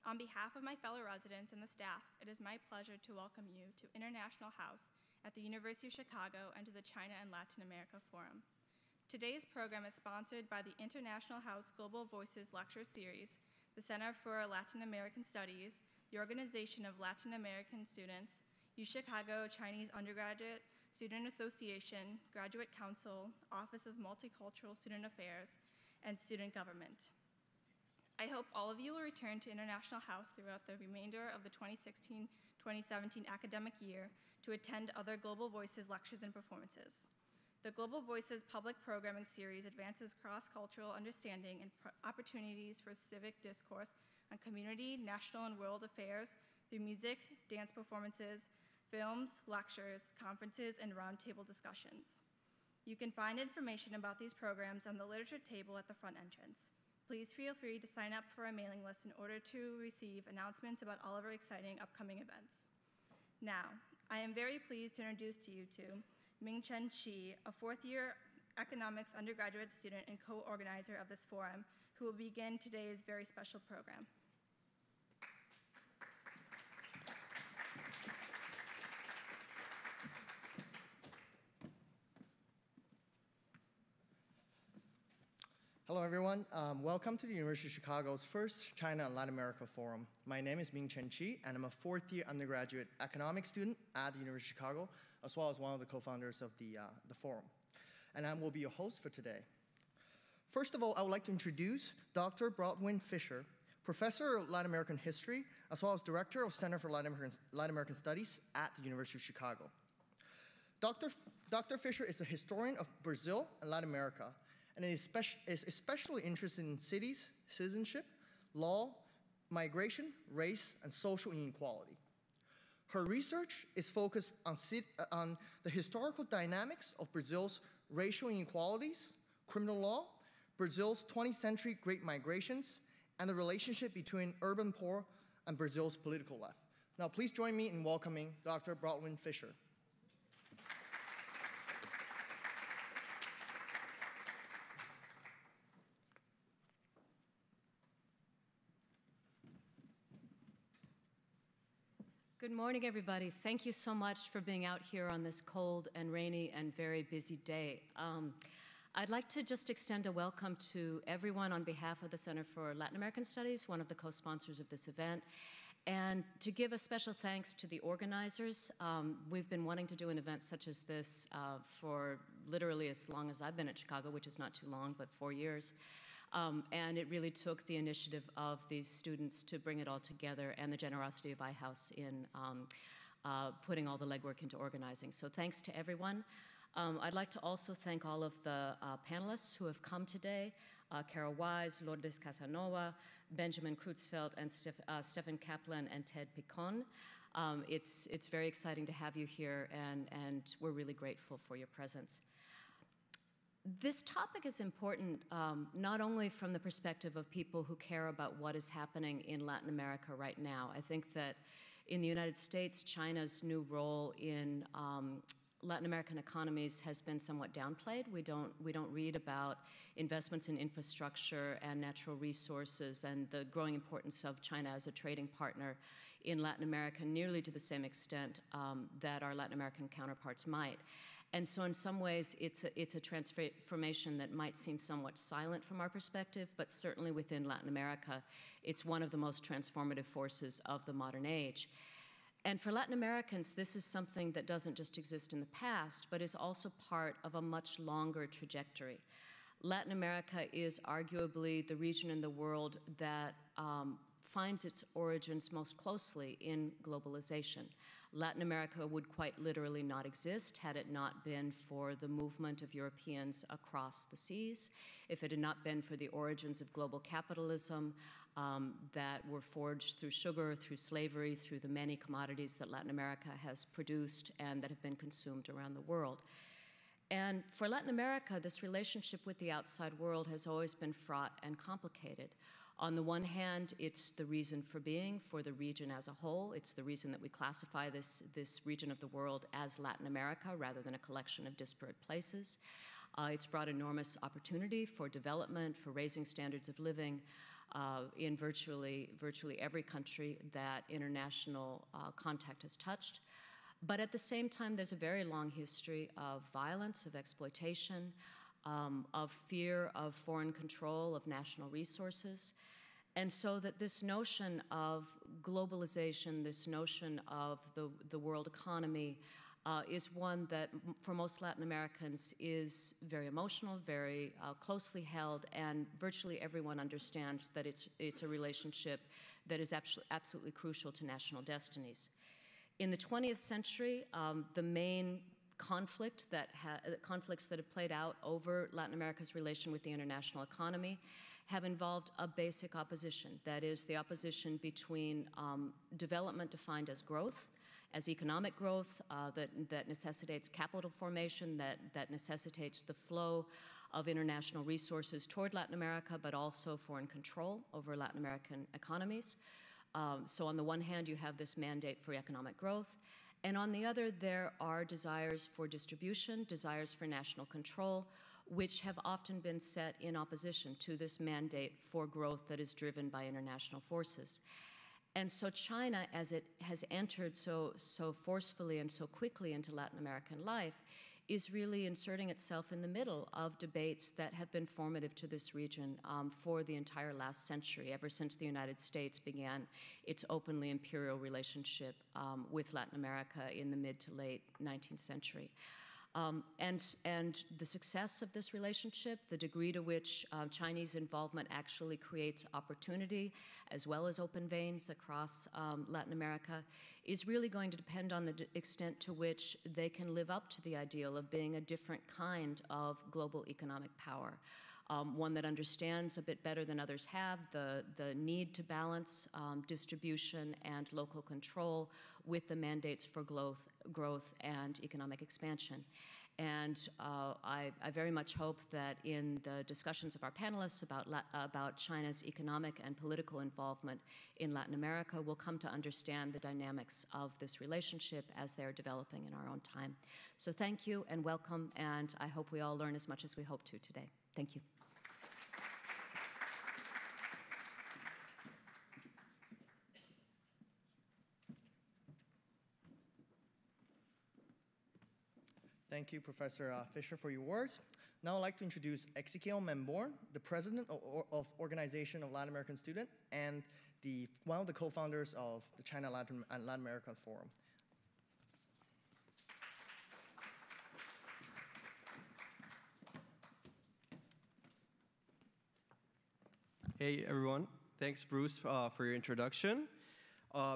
On behalf of my fellow residents and the staff, it is my pleasure to welcome you to International House at the University of Chicago and to the China and Latin America Forum. Today's program is sponsored by the International House Global Voices Lecture Series, the Center for Latin American Studies, the Organization of Latin American Students, UChicago Chinese Undergraduate Student Association, Graduate Council, Office of Multicultural Student Affairs, and Student Government. I hope all of you will return to International House throughout the remainder of the 2016-2017 academic year to attend other Global Voices lectures and performances. The Global Voices public programming series advances cross-cultural understanding and opportunities for civic discourse on community, national, and world affairs through music, dance performances, films, lectures, conferences, and roundtable discussions. You can find information about these programs on the literature table at the front entrance. Please feel free to sign up for our mailing list in order to receive announcements about all of our exciting upcoming events. Now, I am very pleased to introduce to you to Ming-Chen Chi, a fourth-year economics undergraduate student and co-organizer of this forum, who will begin today's very special program. Hello, everyone. Welcome to the University of Chicago's first China and Latin America Forum. My name is Ming-Chen Chi, and I'm a fourth-year undergraduate economics student at the University of Chicago, as well as one of the co-founders of the forum. And I will be your host for today. First of all, I would like to introduce Dr. Brodwin Fisher, professor of Latin American history, as well as director of Center for Latin American Studies at the University of Chicago. Dr. Fisher is a historian of Brazil and Latin America, and is especially interested in cities, citizenship, law, migration, race, and social inequality. Her research is focused on the historical dynamics of Brazil's racial inequalities, criminal law, Brazil's 20th century Great Migrations, and the relationship between urban poor and Brazil's political left. Now, please join me in welcoming Dr. Brodwin Fisher. Good morning, everybody. Thank you so much for being out here on this cold and rainy and very busy day. I'd like to just extend a welcome to everyone on behalf of the Center for Latin American Studies, one of the co-sponsors of this event, and to give a special thanks to the organizers. We've been wanting to do an event such as this for literally as long as I've been at Chicago, which is not too long, but 4 years. And it really took the initiative of these students to bring it all together and the generosity of iHouse in putting all the legwork into organizing. So thanks to everyone. I'd like to also thank all of the panelists who have come today, Carol Wise, Lourdes Casanova, Benjamin Creutzfeldt, and Stefan Kaplan and Ted Picon. It's very exciting to have you here, and we're really grateful for your presence. This topic is important not only from the perspective of people who care about what is happening in Latin America right now. I think that in the United States, China's new role in Latin American economies has been somewhat downplayed. We don't read about investments in infrastructure and natural resources and the growing importance of China as a trading partner in Latin America nearly to the same extent that our Latin American counterparts might. And so in some ways, it's a transformation that might seem somewhat silent from our perspective, but certainly within Latin America, it's one of the most transformative forces of the modern age. And for Latin Americans, this is something that doesn't just exist in the past, but is also part of a much longer trajectory. Latin America is arguably the region in the world that finds its origins most closely in globalization. Latin America would quite literally not exist had it not been for the movement of Europeans across the seas, if it had not been for the origins of global capitalism that were forged through sugar, through slavery, through the many commodities that Latin America has produced and that have been consumed around the world. And for Latin America, this relationship with the outside world has always been fraught and complicated. On the one hand, it's the reason for being for the region as a whole. It's the reason that we classify this region of the world as Latin America rather than a collection of disparate places. It's brought enormous opportunity for development, for raising standards of living, in virtually every country that international contact has touched. But at the same time, there's a very long history of violence, of exploitation, of fear of foreign control of national resources. And so that this notion of globalization, this notion of the world economy, is one that for most Latin Americans is very emotional, very closely held, and virtually everyone understands that it's a relationship that is absolutely crucial to national destinies. In the 20th century, the main conflicts that have played out over Latin America's relation with the international economy have involved a basic opposition. That is the opposition between development defined as growth, as economic growth that necessitates capital formation, that necessitates the flow of international resources toward Latin America, but also foreign control over Latin American economies. So on the one hand, you have this mandate for economic growth, and on the other, there are desires for distribution, desires for national control, which have often been set in opposition to this mandate for growth that is driven by international forces. And so China, as it has entered so forcefully and so quickly into Latin American life, is really inserting itself in the middle of debates that have been formative to this region for the entire last century, ever since the United States began its openly imperial relationship with Latin America in the mid to late 19th century. And the success of this relationship, the degree to which Chinese involvement actually creates opportunity as well as open veins across Latin America, is really going to depend on the extent to which they can live up to the ideal of being a different kind of global economic power. One that understands a bit better than others have the need to balance distribution and local control with the mandates for growth and economic expansion. And I very much hope that in the discussions of our panelists about China's economic and political involvement in Latin America, we'll come to understand the dynamics of this relationship as they're developing in our own time. So thank you and welcome, and I hope we all learn as much as we hope to today. Thank you. Thank you, Professor Fisher, for your words. Now I'd like to introduce Ezequiel Memborn, the president of Organization of Latin American Students and one of the co-founders of the China Latin American Forum. Hey, everyone. Thanks, Bruce, for your introduction.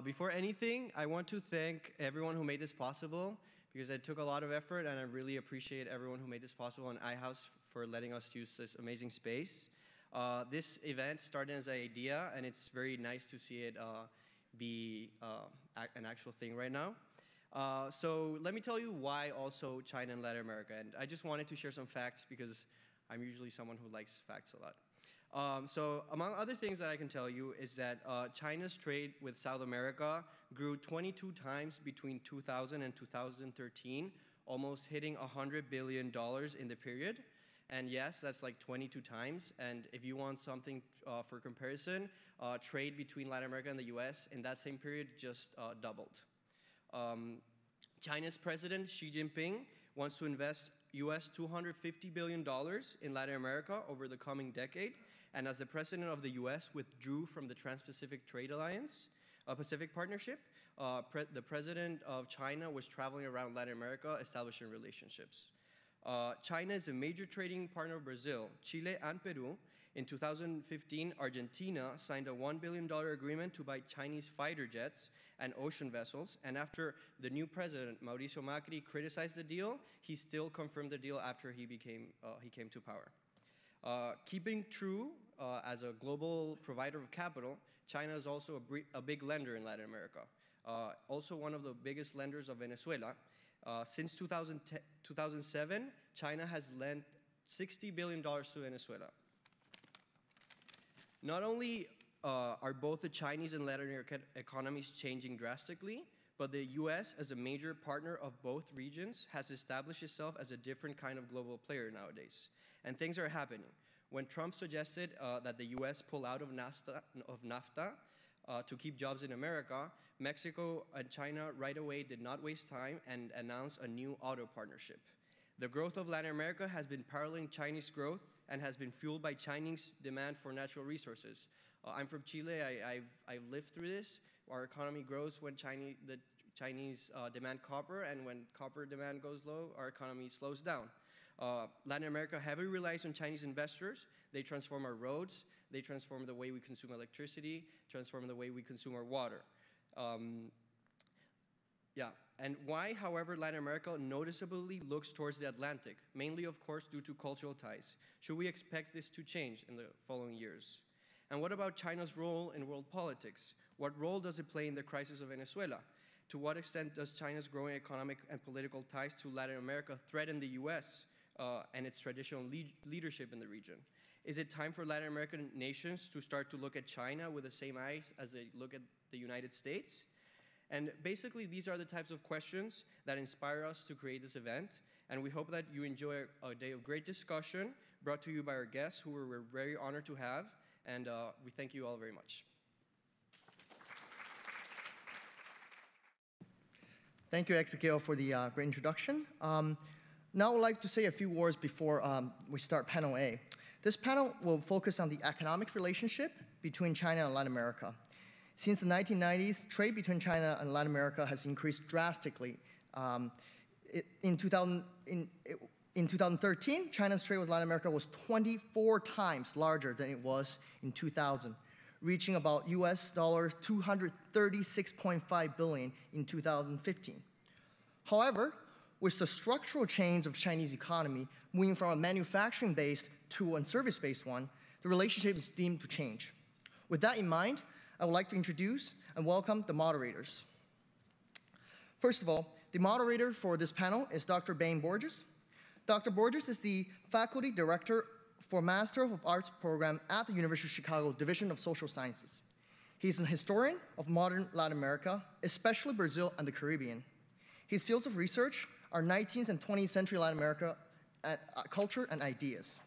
Before anything, I want to thank everyone who made this possible, because it took a lot of effort, and I really appreciate everyone who made this possible, and iHouse for letting us use this amazing space. This event started as an idea, and it's very nice to see it be an actual thing right now. So let me tell you why also China and Latin America, and I just wanted to share some facts because I'm usually someone who likes facts a lot. So among other things that I can tell you is that China's trade with South America grew 22 times between 2000 and 2013, almost hitting $100 billion in the period. And yes, that's like 22 times. And if you want something for comparison, trade between Latin America and the US in that same period just doubled. China's President Xi Jinping wants to invest US $250 billion in Latin America over the coming decade. And as the president of the US withdrew from the Trans-Pacific Trade Alliance, Pacific Partnership, the president of China was traveling around Latin America establishing relationships. China is a major trading partner of Brazil, Chile, and Peru. In 2015, Argentina signed a $1 billion agreement to buy Chinese fighter jets and ocean vessels. And after the new president, Mauricio Macri, criticized the deal, he still confirmed the deal after he came to power. Keeping true as a global provider of capital, China is also a big lender in Latin America. Also one of the biggest lenders of Venezuela. Since 2007, China has lent $60 billion to Venezuela. Not only are both the Chinese and Latin American economies changing drastically, but the US, as a major partner of both regions, has established itself as a different kind of global player nowadays. And things are happening. When Trump suggested that the U.S. pull out of NAFTA to keep jobs in America, Mexico and China right away did not waste time and announced a new auto partnership. The growth of Latin America has been paralleling Chinese growth and has been fueled by Chinese demand for natural resources. I'm from Chile. I've lived through this. Our economy grows when the Chinese demand copper, and when copper demand goes low, our economy slows down. Latin America heavily relies on Chinese investors. They transform our roads. They transform the way we consume electricity, transform the way we consume our water. And why, however, Latin America noticeably looks towards the Atlantic, mainly, of course, due to cultural ties. Should we expect this to change in the following years? And what about China's role in world politics? What role does it play in the crisis of Venezuela? To what extent does China's growing economic and political ties to Latin America threaten the US and its traditional leadership in the region? Is it time for Latin American nations to start to look at China with the same eyes as they look at the United States? And basically, these are the types of questions that inspire us to create this event. And we hope that you enjoy a day of great discussion brought to you by our guests, who we're very honored to have. And we thank you all very much. Thank you, Ezequiel, for the great introduction. Now I would like to say a few words before we start panel A. This panel will focus on the economic relationship between China and Latin America. Since the 1990s, trade between China and Latin America has increased drastically. In 2013, China's trade with Latin America was 24 times larger than it was in 2000, reaching about US $236.5 billion in 2015. However, with the structural change of Chinese economy moving from a manufacturing-based to a service-based one, the relationship is deemed to change. With that in mind, I would like to introduce and welcome the moderators. First of all, the moderator for this panel is Dr. Bain Borges. Dr. Borges is the faculty director for Master of Arts program at the University of Chicago Division of Social Sciences. He's an historian of modern Latin America, especially Brazil and the Caribbean. His fields of research are 19th and 20th century Latin America culture and ideas.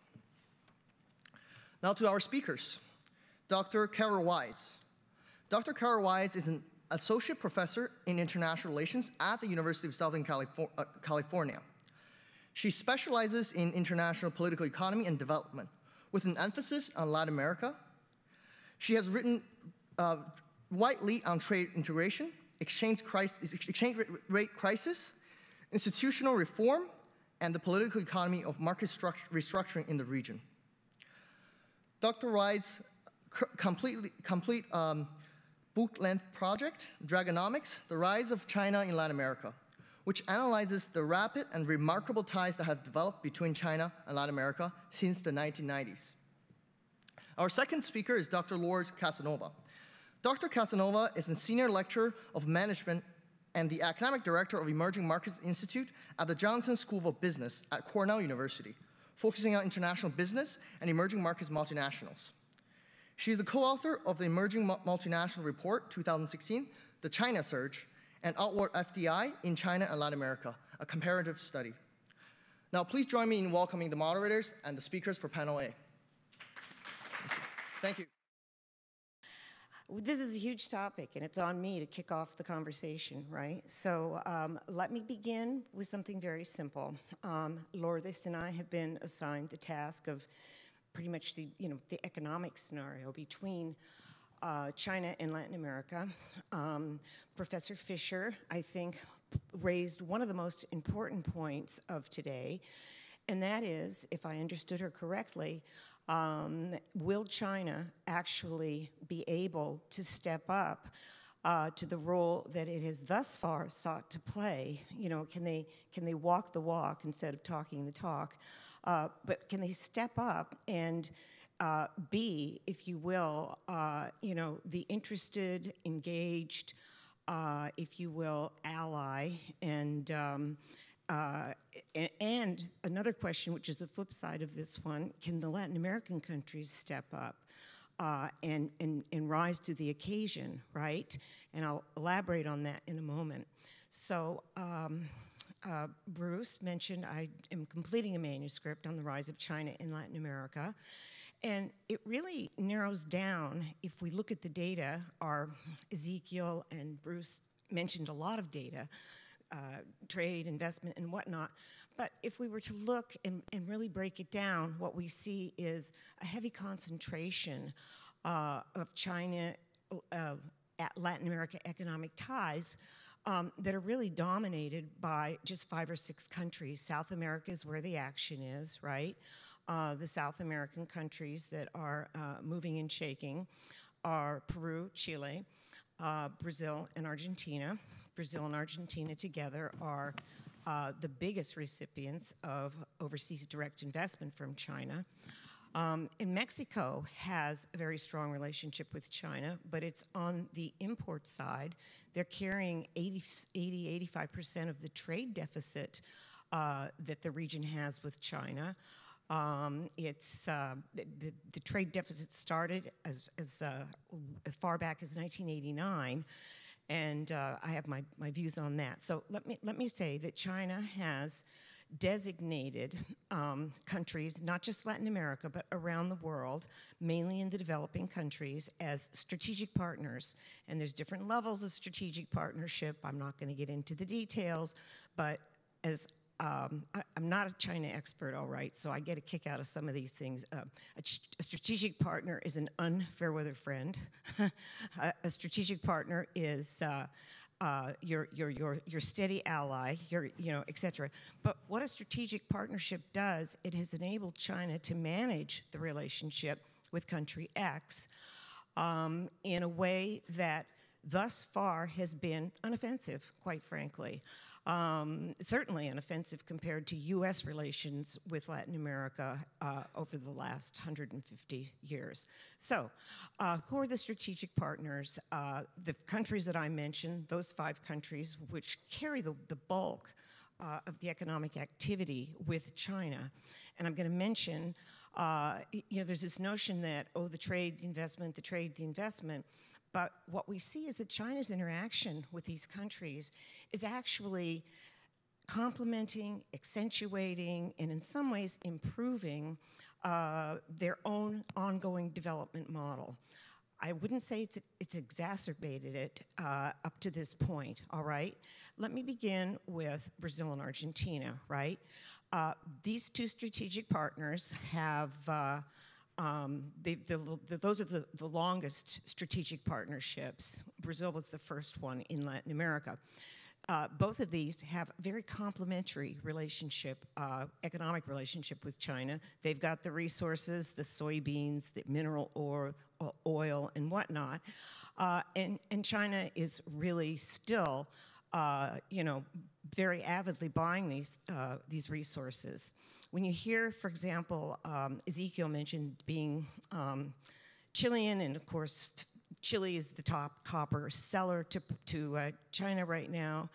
Now to our speakers. Dr. Carol Wise. Dr. Carol Wise is an associate professor in international relations at the University of Southern California. She specializes in international political economy and development, with an emphasis on Latin America. She has written widely on trade integration, exchange rate crisis, institutional reform, and the political economy of market restructuring in the region. Dr. Wise's complete book-length project, Dragonomics, The Rise of China in Latin America, which analyzes the rapid and remarkable ties that have developed between China and Latin America since the 1990s. Our second speaker is Dr. Lourdes Casanova. Dr. Casanova is a senior lecturer of management and the academic director of Emerging Markets Institute at the Johnson School of Business at Cornell University, focusing on international business and emerging markets multinationals. She is the co-author of the Emerging Multinational Report 2016, The China Surge, and Outward FDI in China and Latin America, a comparative study. Now, please join me in welcoming the moderators and the speakers for panel A. Thank you. This is a huge topic, and it's on me to kick off the conversation, right? So let me begin with something very simple. Lourdes and I have been assigned the task of pretty much the economic scenario between China and Latin America. Professor Fisher, I think, raised one of the most important points of today, and that is, if I understood her correctly, will China actually be able to step up to the role that it has thus far sought to play? You know, can they walk the walk instead of talking the talk? But can they step up and be, if you will, the interested, engaged, if you will, ally, and another question, which is the flip side of this one, can the Latin American countries step up and rise to the occasion, right? And I'll elaborate on that in a moment. So Bruce mentioned, I am completing a manuscript on the rise of China in Latin America. And it really narrows down, if we look at the data, our Ezekiel and Bruce mentioned a lot of data, trade, investment, and whatnot. But if we were to look and really break it down, what we see is a heavy concentration of China, Latin America economic ties that are really dominated by just 5 or 6 countries. South America is where the action is, right? The South American countries that are moving and shaking are Peru, Chile, Brazil, and Argentina. Brazil and Argentina together are the biggest recipients of overseas direct investment from China. And Mexico has a very strong relationship with China, but it's on the import side. They're carrying 85% of the trade deficit that the region has with China. The trade deficit started as far back as 1989, and I have my views on that. So let me say that China has designated countries, not just Latin America, but around the world, mainly in the developing countries, as strategic partners. And there's different levels of strategic partnership. I'm not going to get into the details, but as I'm not a China expert, all right, so I get a kick out of some of these things. A strategic partner is an unfair weather friend. A strategic partner is your steady ally, et cetera. But what a strategic partnership does, it has enabled China to manage the relationship with country X in a way that thus far has been unoffensive, quite frankly. Certainly unoffensive compared to U.S. relations with Latin America over the last 150 years. So, who are the strategic partners? The countries that I mentioned, those 5 countries which carry the bulk of the economic activity with China. And I'm going to mention, there's this notion that, oh, the trade, the investment, but what we see is that China's interaction with these countries is actually complementing, accentuating, and in some ways improving their own ongoing development model. I wouldn't say it's exacerbated it up to this point, all right? Let me begin with Brazil and Argentina, right? These 2 strategic partners have those are the longest strategic partnerships. Brazil was the first one in Latin America. Both of these have very complementary relationship, economic relationship with China. They've got the resources, the soybeans, the mineral oil, and whatnot. And China is really still, very avidly buying these resources. When you hear, for example, Ezekiel mentioned being Chilean, and of course, Chile is the top copper seller to China right now,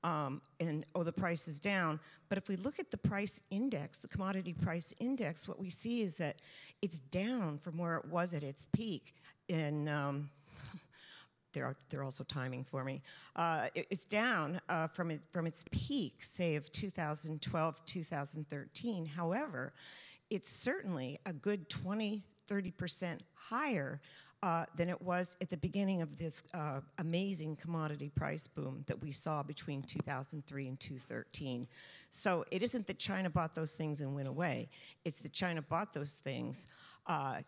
and the price is down. But if we look at the price index, the commodity price index, what we see is that it's down from where it was at its peak in. They're also timing for me. It's down from its peak, say, of 2012, 2013. However, it's certainly a good 20-30% higher than it was at the beginning of this amazing commodity price boom that we saw between 2003 and 2013. So it isn't that China bought those things and went away. It's that China bought those things,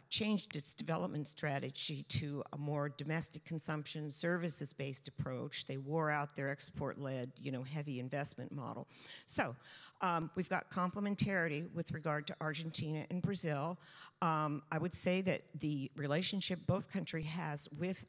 changed its development strategy to a more domestic consumption, services-based approach. They wore out their export-led, heavy investment model. So we've got complementarity with regard to Argentina and Brazil. I would say that the relationship both countries has with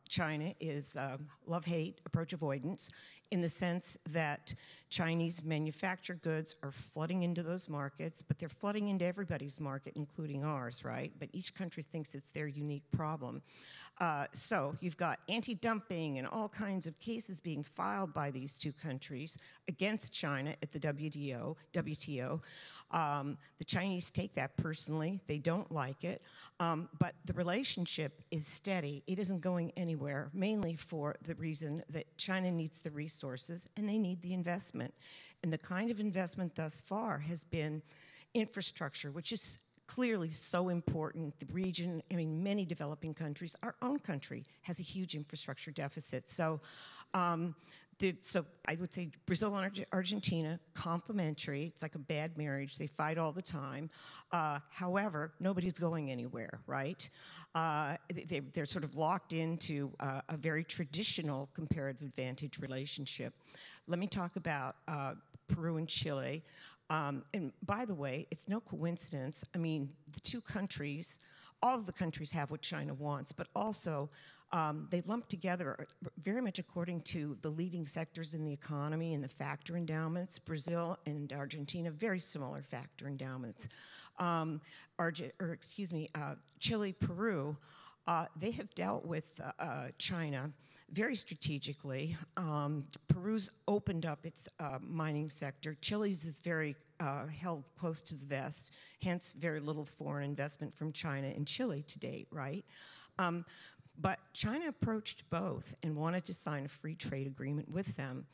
China is love-hate, approach avoidance, in the sense that Chinese manufactured goods are flooding into those markets, but they're flooding into everybody's market, including ours, right? But each country thinks it's their unique problem. So you've got anti-dumping and all kinds of cases being filed by these 2 countries against China at the WTO. The Chinese take that personally. They don't like it. But the relationship is steady. It isn't going anywhere. anywhere, mainly for the reason that China needs the resources and they need the investment. And the kind of investment thus far has been infrastructure, which is clearly so important. The region, I mean, many developing countries, our own country has a huge infrastructure deficit. So, so I would say Brazil and Argentina, complementary. It's like a bad marriage. They fight all the time. However, nobody's going anywhere, right? They're sort of locked into a very traditional comparative advantage relationship. Let me talk about Peru and Chile. And by the way, it's no coincidence. I mean, the two countries, all of the countries have what China wants, but also they lump together very much according to the leading sectors in the economy and the factor endowments. Brazil and Argentina, very similar factor endowments. Chile, Peru, they have dealt with China very strategically. Peru's opened up its mining sector. Chile's is very held close to the vest, hence very little foreign investment from China in Chile to date, right? But China approached both and wanted to sign a free trade agreement with them.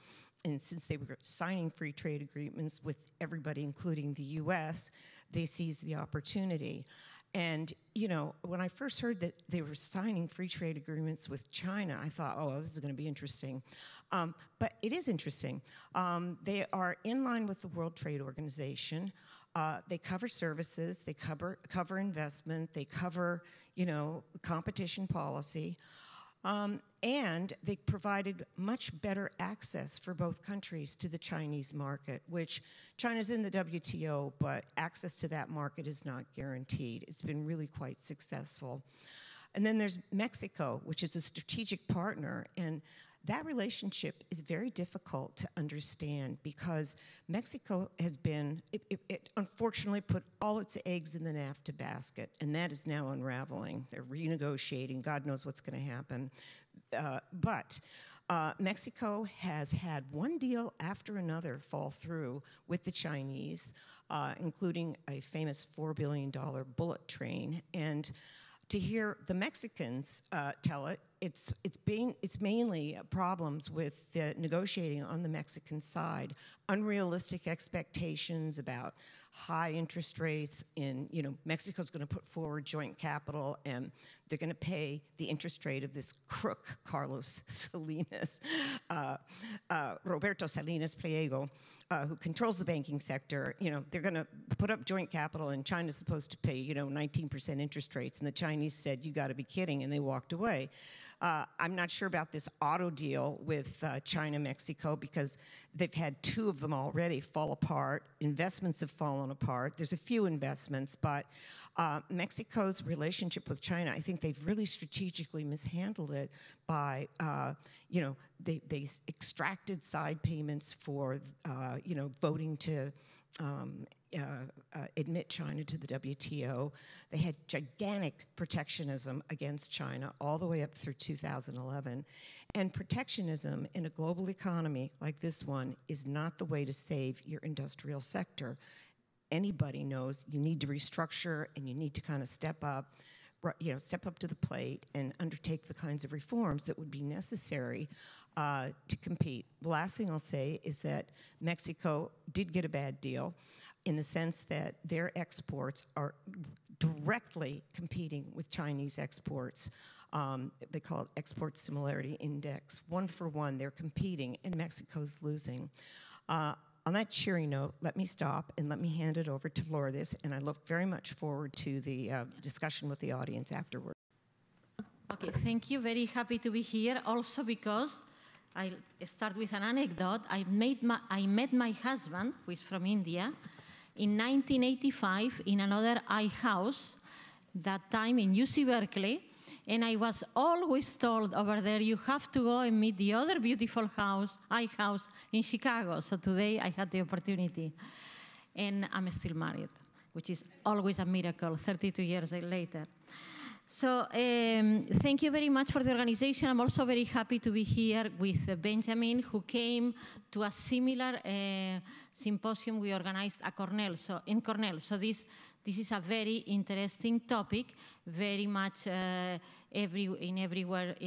And since they were signing free trade agreements with everybody, including the US, they seized the opportunity. And, you know, when I first heard that they were signing free trade agreements with China, I thought, oh, this is going to be interesting. But it is interesting. They are in line with the World Trade Organization. They cover services, they cover investment, they cover, you know, competition policy. And they provided much better access for both countries to the Chinese market, which China's in the WTO, but access to that market is not guaranteed. It's been really quite successful. And then there's Mexico, which is a strategic partner, and that relationship is very difficult to understand because Mexico has been, it unfortunately put all its eggs in the NAFTA basket, and that is now unraveling. They're renegotiating. God knows what's going to happen. But Mexico has had one deal after another fall through with the Chinese, including a famous $4 billion bullet train. And to hear the Mexicans tell it, it's mainly problems with negotiating on the Mexican side, unrealistic expectations about high interest rates. In, you know, Mexico's going to put forward joint capital, and they're going to pay the interest rate of this crook, Carlos Salinas, Roberto Salinas Pliego, who controls the banking sector. You know, they're going to put up joint capital, and China's supposed to pay, you know, 19% interest rates, and the Chinese said, "You got to be kidding," and they walked away. I'm not sure about this auto deal with China, Mexico, because they've had two of them already fall apart. Investments have fallen apart. There's a few investments, but Mexico's relationship with China, I think they've really strategically mishandled it by, you know, they extracted side payments for, you know, voting to admit China to the WTO. They had gigantic protectionism against China all the way up through 2011. And protectionism in a global economy like this one is not the way to save your industrial sector. Anybody knows you need to restructure and you need to kind of step up, you know, step up to the plate and undertake the kinds of reforms that would be necessary to compete. The last thing I'll say is that Mexico did get a bad deal in the sense that their exports are directly competing with Chinese exports. They call it Export Similarity Index. 1 for 1, they're competing, and Mexico's losing. On that cheery note, let me stop and let me hand it over to Lourdes, and I look very much forward to the discussion with the audience afterward. Okay, thank you. Very happy to be here. Also because I'll start with an anecdote. I met my husband, who is from India, in 1985 in another eye house, that time in UC Berkeley, and I was always told over there, you have to go and meet the other beautiful eye house in Chicago. So today I had the opportunity, and I'm still married, which is always a miracle 32 years later. So thank you very much for the organization. I'm also very happy to be here with Benjamin, who came to a similar symposium we organized at Cornell. In Cornell, so this is a very interesting topic, very much in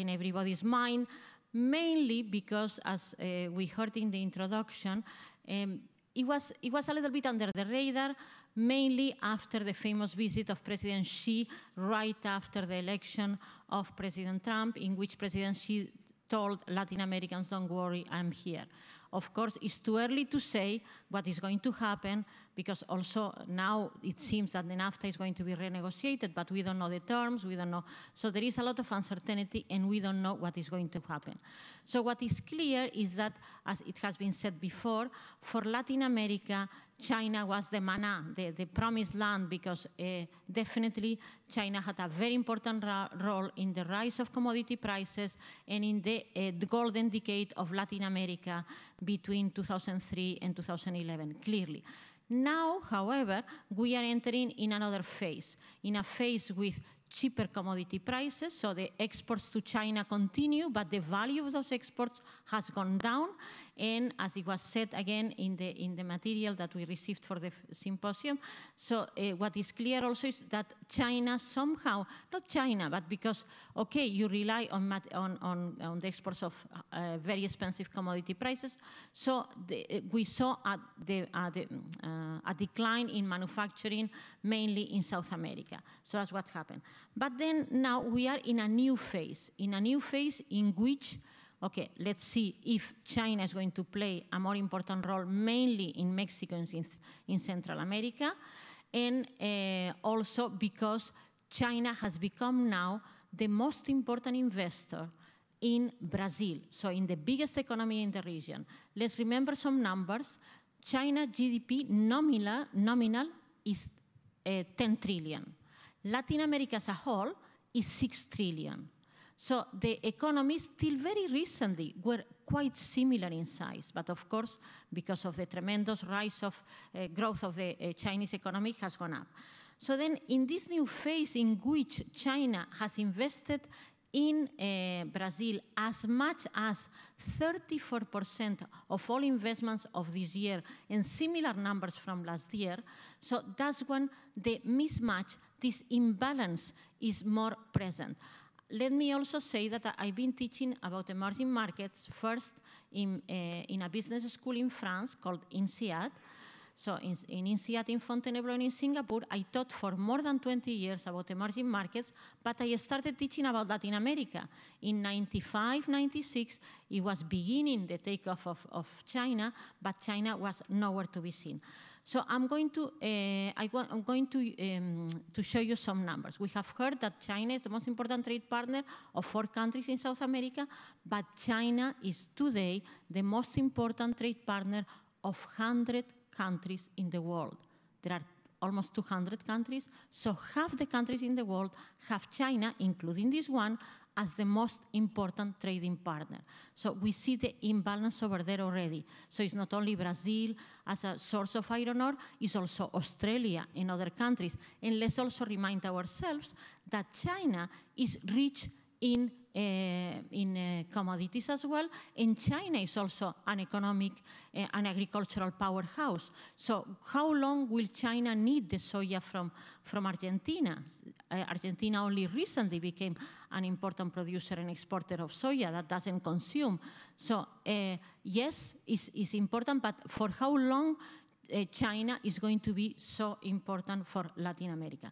everybody's mind, mainly because, as we heard in the introduction, it was a little bit under the radar, mainly after the famous visit of President Xi right after the election of President Trump, in which President Xi told Latin Americans, don't worry, I'm here. Of course, it's too early to say what is going to happen, because also now it seems that the NAFTA is going to be renegotiated, but we don't know the terms, we don't know. So there is a lot of uncertainty, and we don't know what is going to happen. So what is clear is that, as it has been said before, for Latin America, China was the manna, the promised land, because definitely China had a very important role in the rise of commodity prices and in the golden decade of Latin America between 2003 and 2011, clearly. Now, however, we are entering in another phase, in a phase with cheaper commodity prices, so the exports to China continue, but the value of those exports has gone down. And as it was said again in the material that we received for the symposium, so what is clear also is that China somehow, not China, but because, okay, you rely on the exports of very expensive commodity prices, so we saw a decline in manufacturing, mainly in South America. So that's what happened. But then now we are in a new phase in which, okay, let's see if China is going to play a more important role, mainly in Mexico and in Central America, and also because China has become now the most important investor in Brazil, so in the biggest economy in the region. Let's remember some numbers. China GDP nominal is 10 trillion. Latin America as a whole is 6 trillion. So the economies till very recently were quite similar in size, but of course, because of the tremendous rise of growth of the Chinese economy has gone up. So then in this new phase in which China has invested in Brazil as much as 34% of all investments of this year and similar numbers from last year, so that's when the mismatch, this imbalance is more present. Let me also say that I've been teaching about emerging markets first in a business school in France called INSEAD. So in INSEAD in Fontainebleau and in Singapore, I taught for more than 20 years about emerging markets, but I started teaching about Latin America. In 95, 96, it was beginning the takeoff of China, but China was nowhere to be seen. So I'm going to show you some numbers. We have heard that China is the most important trade partner of 4 countries in South America, but China is today the most important trade partner of 100 countries in the world. There are almost 200 countries, so half the countries in the world have China, including this one, as the most important trading partner. So we see the imbalance over there already. So it's not only Brazil as a source of iron ore, it's also Australia and other countries. And let's also remind ourselves that China is rich in commodities as well, and China is also an economic and agricultural powerhouse. So how long will China need the soya from Argentina? Argentina only recently became an important producer and exporter of soya that doesn't consume. So yes, it's important, but for how long China is going to be so important for Latin America?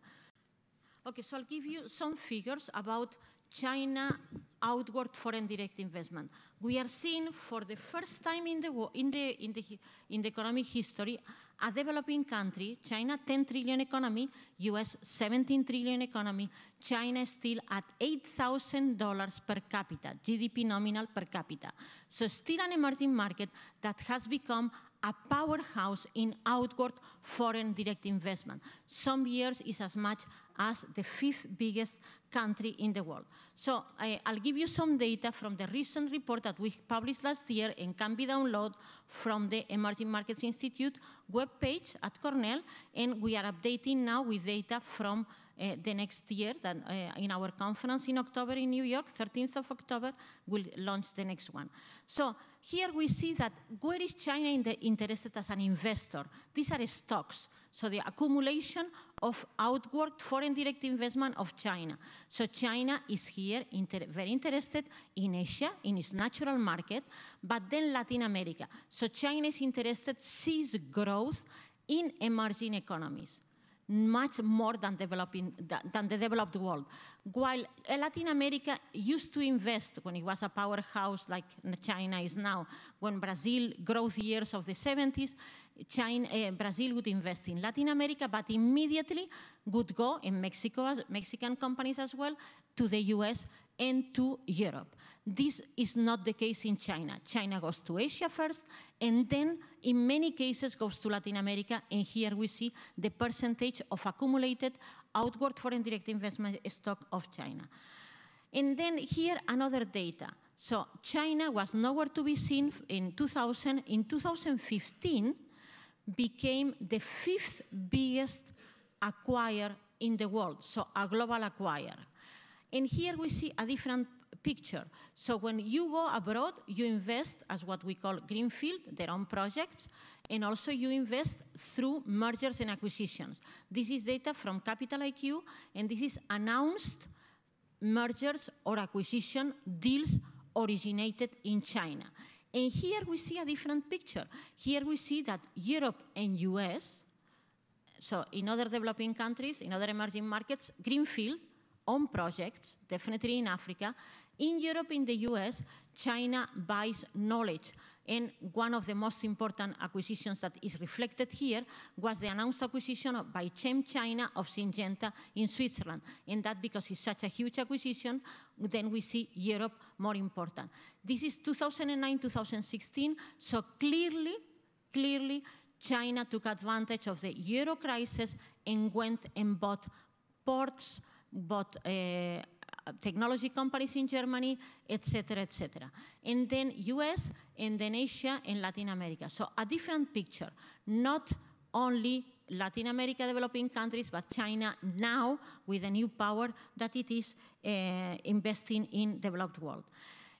Okay, so I'll give you some figures about China outward foreign direct investment. We are seeing for the first time in the economic history a developing country, China 10 trillion economy, US 17 trillion economy, China still at $8,000 per capita, GDP nominal per capita. So still an emerging market that has become a powerhouse in outward foreign direct investment. Some years is as much as the 5th biggest country in the world. So I'll give you some data from the recent report that we published last year and can be downloaded from the Emerging Markets Institute webpage at Cornell, and we are updating now with data from the next year. That in our conference in October in New York, 13th of October, we'll launch the next one. So here we see that where is China interested as an investor? These are stocks. So the accumulation of outward foreign direct investment of China. So China is here very interested in Asia, in its natural market, but then Latin America. So China is interested, sees growth in emerging economies, much more than the developed world. While Latin America used to invest when it was a powerhouse like China is now, when Brazil growth years of the 70s, Brazil would invest in Latin America, but immediately would go, in Mexico, Mexican companies as well, to the US and to Europe. This is not the case in China. China goes to Asia first, and then in many cases goes to Latin America, and here we see the percentage of accumulated outward foreign direct investment stock of China. And then here another data. So China was nowhere to be seen in 2000. In 2015, became the 5th biggest acquirer in the world, so a global acquirer. And here we see a different picture. So when you go abroad, you invest as what we call greenfield, their own projects, and also you invest through mergers and acquisitions. This is data from Capital IQ, and this is announced mergers or acquisition deals originated in China. And here we see a different picture. Here we see that Europe and US, so in other developing countries, in other emerging markets, greenfield, own projects, definitely in Africa. In Europe, in the US, China buys knowledge. And one of the most important acquisitions that is reflected here was the announced acquisition by ChemChina of Syngenta in Switzerland. And that, because it's such a huge acquisition, then we see Europe more important. This is 2009-2016, so clearly, China took advantage of the Euro crisis and went and bought ports, bought technology companies in Germany, etc., etc. And then US, and then Asia, and Latin America. So a different picture, not only Latin America developing countries, but China now with a new power that it is investing in developed world.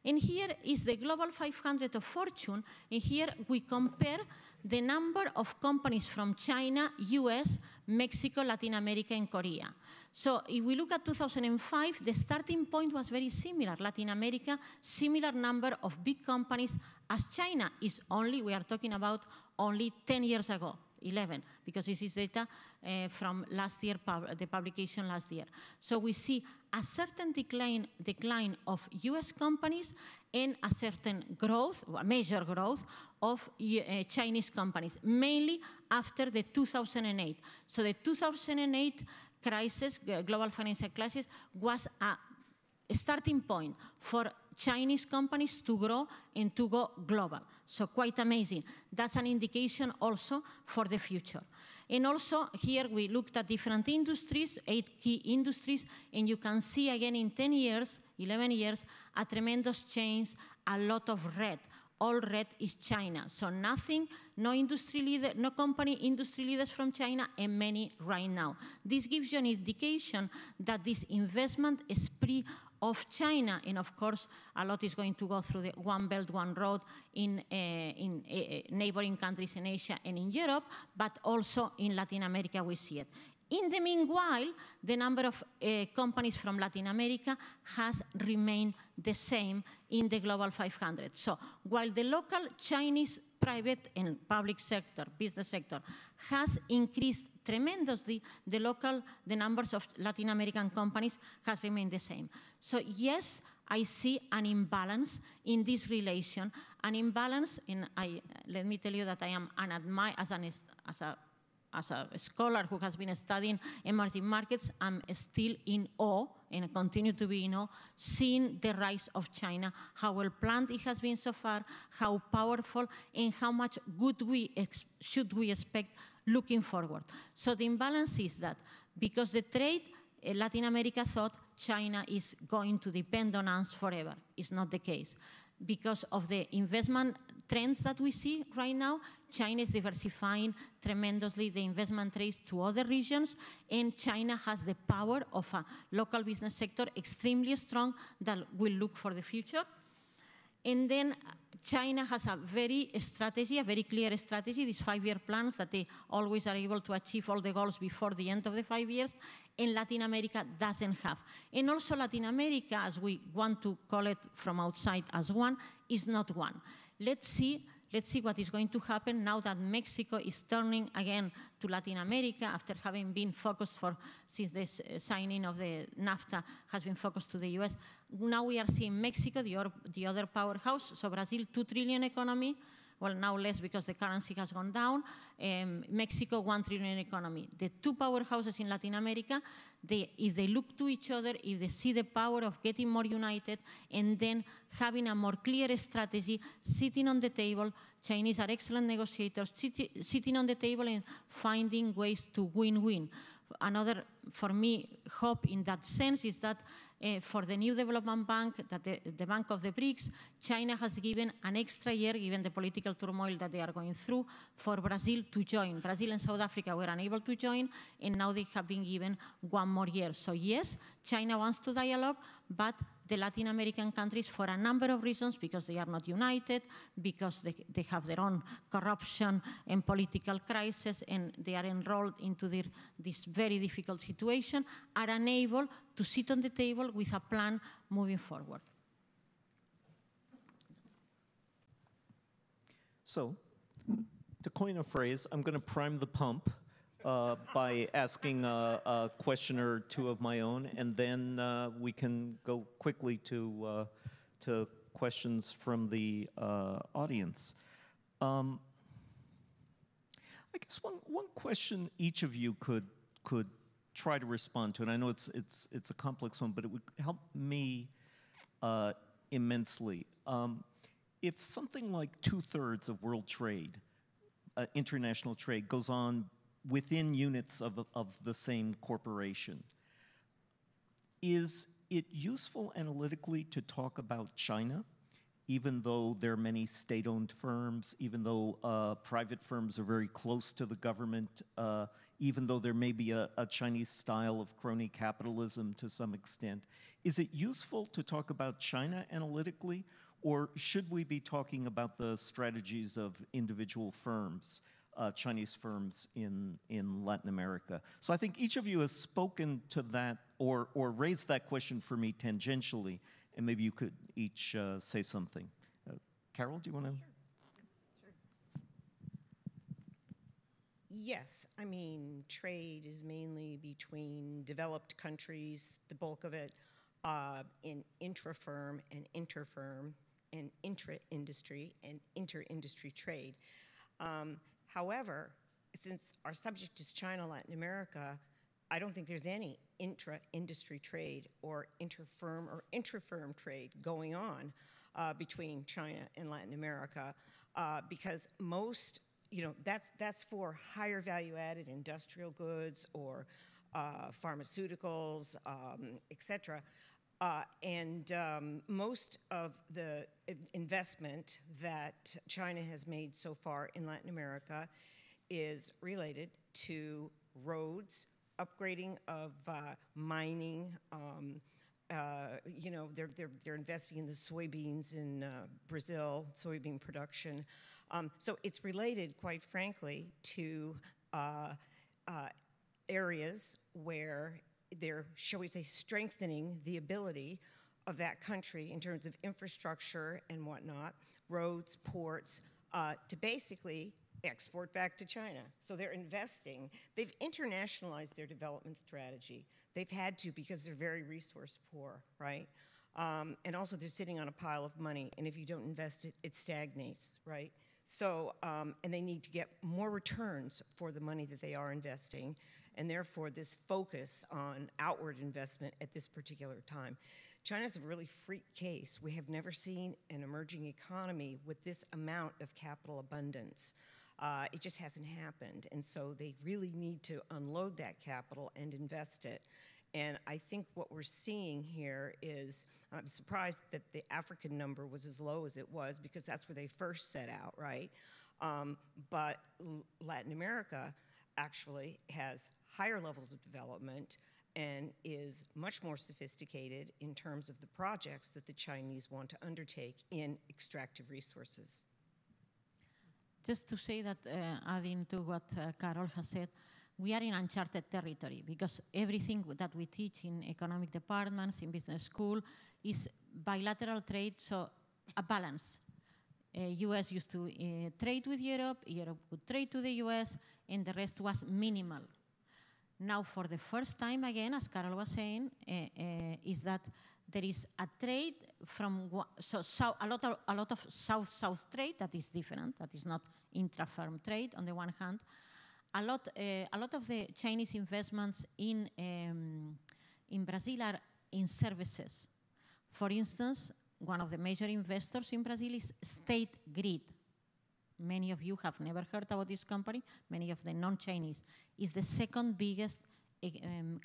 And here is the Global 500 of Fortune, and here we compare the number of companies from China, US, Mexico, Latin America, and Korea. So if we look at 2005, the starting point was very similar. Latin America, similar number of big companies as China is only, we are talking about only 10 years ago, 11, because this is data from last year, the publication last year. So we see a certain decline of US companies and a certain growth, a major growth of Chinese companies, mainly after the 2008. So the 2008 crisis, global financial crisis, was a starting point for Chinese companies to grow and to go global. So quite amazing. That's an indication also for the future. And also here we looked at different industries, 8 key industries, and you can see again in 10 years, 11 years, a tremendous change, a lot of red. All red is China. So nothing, no industry leader, no company industry leaders from China, and many right now. This gives you an indication that this investment spree of China, and of course, a lot is going to go through the One Belt, One Road in neighboring countries in Asia and in Europe, but also in Latin America we see it. In the meanwhile, the number of companies from Latin America has remained the same in the Global 500. So while the local Chinese private and public sector, business sector, has increased tremendously, the numbers of Latin American companies has remained the same. So yes, I see an imbalance in this relation, an imbalance, and let me tell you that I am as a scholar who has been studying emerging markets, I'm still in awe, and I continue to be in awe, seeing the rise of China, how well planned it has been so far, how powerful, and how much good should we expect looking forward. So the imbalance is that because the trade Latin America thought China is going to depend on us forever. It's not the case. Because of the investment trends that we see right now, China is diversifying tremendously the investment trades to other regions, and China has the power of a local business sector extremely strong that will look for the future. And then China has a very clear strategy, these 5-year plans that they always are able to achieve all the goals before the end of the 5 years, and Latin America doesn't have. And also Latin America, as we want to call it from outside as one, is not one. Let's see what is going to happen now that Mexico is turning again to Latin America after having been focused since the signing of the NAFTA has been focused to the US. Now we are seeing Mexico, the other powerhouse. So Brazil, 2 trillion economy. Well, now less because the currency has gone down. Mexico, 1 trillion economy. The 2 powerhouses in Latin America, if they look to each other, if they see the power of getting more united and then having a more clear strategy, sitting on the table, Chinese are excellent negotiators, sitting on the table and finding ways to win-win. Another, for me, hope in that sense is that for the new development bank, that the Bank of the BRICS, China has given an extra year, given the political turmoil that they are going through, for Brazil to join. Brazil and South Africa were unable to join, and now they have been given 1 more year. So yes, China wants to dialogue, but the Latin American countries, for a number of reasons, because they are not united, because they have their own corruption and political crisis, and they are enrolled into this very difficult situation, are unable to sit on the table with a plan moving forward. So, to coin a phrase, I'm going to prime the pump by asking a question or 2 of my own, and then we can go quickly to questions from the audience. I guess one question each of you could try to respond to, and I know it's a complex one, but it would help me immensely. If something like 2/3 of world trade, international trade, goes on within units of the same corporation, is it useful analytically to talk about China, even though there are many state-owned firms, even though private firms are very close to the government, even though there may be a Chinese style of crony capitalism to some extent? Is it useful to talk about China analytically, or should we be talking about the strategies of individual firms, Chinese firms in Latin America? So I think each of you has spoken to that or raised that question for me tangentially, and maybe you could each say something. Carol, do you want to? Sure. Yes, I mean, trade is mainly between developed countries, the bulk of it, in intra-firm and inter-firm and intra-industry and inter-industry trade. However, since our subject is China, Latin America, I don't think there's any intra-industry trade or inter-firm or intra-firm trade going on between China and Latin America because most, that's for higher value-added industrial goods or pharmaceuticals, et cetera. And most of the investment that China has made so far in Latin America is related to roads, upgrading of mining. They're investing in the soybeans in Brazil, soybean production. So it's related, quite frankly, to areas where they're, shall we say, strengthening the ability of that country in terms of infrastructure and whatnot, roads, ports, to basically export back to China. So they're investing. They've internationalized their development strategy. They've had to because they're very resource poor, right? And also they're sitting on a pile of money, and if you don't invest it, it stagnates, right? So, and they need to get more returns for the money that they are investing, and therefore this focus on outward investment at this particular time. China's a really freak case. We have never seen an emerging economy with this amount of capital abundance. It just hasn't happened, and so they really need to unload that capital and invest it. And I think what we're seeing here is, I'm surprised that the African number was as low as it was because that's where they first set out, right? But Latin America actually has higher levels of development and is much more sophisticated in terms of the projects that the Chinese want to undertake in extractive resources. Just to say that, adding to what Carol has said, we are in uncharted territory because everything that we teach in economic departments, in business school, is bilateral trade, so a balance. US used to trade with Europe, Europe would trade to the US, and the rest was minimal. Now, for the first time again, as Carol was saying, is that there is a trade from, so a lot of South-South trade that is different, that is not intra-firm trade on the one hand. A lot of the Chinese investments in Brazil are in services. For instance, one of the major investors in Brazil is State Grid. Many of you have never heard about this company, many of the non-Chinese. It's the second biggest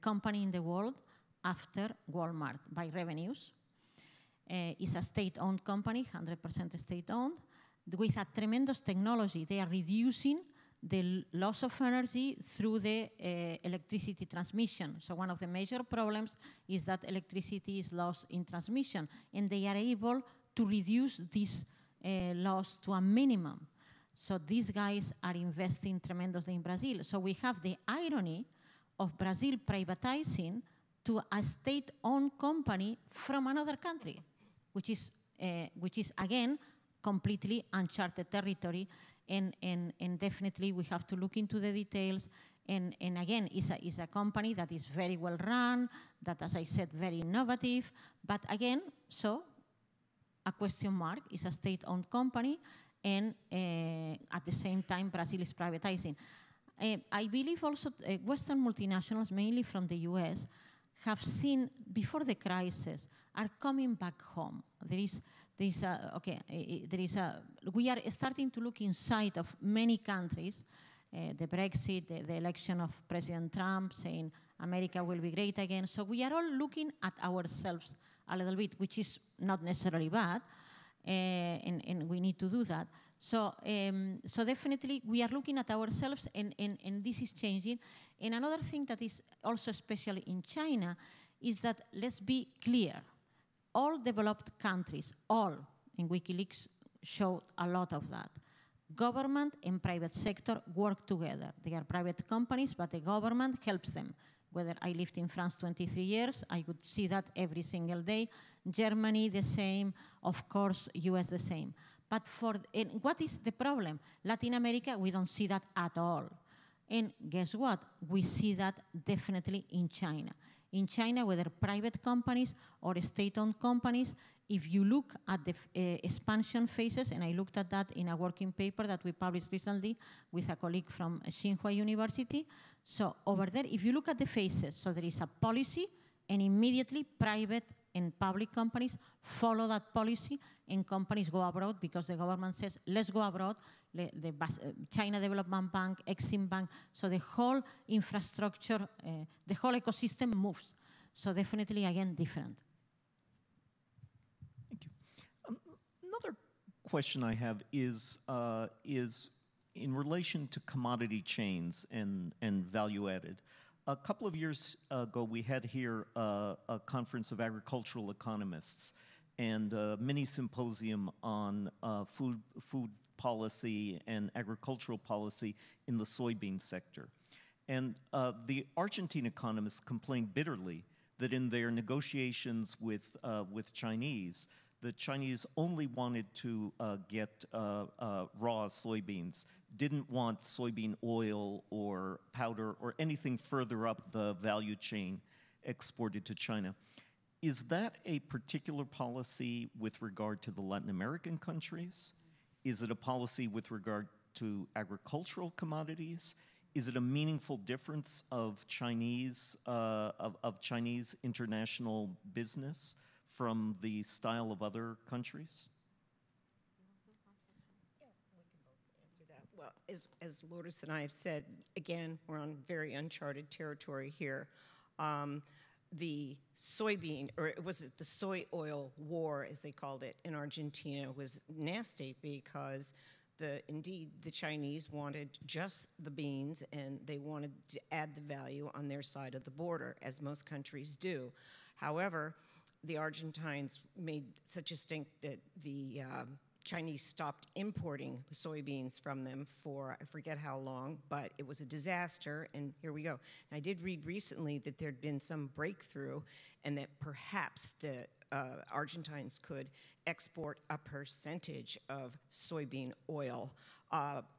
company in the world after Walmart by revenues. It's a state-owned company, 100% state-owned, with a tremendous technology. They are reducing the loss of energy through the electricity transmission. So one of the major problems is that electricity is lost in transmission, and they are able to reduce this loss to a minimum. So these guys are investing tremendously in Brazil. So we have the irony of Brazil privatizing to a state-owned company from another country, which is again, completely uncharted territory. And definitely we have to look into the details. And again, it's a company that is very well run, that, as I said, very innovative. But again, so a question mark, is a state-owned company, and at the same time, Brazil is privatizing. I believe also Western multinationals, mainly from the US, have seen, before the crisis, are coming back home. We are starting to look inside of many countries, the Brexit, the election of President Trump, saying America will be great again. So we are all looking at ourselves a little bit, which is not necessarily bad, and we need to do that. So definitely we are looking at ourselves, and this is changing. And another thing that is also especially in China is that, let's be clear, all developed countries, all, and WikiLeaks showed a lot of that. Government and private sector work together. They are private companies, but the government helps them. Whether I lived in France 23 years, I would see that every single day. Germany, the same. Of course, US, the same. But what is the problem? Latin America, we don't see that at all. And guess what? We see that definitely in China. In China, whether private companies or state-owned companies, if you look at the expansion phases, and I looked at that in a working paper that we published recently with a colleague from Tsinghua University. So over there, if you look at the phases, so there is a policy, and immediately private and public companies follow that policy, and companies go abroad because the government says, let's go abroad. The China Development Bank, Exim Bank, so the whole infrastructure, the whole ecosystem moves. So definitely, again, different. Thank you. Another question I have is in relation to commodity chains and value added. A couple of years ago, we had here a conference of agricultural economists and a mini symposium on food policy and agricultural policy in the soybean sector. And the Argentine economists complained bitterly that in their negotiations with Chinese, the Chinese only wanted to get raw soybeans, didn't want soybean oil or powder or anything further up the value chain exported to China. Is that a particular policy with regard to the Latin American countries? Is it a policy with regard to agricultural commodities? Is it a meaningful difference of Chinese international business from the style of other countries? Yeah, we can both answer that. Well, as Lourdes and I have said, again, we're on very uncharted territory here. the soybean, or was it the soy oil war, as they called it in Argentina, was nasty because indeed the Chinese wanted just the beans and they wanted to add the value on their side of the border, as most countries do. However, the Argentines made such a stink that the Chinese stopped importing soybeans from them for I forget how long, but it was a disaster, and here we go. And I did read recently that there'd been some breakthrough and that perhaps the Argentines could export a percentage of soybean oil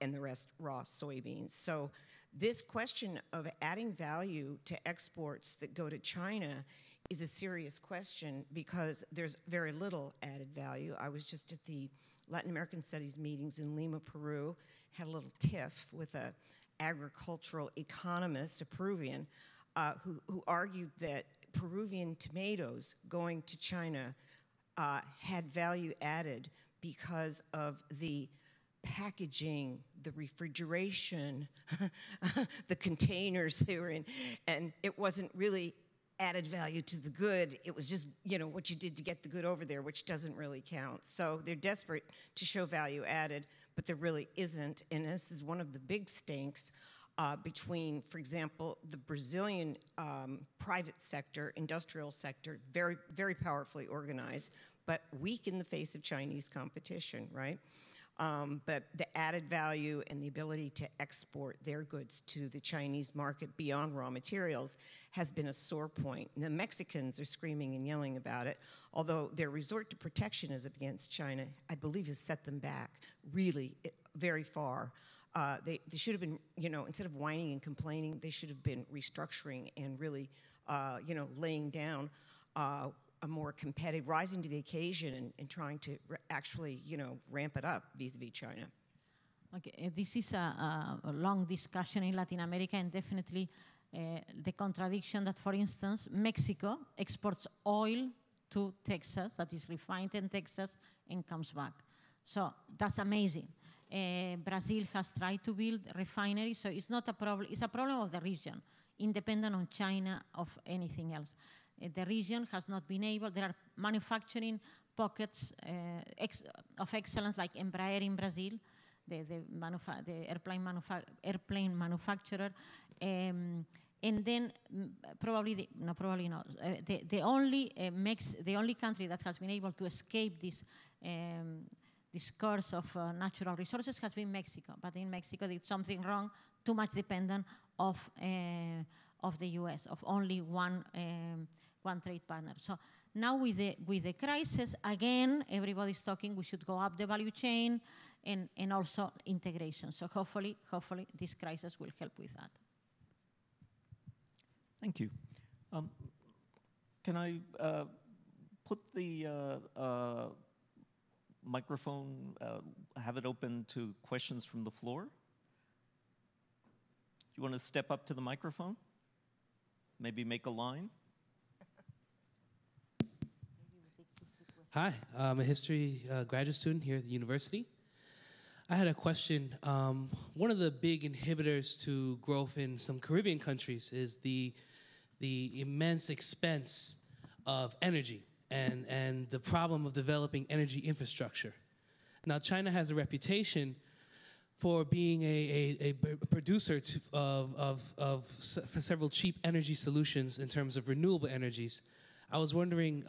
and the rest raw soybeans. So this question of adding value to exports that go to China is a serious question because there's very little added value. I was just at the Latin American Studies meetings in Lima, Peru, had a little tiff with an agricultural economist, a Peruvian, who argued that Peruvian tomatoes going to China had value added because of the packaging, the refrigeration, the containers they were in, and it wasn't really added value to the good. It was just, what you did to get the good over there, which doesn't really count. So they're desperate to show value added, but there really isn't. And this is one of the big stinks between, for example, the Brazilian private sector, industrial sector, very, very powerfully organized, but weak in the face of Chinese competition, right? But the added value and the ability to export their goods to the Chinese market beyond raw materials has been a sore point. And the Mexicans are screaming and yelling about it, although their resort to protectionism against China, I believe, has set them back really very far. They should have been, instead of whining and complaining, they should have been restructuring and really, laying down a more competitive, rising to the occasion and trying to actually, ramp it up vis-a-vis China. Okay, this is a long discussion in Latin America, and definitely the contradiction that, for instance, Mexico exports oil to Texas, that is refined in Texas, and comes back. So that's amazing. Brazil has tried to build refineries, so it's not a problem. It's a problem of the region, independent on China of anything else. The region has not been able. There are manufacturing pockets of excellence, like Embraer in Brazil, the airplane manufacturer, and then probably the only country that has been able to escape this curse of natural resources has been Mexico. But in Mexico, there's something wrong, too much dependent of the U.S., of only one trade partner. So now with the crisis, again, everybody's talking we should go up the value chain and also integration. So hopefully this crisis will help with that. Thank you. Can I put the microphone, have it open to questions from the floor? Do you want to step up to the microphone? Maybe make a line? Hi, I'm a history graduate student here at the university. I had a question. One of the big inhibitors to growth in some Caribbean countries is the immense expense of energy and the problem of developing energy infrastructure. Now, China has a reputation for being a producer of several cheap energy solutions in terms of renewable energies. I was wondering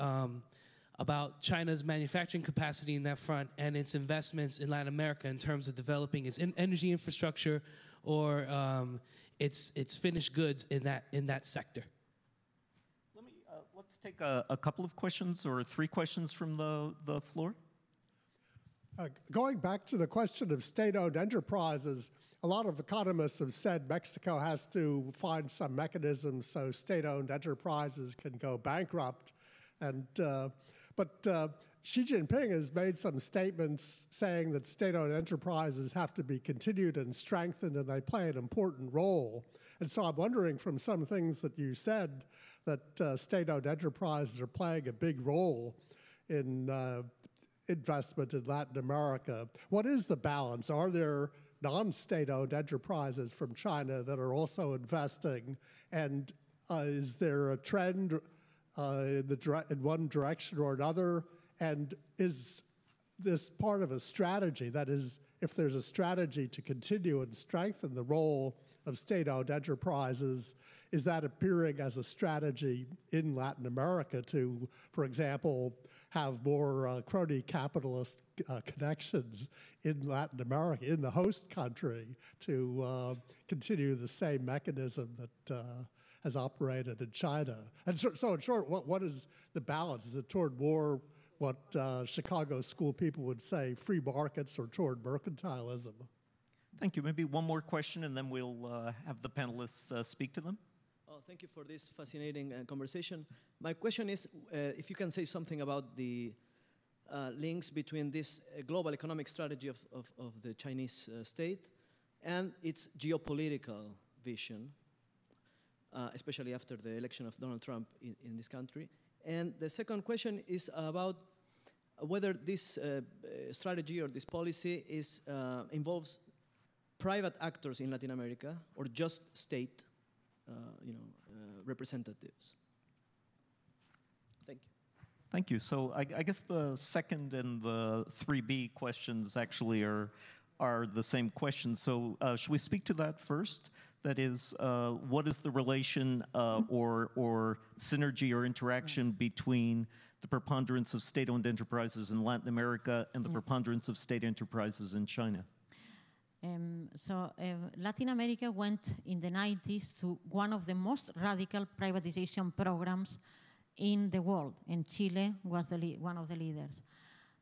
about China's manufacturing capacity in that front and its investments in Latin America in terms of developing its energy infrastructure or its finished goods in that sector. Let's take a couple of questions or 3 questions from the floor. Going back to the question of state-owned enterprises, a lot of economists have said Mexico has to find some mechanisms so state-owned enterprises can go bankrupt. But Xi Jinping has made some statements saying that state-owned enterprises have to be continued and strengthened, and they play an important role. And so I'm wondering, from some things that you said, that state-owned enterprises are playing a big role in investment in Latin America. What is the balance? Are there non-state-owned enterprises from China that are also investing? And is there a trend in one direction or another? And is this part of a strategy? That is, if there's a strategy to continue and strengthen the role of state-owned enterprises, is that appearing as a strategy in Latin America to, for example, have more crony capitalist connections in Latin America, in the host country, to continue the same mechanism that has operated in China? And so in short, what is the balance? Is it toward more what Chicago school people would say free markets, or toward mercantilism? Thank you. Maybe one more question, and then we'll have the panelists speak to them. Oh, thank you for this fascinating conversation. My question is, if you can say something about the links between this global economic strategy of the Chinese state and its geopolitical vision, especially after the election of Donald Trump in this country. And the second question is about whether this strategy or this policy involves private actors in Latin America or just state representatives. Thank you. Thank you. So I guess the second and the 3B questions actually are the same questions. So should we speak to that first? That is, what is the relation or synergy or interaction between the preponderance of state-owned enterprises in Latin America and the preponderance of state enterprises in China? Latin America went in the 90s to one of the most radical privatization programs in the world, and Chile was one of the leaders.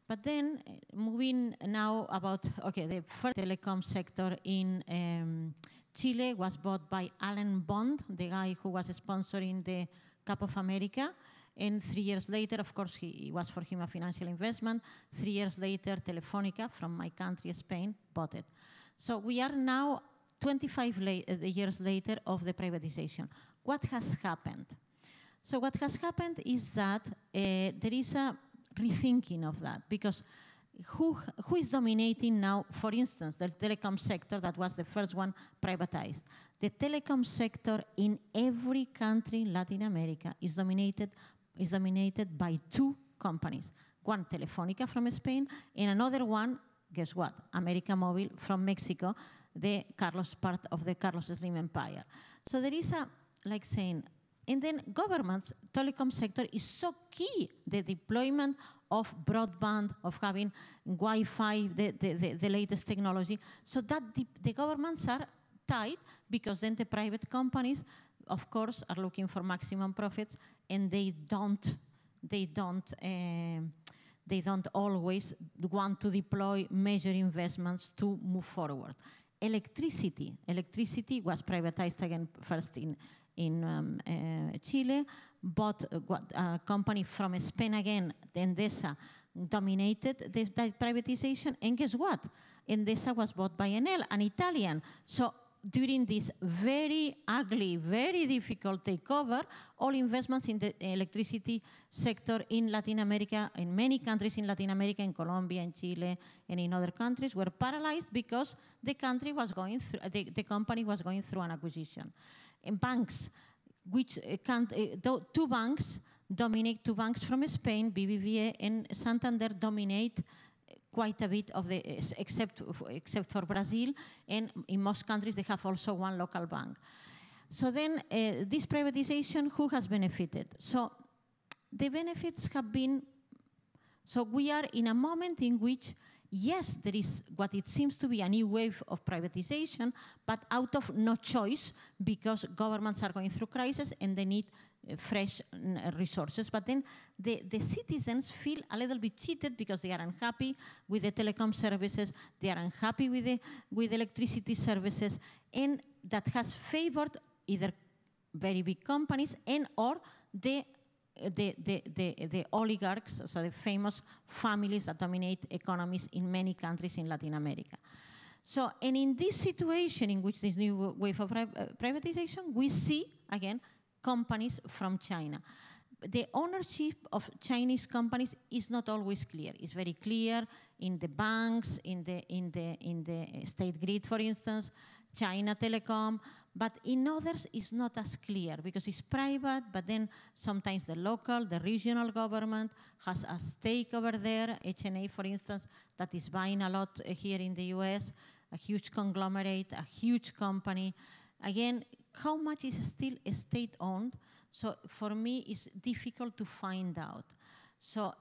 But then, moving now about, the first telecom sector in Chile was bought by Allen Bond, the guy who was sponsoring the Cup of America. And 3 years later, of course, it was for him a financial investment. 3 years later, Telefonica from my country, Spain, bought it. So we are now 25 years later of the privatization. What has happened? So what has happened is that there is a rethinking of that, because who is dominating now, for instance, the telecom sector that was the first one privatized. The telecom sector in every country in Latin America is dominated by two companies. One, Telefonica from Spain, and another one, guess what? América Móvil from Mexico, part of the Carlos Slim empire. So there is and then governments, telecom sector is so key, the deployment of broadband, of having Wi-Fi, the latest technology, so that the governments are tight, because then the private companies, of course, are looking for maximum profits, and they don't always want to deploy major investments to move forward. Electricity was privatized again first in Chile, bought a company from Spain again, Endesa, dominated that privatization, and guess what? Endesa was bought by Enel, an Italian. So during this very ugly, very difficult takeover, all investments in the electricity sector in Latin America, in many countries in Latin America, in Colombia, in Chile, and in other countries, were paralyzed because the country was going through, the company was going through an acquisition. And banks, which two banks from Spain, BBVA and Santander, dominate quite a bit of the, except for Brazil, and in most countries they have also one local bank. So then this privatization, who has benefited? So the benefits have been, so we are in a moment in which, yes, there is what it seems to be a new wave of privatization, but out of no choice, because governments are going through crisis and they need fresh resources. But then the citizens feel a little bit cheated because they are unhappy with the telecom services, they are unhappy with electricity services, and that has favored either very big companies and or the oligarchs, so the famous families that dominate economies in many countries in Latin America. So, and in this situation in which this new wave of privatization, we see, again, companies from China. The ownership of Chinese companies is not always clear. It's very clear in the banks, in the state grid, for instance, China Telecom, But in others, it's not as clear because it's private, but then sometimes the local, the regional government has a stake over there. HNA, for instance, that is buying a lot here in the US, a huge conglomerate, a huge company. Again, how much is still state-owned? So for me, it's difficult to find out. So,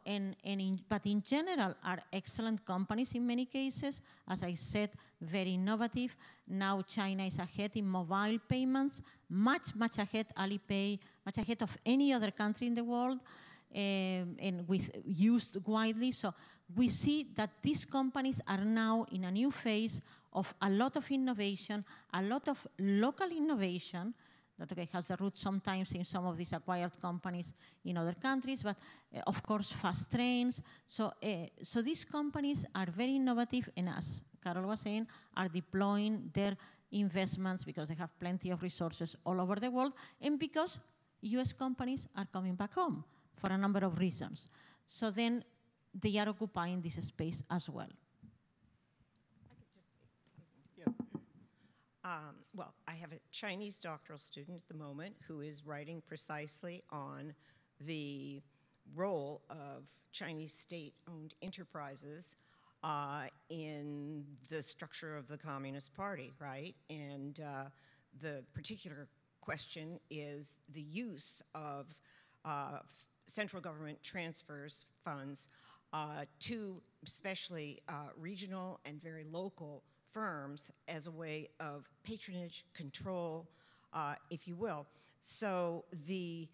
but in general, are excellent companies in many cases. As I said, very innovative. Now China is ahead in mobile payments, much, much ahead, Alipay, much ahead of any other country in the world, and used widely. So we see that these companies are now in a new phase of a lot of innovation, a lot of local innovation, that has the roots sometimes in some of these acquired companies in other countries, but of course fast trains. So these companies are very innovative, and as Carol was saying, are deploying their investments because they have plenty of resources all over the world, and because US companies are coming back home for a number of reasons. So then they are occupying this space as well. Well, I have a Chinese doctoral student at the moment who is writing precisely on the role of Chinese state-owned enterprises in the structure of the Communist Party, right? And the particular question is the use of central government transfers funds to especially regional and very local firms as a way of patronage, control, if you will. So the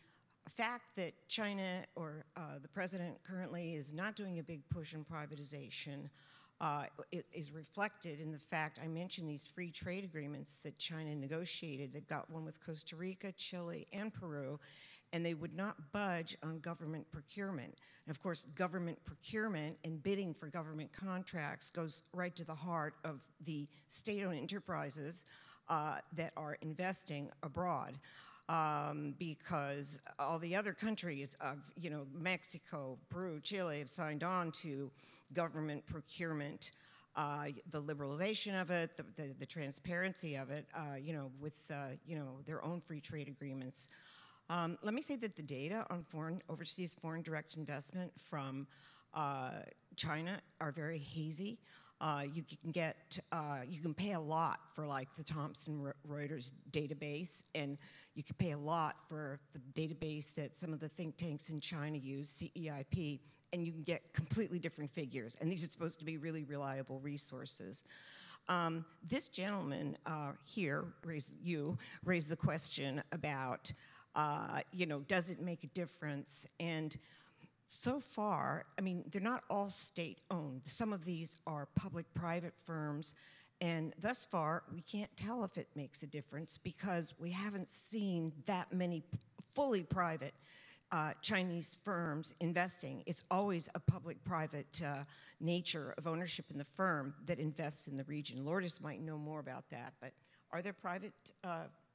fact that China or the president currently is not doing a big push in privatization it is reflected in the fact I mentioned these free trade agreements that China negotiated. They've got one with Costa Rica, Chile, and Peru, and they would not budge on government procurement. And of course, government procurement and bidding for government contracts goes right to the heart of the state-owned enterprises that are investing abroad. Because all the other countries of, Mexico, Peru, Chile have signed on to government procurement, the liberalization of it, the transparency of it, with, their own free trade agreements. Let me say that the data on overseas foreign direct investment from China are very hazy. You can pay a lot for like the Thomson Reuters database, and you can pay a lot for the database that some of the think tanks in China use, CEIP, and you can get completely different figures. And these are supposed to be really reliable resources. This gentleman here raised the question about, does it make a difference? And so far, I mean, they're not all state-owned. Some of these are public-private firms, and thus far, we can't tell if it makes a difference because we haven't seen that many fully private Chinese firms investing. It's always a public-private nature of ownership in the firm that invests in the region. Lourdes might know more about that, but are there private?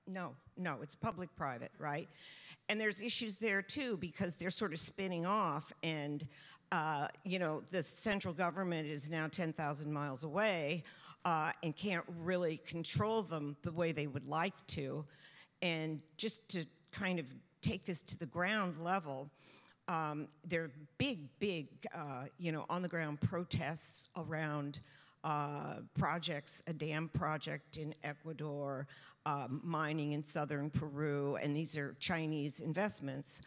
No, it's public-private, right? And there's issues there too because they're sort of spinning off and, the central government is now 10,000 miles away and can't really control them the way they would like to. And just to kind of take this to the ground level, there are big, on-the-ground protests around projects, a dam project in Ecuador, mining in southern Peru, and these are Chinese investments.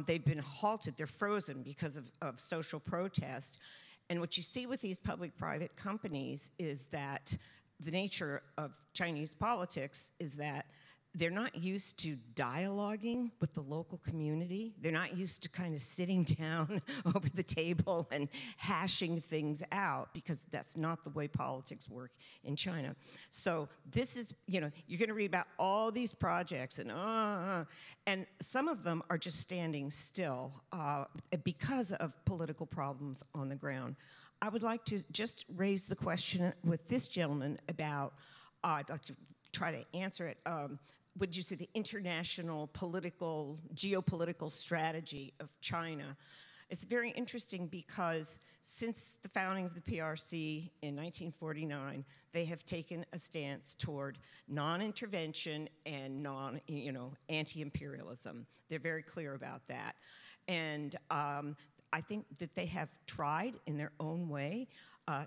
They've been halted, they're frozen because of social protest. And what you see with these public-private companies is that the nature of Chinese politics is that they're not used to dialoguing with the local community. They're not used to kind of sitting down over the table and hashing things out because that's not the way politics work in China. So this is, you're going to read about all these projects and some of them are just standing still because of political problems on the ground. I would like to just raise the question with this gentleman about, I'd like to try to answer it. Would you say the international geopolitical strategy of China It's very interesting because since the founding of the PRC in 1949, they have taken a stance toward non-intervention and anti-imperialism. They're very clear about that. And I think that they have tried in their own way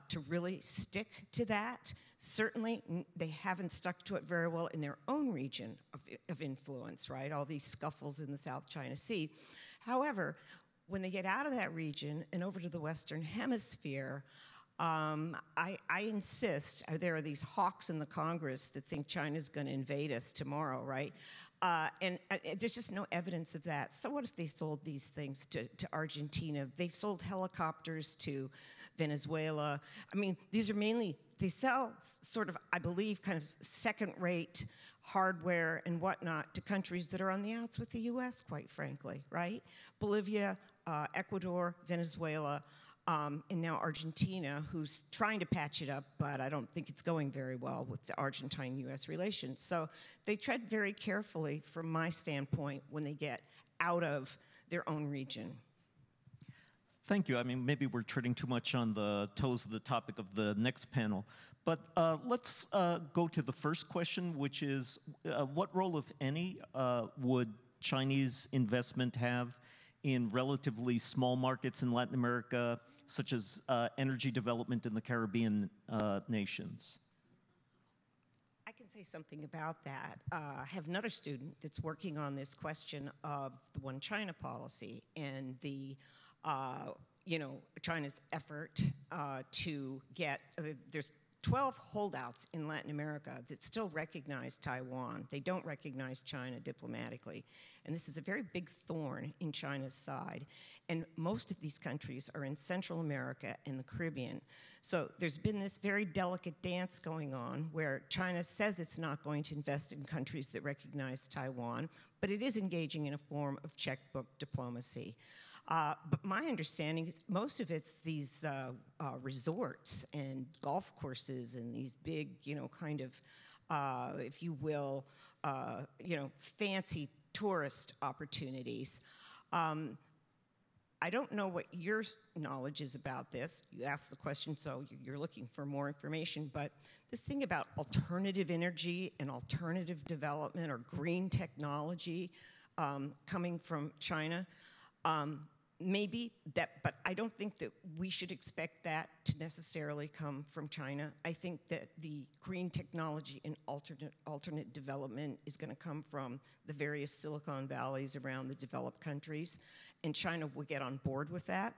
to really stick to that. Certainly, they haven't stuck to it very well in their own region of influence, right? All these scuffles in the South China Sea. However, when they get out of that region and over to the Western Hemisphere, I insist, there are these hawks in the Congress that think China's going to invade us tomorrow, right? And there's just no evidence of that. So what if they sold these things to Argentina? They've sold helicopters to Venezuela. I mean, these are mainly, they sell sort of, I believe, kind of second-rate hardware and whatnot to countries that are on the outs with the US, quite frankly, right? Bolivia, Ecuador, Venezuela, and now Argentina, who's trying to patch it up, but I don't think it's going very well with the Argentine-US relations. So they tread very carefully, from my standpoint, when they get out of their own region. Thank you. I mean, maybe we're treading too much on the toes of the topic of the next panel. But let's go to the first question, which is, what role, if any, would Chinese investment have in relatively small markets in Latin America, such as energy development in the Caribbean nations? I can say something about that. I have another student that's working on this question of the One China policy and the, China's effort to get, there's 12 holdouts in Latin America that still recognize Taiwan. They don't recognize China diplomatically. And this is a very big thorn in China's side. And most of these countries are in Central America and the Caribbean. So there's been this very delicate dance going on where China says it's not going to invest in countries that recognize Taiwan, but it is engaging in a form of checkbook diplomacy. But my understanding is most of it's these resorts and golf courses and these big, kind of, if you will, fancy tourist opportunities. I don't know what your knowledge is about this. You asked the question, so you're looking for more information. But this thing about alternative energy and alternative development or green technology coming from China, maybe that, but I don't think that we should expect that to necessarily come from China. I think that the green technology and alternate development is going to come from the various Silicon Valleys around the developed countries, and China will get on board with that.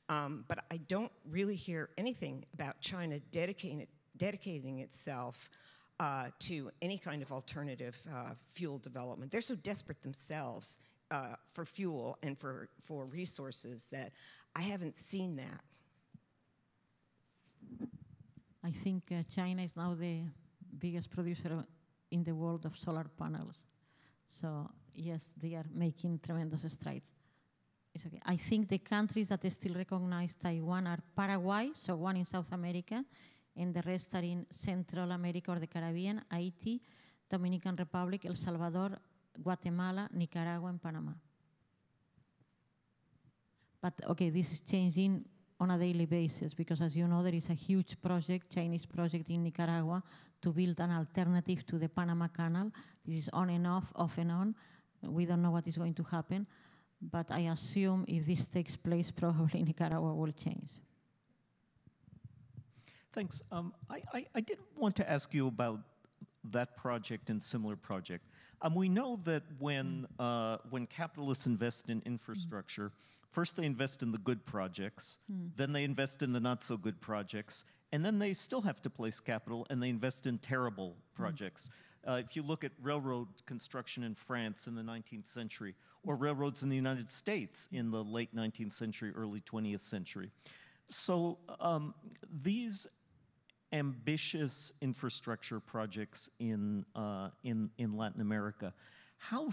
But I don't really hear anything about China dedicating itself to any kind of alternative fuel development. They're so desperate themselves for fuel and for resources that I haven't seen that. I think China is now the biggest producer in the world of solar panels. So yes, they are making tremendous strides. It's okay. I think the countries that still recognize Taiwan are Paraguay, so one in South America, and the rest are in Central America or the Caribbean, Haiti, Dominican Republic, El Salvador, Guatemala, Nicaragua, and Panama. But okay, this is changing on a daily basis because, as you know, there is a huge project, Chinese project in Nicaragua to build an alternative to the Panama Canal. This is on and off and on. We don't know what is going to happen, but I assume if this takes place, probably Nicaragua will change. Thanks. I did want to ask you about that project and similar project. We know that when capitalists invest in infrastructure, first they invest in the good projects, then they invest in the not so good projects, and then they still have to place capital and they invest in terrible projects. If you look at railroad construction in France in the 19th century, or railroads in the United States in the late 19th century, early 20th century. So these ambitious infrastructure projects in Latin America, how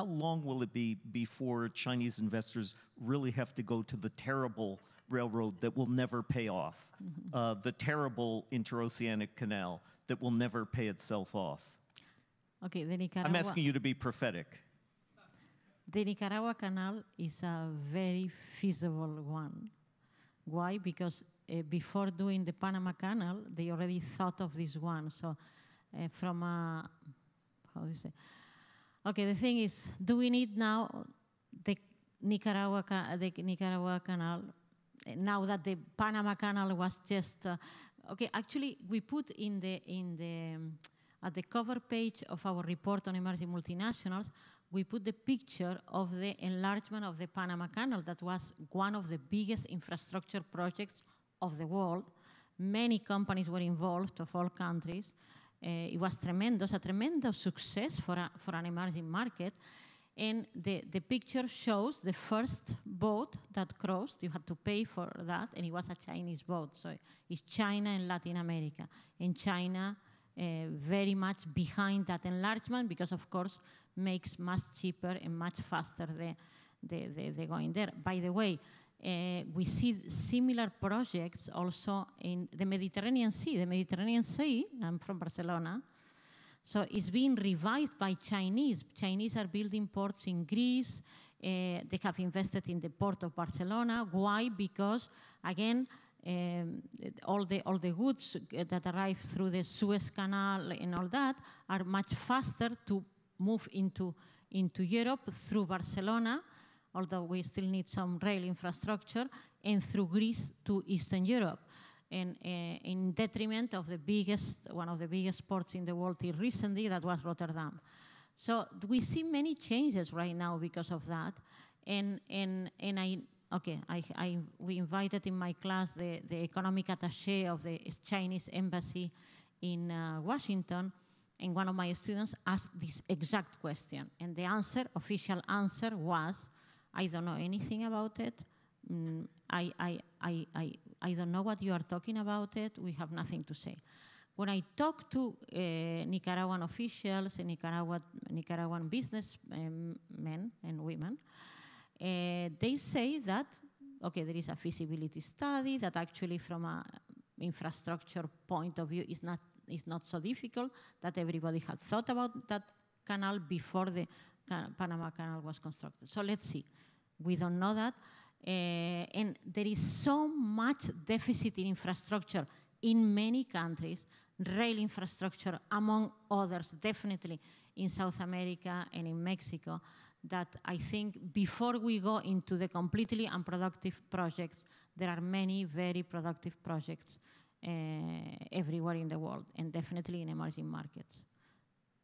long will it be before Chinese investors really have to go to the terrible railroad that will never pay off, the terrible interoceanic canal that will never pay itself off? Okay, the Nicaragua. I'm asking you to be prophetic. The Nicaragua Canal is a very feasible one. Why? Because before doing the Panama Canal, they already thought of this one. So from a, how do you say? Okay, the thing is, do we need now the Nicaragua Canal, now that the Panama Canal was just, okay, actually we put at the cover page of our report on emerging multinationals, we put the picture of the enlargement of the Panama Canal. That was one of the biggest infrastructure projects of the world. Many companies were involved of all countries. It was tremendous, a tremendous success for an emerging market. And the picture shows the first boat that crossed. You had to pay for that, and it was a Chinese boat. So it's China and Latin America. And China very much behind that enlargement because, of course, makes much cheaper and much faster the going there. By the way, we see similar projects also in the Mediterranean Sea. The Mediterranean Sea, I'm from Barcelona, so it's being revived by Chinese. Chinese are building ports in Greece. They have invested in the port of Barcelona. Why? Because, again, all the goods that arrive through the Suez Canal and all that are much faster to move into Europe through Barcelona, although we still need some rail infrastructure, and through Greece to Eastern Europe. And in detriment of one of the biggest ports in the world till recently, that was Rotterdam. So we see many changes right now because of that. We invited in my class the economic attaché of the Chinese embassy in Washington, and one of my students asked this exact question. And the official answer was, I don't know anything about it. I don't know what you are talking about it. We have nothing to say. When I talk to Nicaraguan officials and Nicaraguan businessmen and women, they say that, okay, there is a feasibility study that actually from an infrastructure point of view is not so difficult, that everybody had thought about that canal before the Panama Canal was constructed. So let's see. We don't know that. And there is so much deficit in infrastructure in many countries, rail infrastructure among others, definitely in South America and in Mexico, that I think before we go into the completely unproductive projects, there are many very productive projects everywhere in the world, and definitely in emerging markets.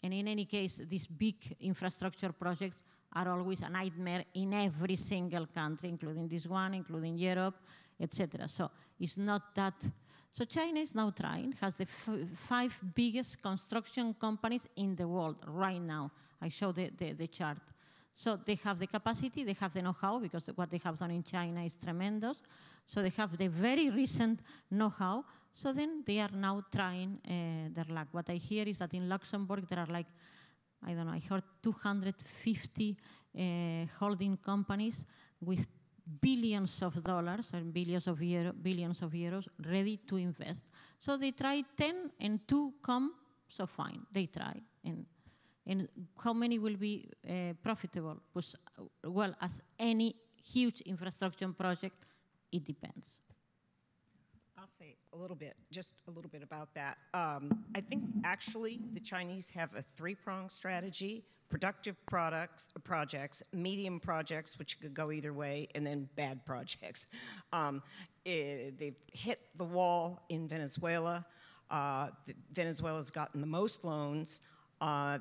And in any case, these big infrastructure projects are always a nightmare in every single country, including this one, including Europe, etc. So it's not that. So China is now trying, has the 5 biggest construction companies in the world right now. I show the chart. So they have the capacity, they have the know-how, because what they have done in China is tremendous. So they have the very recent know-how. So then they are now trying their luck. What I hear is that in Luxembourg there are like, I don't know, I heard 250 holding companies with billions of dollars and billions of euros ready to invest. So they try 10 and 2 come, so fine, they try. And how many will be profitable? Well, as any huge infrastructure project, it depends. I'll say just a little bit about that. I think actually the Chinese have a 3-pronged strategy: productive projects, medium projects, which could go either way, and then bad projects. They've hit the wall in Venezuela. Venezuela's gotten the most loans.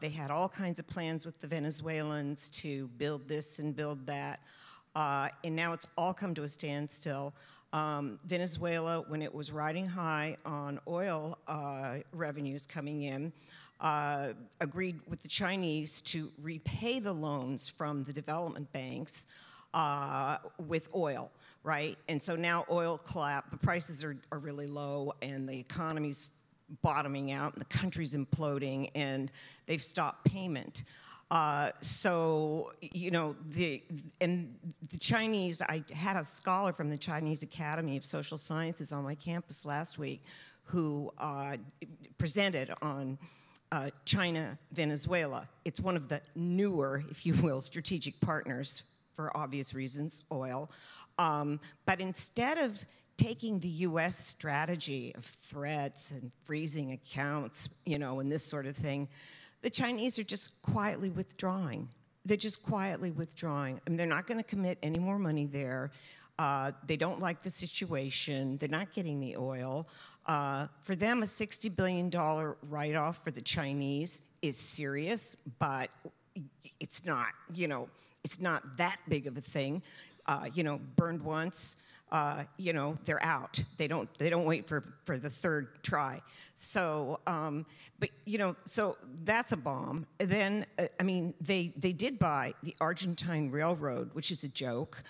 They had all kinds of plans with the Venezuelans to build this and build that. And now it's all come to a standstill. Venezuela, when it was riding high on oil revenues coming in, agreed with the Chinese to repay the loans from the development banks with oil, right? And so now oil collapsed, the prices are really low, and the economy's bottoming out, and the country's imploding, and they've stopped payment. So, you know, the Chinese, I had a scholar from the Chinese Academy of Social Sciences on my campus last week who presented on China, Venezuela. It's one of the newer, if you will, strategic partners for obvious reasons, oil. But instead of taking the US strategy of threats and freezing accounts, and this sort of thing, the Chinese are just quietly withdrawing. They're just quietly withdrawing. I mean, they're not going to commit any more money there. They don't like the situation. They're not getting the oil. For them, a $60 billion write-off for the Chinese is serious, but it's not, it's not that big of a thing. Burned once, they're out. They don't wait for the third try. So, so that's a bomb. Then, they did buy the Argentine Railroad, which is a joke.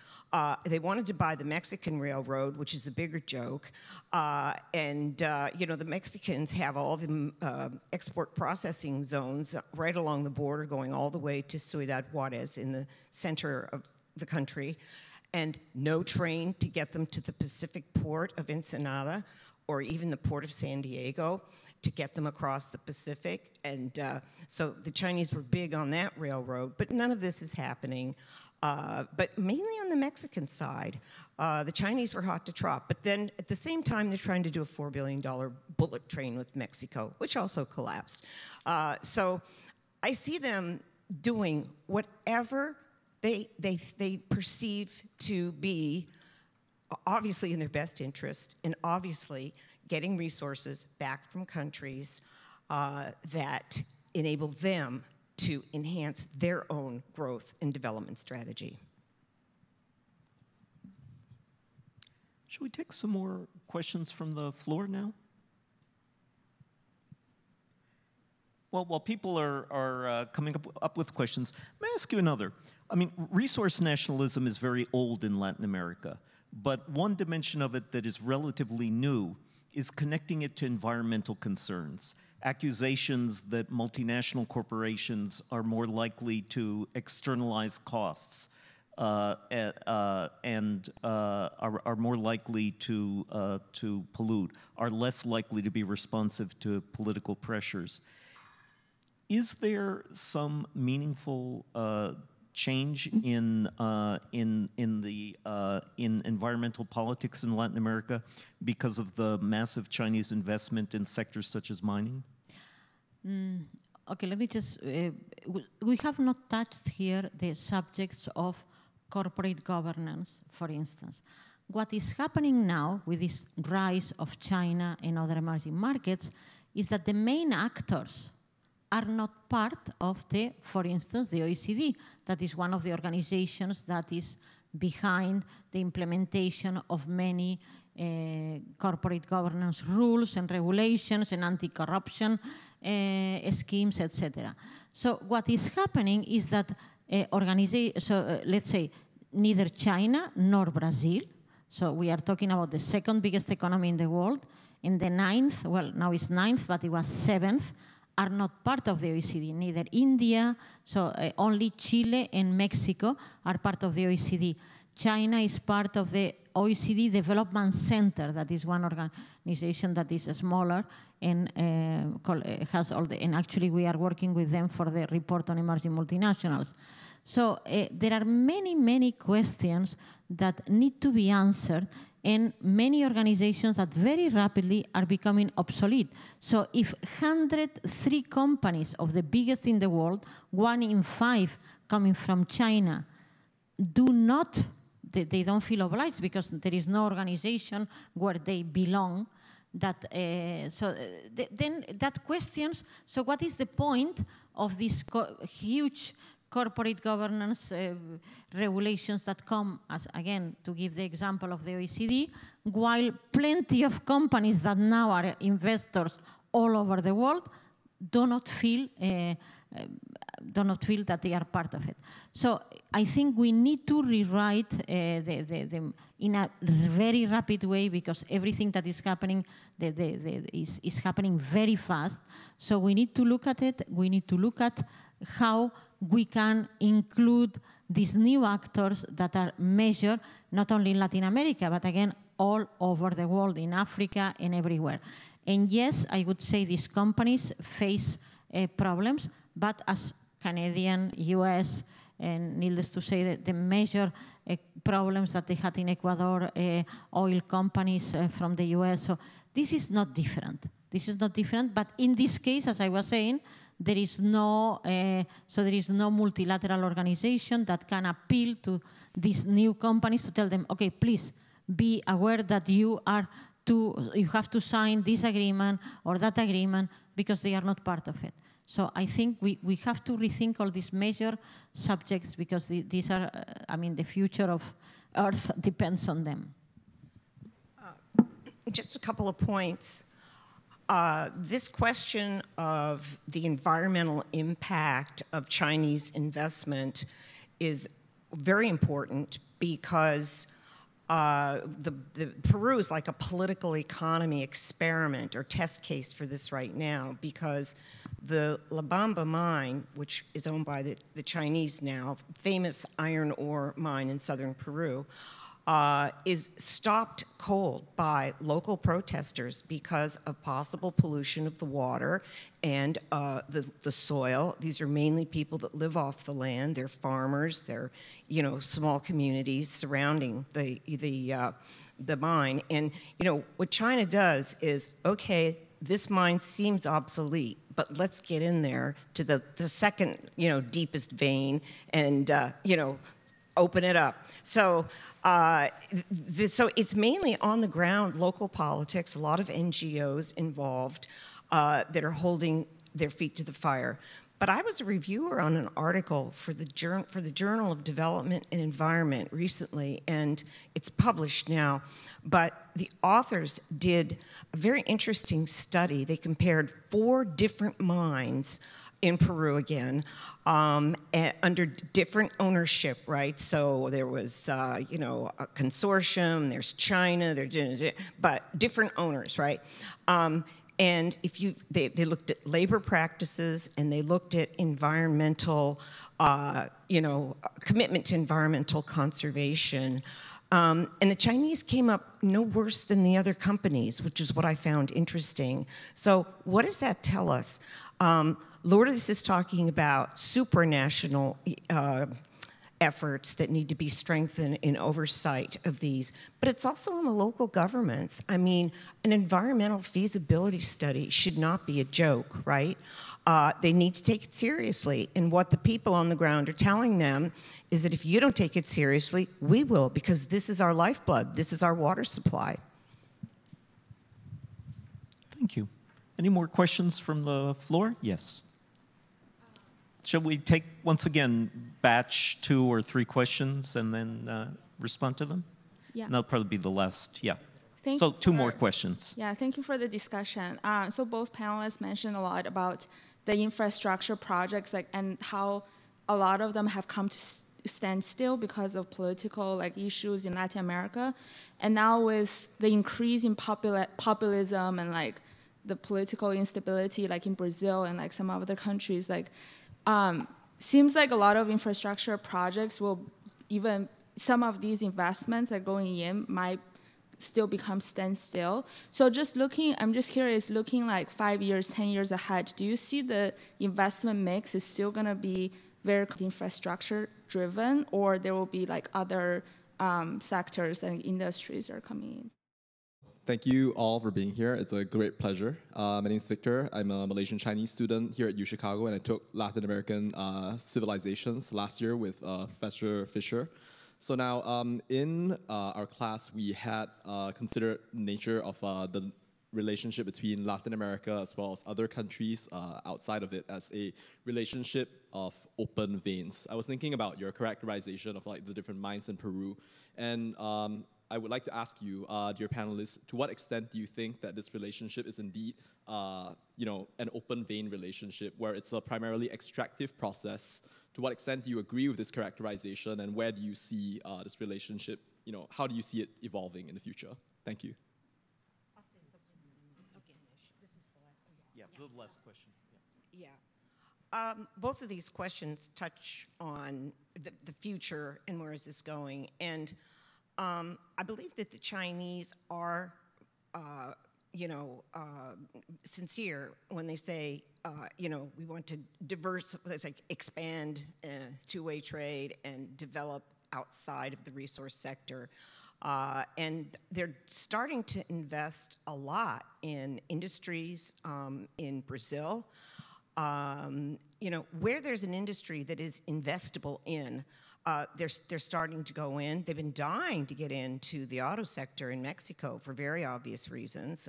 They wanted to buy the Mexican Railroad, which is a bigger joke. The Mexicans have all the export processing zones right along the border going all the way to Ciudad Juarez in the center of the country, and no train to get them to the Pacific port of Ensenada or even the port of San Diego to get them across the Pacific. And so the Chinese were big on that railroad, but none of this is happening. But mainly on the Mexican side, the Chinese were hot to trot. But then at the same time, they're trying to do a $4 billion bullet train with Mexico, which also collapsed. So I see them doing whatever they perceive to be obviously in their best interest, and obviously getting resources back from countries that enable them to enhance their own growth and development strategy. Should we take some more questions from the floor now? Well, while people are coming up with questions, let me ask you another. I mean, resource nationalism is very old in Latin America, but one dimension of it that is relatively new is connecting it to environmental concerns. Accusations that multinational corporations are more likely to externalize costs and are more likely to pollute, are less likely to be responsive to political pressures. Is there some meaningful change in environmental politics in Latin America because of the massive Chinese investment in sectors such as mining? Okay, let me just, we have not touched here the subjects of corporate governance, for instance. What is happening now with this rise of China and other emerging markets is that the main actors are not part of the, for instance, the OECD. That is one of the organizations that is behind the implementation of many corporate governance rules and regulations and anti-corruption schemes, etc. So what is happening is that let's say neither China nor Brazil, so we are talking about the second biggest economy in the world, and the ninth, well, now it's ninth, but it was seventh, are not part of the OECD, neither India, so only Chile and Mexico are part of the OECD. China is part of the OECD Development Center, that is one organization that is smaller and has all the, and actually we are working with them for the report on emerging multinationals. So there are many, many questions that need to be answered, and many organizations that very rapidly are becoming obsolete. So if 103 companies of the biggest in the world, 1 in 5 coming from China, they don't feel obliged because there is no organization where they belong, then that questions, so what is the point of these huge corporate governance regulations that come, as again, to give the example of the OECD, while plenty of companies that now are investors all over the world do not feel that they are part of it. So I think we need to rewrite in a very rapid way, because everything that is happening is happening very fast. So we need to look at it. We need to look at how we can include these new actors that are measured not only in Latin America, but again, all over the world, in Africa and everywhere. And yes, I would say these companies face problems, but as Canadian, US, and needless to say, the major problems that they had in Ecuador, oil companies from the US. So this is not different. This is not different, but in this case, as I was saying, there is no multilateral organization that can appeal to these new companies to tell them, okay, please be aware that you have to sign this agreement or that agreement because they are not part of it. So I think we have to rethink all these major subjects because these are, the future of Earth depends on them. Just a couple of points. This question of the environmental impact of Chinese investment is very important because Peru is like a political economy experiment or test case for this right now because the La Bamba mine, which is owned by the Chinese now, famous iron ore mine in southern Peru, is stopped cold by local protesters because of possible pollution of the water and the soil. These are mainly people that live off the land. They're farmers. They're, small communities surrounding the mine. And, what China does is, okay, this mine seems obsolete, but let's get in there to the second, deepest vein and, open it up. So it's mainly on the ground, local politics, a lot of NGOs involved that are holding their feet to the fire. But I was a reviewer on an article for the Journal of Development and Environment recently, and it's published now. But the authors did a very interesting study. They compared 4 different mines in Peru again, under different ownership, right? So there was, a consortium, there's China, but different owners, right? And they looked at labor practices and they looked at environmental, commitment to environmental conservation. And the Chinese came up no worse than the other companies, which is what I found interesting. So what does that tell us? Lourdes is talking about supranational efforts that need to be strengthened in oversight of these, but it's also on the local governments. I mean, an environmental feasibility study should not be a joke, right? They need to take it seriously, and what the people on the ground are telling them is that if you don't take it seriously, we will, because this is our lifeblood, this is our water supply. Thank you. Any more questions from the floor? Yes. Shall we take, once again, batch 2 or 3 questions and then respond to them? Yeah. And that'll probably be the last, yeah. So 2 more questions. Yeah, thank you for the discussion. So both panelists mentioned a lot about the infrastructure projects, and how a lot of them have come to stand still because of political issues in Latin America. And now with the increase in populism and the political instability in Brazil and some other countries, seems like a lot of infrastructure projects will, even some of these investments that are going in might still become standstill. So I'm just curious, looking 5 years, 10 years ahead, do you see the investment mix is still gonna be very infrastructure driven, or there will be other sectors and industries that are coming in? Thank you all for being here. It's a great pleasure. My name is Victor. I'm a Malaysian Chinese student here at UChicago, and I took Latin American civilizations last year with Professor Fisher. So now in our class, we had considered nature of the relationship between Latin America as well as other countries outside of it as a relationship of open veins. I was thinking about your characterization of the different mines in Peru, and I would like to ask you, dear panelists, to what extent do you think that this relationship is indeed, an open vein relationship where it's a primarily extractive process? To what extent do you agree with this characterization, and where do you see this relationship? How do you see it evolving in the future? Thank you. I'll say something. Okay, this is the last one. Yeah, the last question. Yeah. Both of these questions touch on the future and where is this going, and I believe that the Chinese are sincere when they say, we want to expand two-way trade and develop outside of the resource sector. And they're starting to invest a lot in industries in Brazil. Where there's an industry that is investable in, they're starting to go in. They've been dying to get into the auto sector in Mexico for very obvious reasons.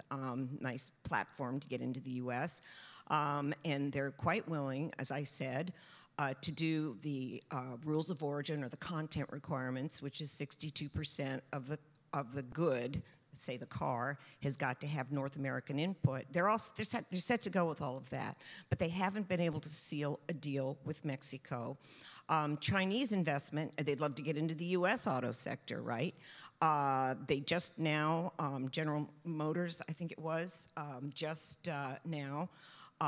Nice platform to get into the US. And they're quite willing, as I said, to do the rules of origin or the content requirements, which is 62% of the good, say the car, has got to have North American input. They're set to go with all of that, but they haven't been able to seal a deal with Mexico. Chinese investment, they'd love to get into the US auto sector, right? They just now, General Motors, I think it was, now,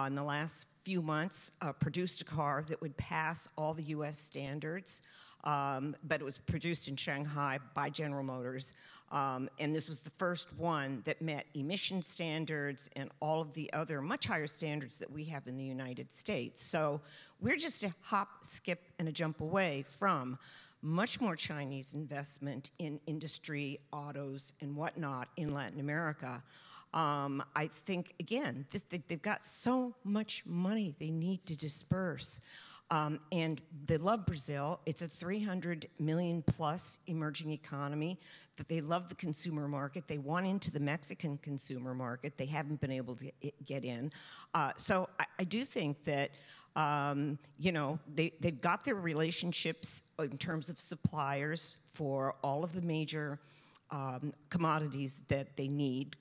in the last few months, produced a car that would pass all the US standards, but it was produced in Shanghai by General Motors. And this was the first one that met emission standards and all of the other much higher standards that we have in the United States. So we're just a hop, skip, and a jump away from much more Chinese investment in industry, autos, and whatnot in Latin America. I think, again, they've got so much money they need to disperse. And they love Brazil. It's a 300 million plus emerging economy. That they love the consumer market. They want into the Mexican consumer market. They haven't been able to get in. So I do think that, they've got their relationships in terms of suppliers for all of the major commodities that they need.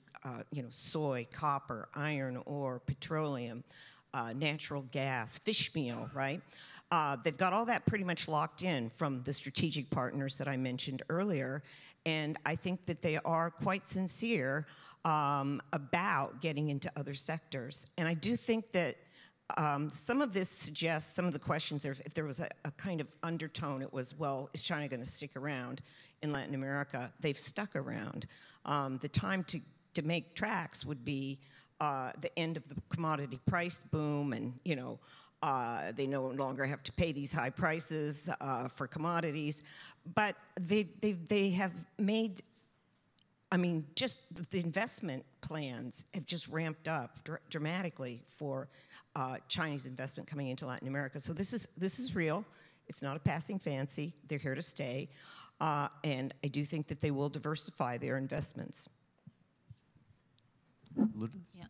Soy, copper, iron ore, petroleum, natural gas, fish meal, right? They've got all that pretty much locked in from the strategic partners that I mentioned earlier. And I think that they are quite sincere about getting into other sectors. And I do think that some of this suggests, some of the questions, if there was a kind of undertone, it was, well, is China going to stick around in Latin America? They've stuck around. The time to make tracks would be the end of the commodity price boom, and they no longer have to pay these high prices for commodities. But they have made, just the investment plans have just ramped up dramatically for Chinese investment coming into Latin America. So this is real. It's not a passing fancy. They're here to stay. And I do think that they will diversify their investments.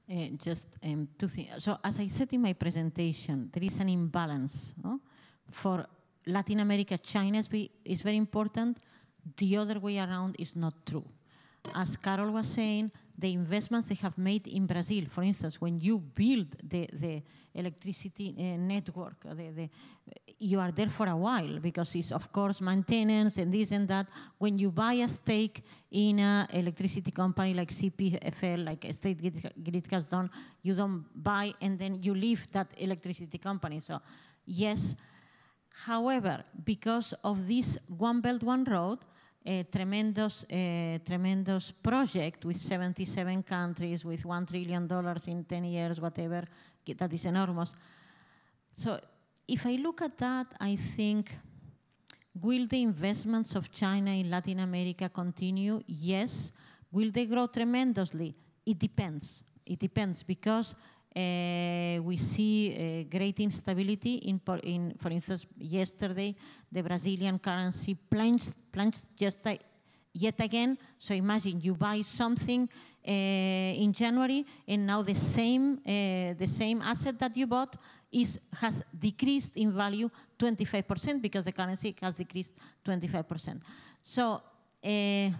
Yeah, just two things. So as I said in my presentation, there is an imbalance for Latin America. China is very important. The other way around is not true. As Carol was saying, the investments they have made in Brazil, for instance, when you build the electricity network, you are there for a while because it's, of course, maintenance and this and that. When you buy a stake in an electricity company like CPFL, like State Grid has done, you don't buy and then you leave that electricity company. So, yes. However, because of this One Belt, One Road, a tremendous project with 77 countries, with $1 trillion in 10 years, whatever, that is enormous. So if I look at that, I think, will the investments of China in Latin America continue? Yes. Will they grow tremendously? It depends. It depends because we see great instability. For instance, yesterday, the Brazilian currency plunged just yet again. So imagine you buy something in January, and now the same asset that you bought has decreased in value 25% because the currency has decreased 25%. So I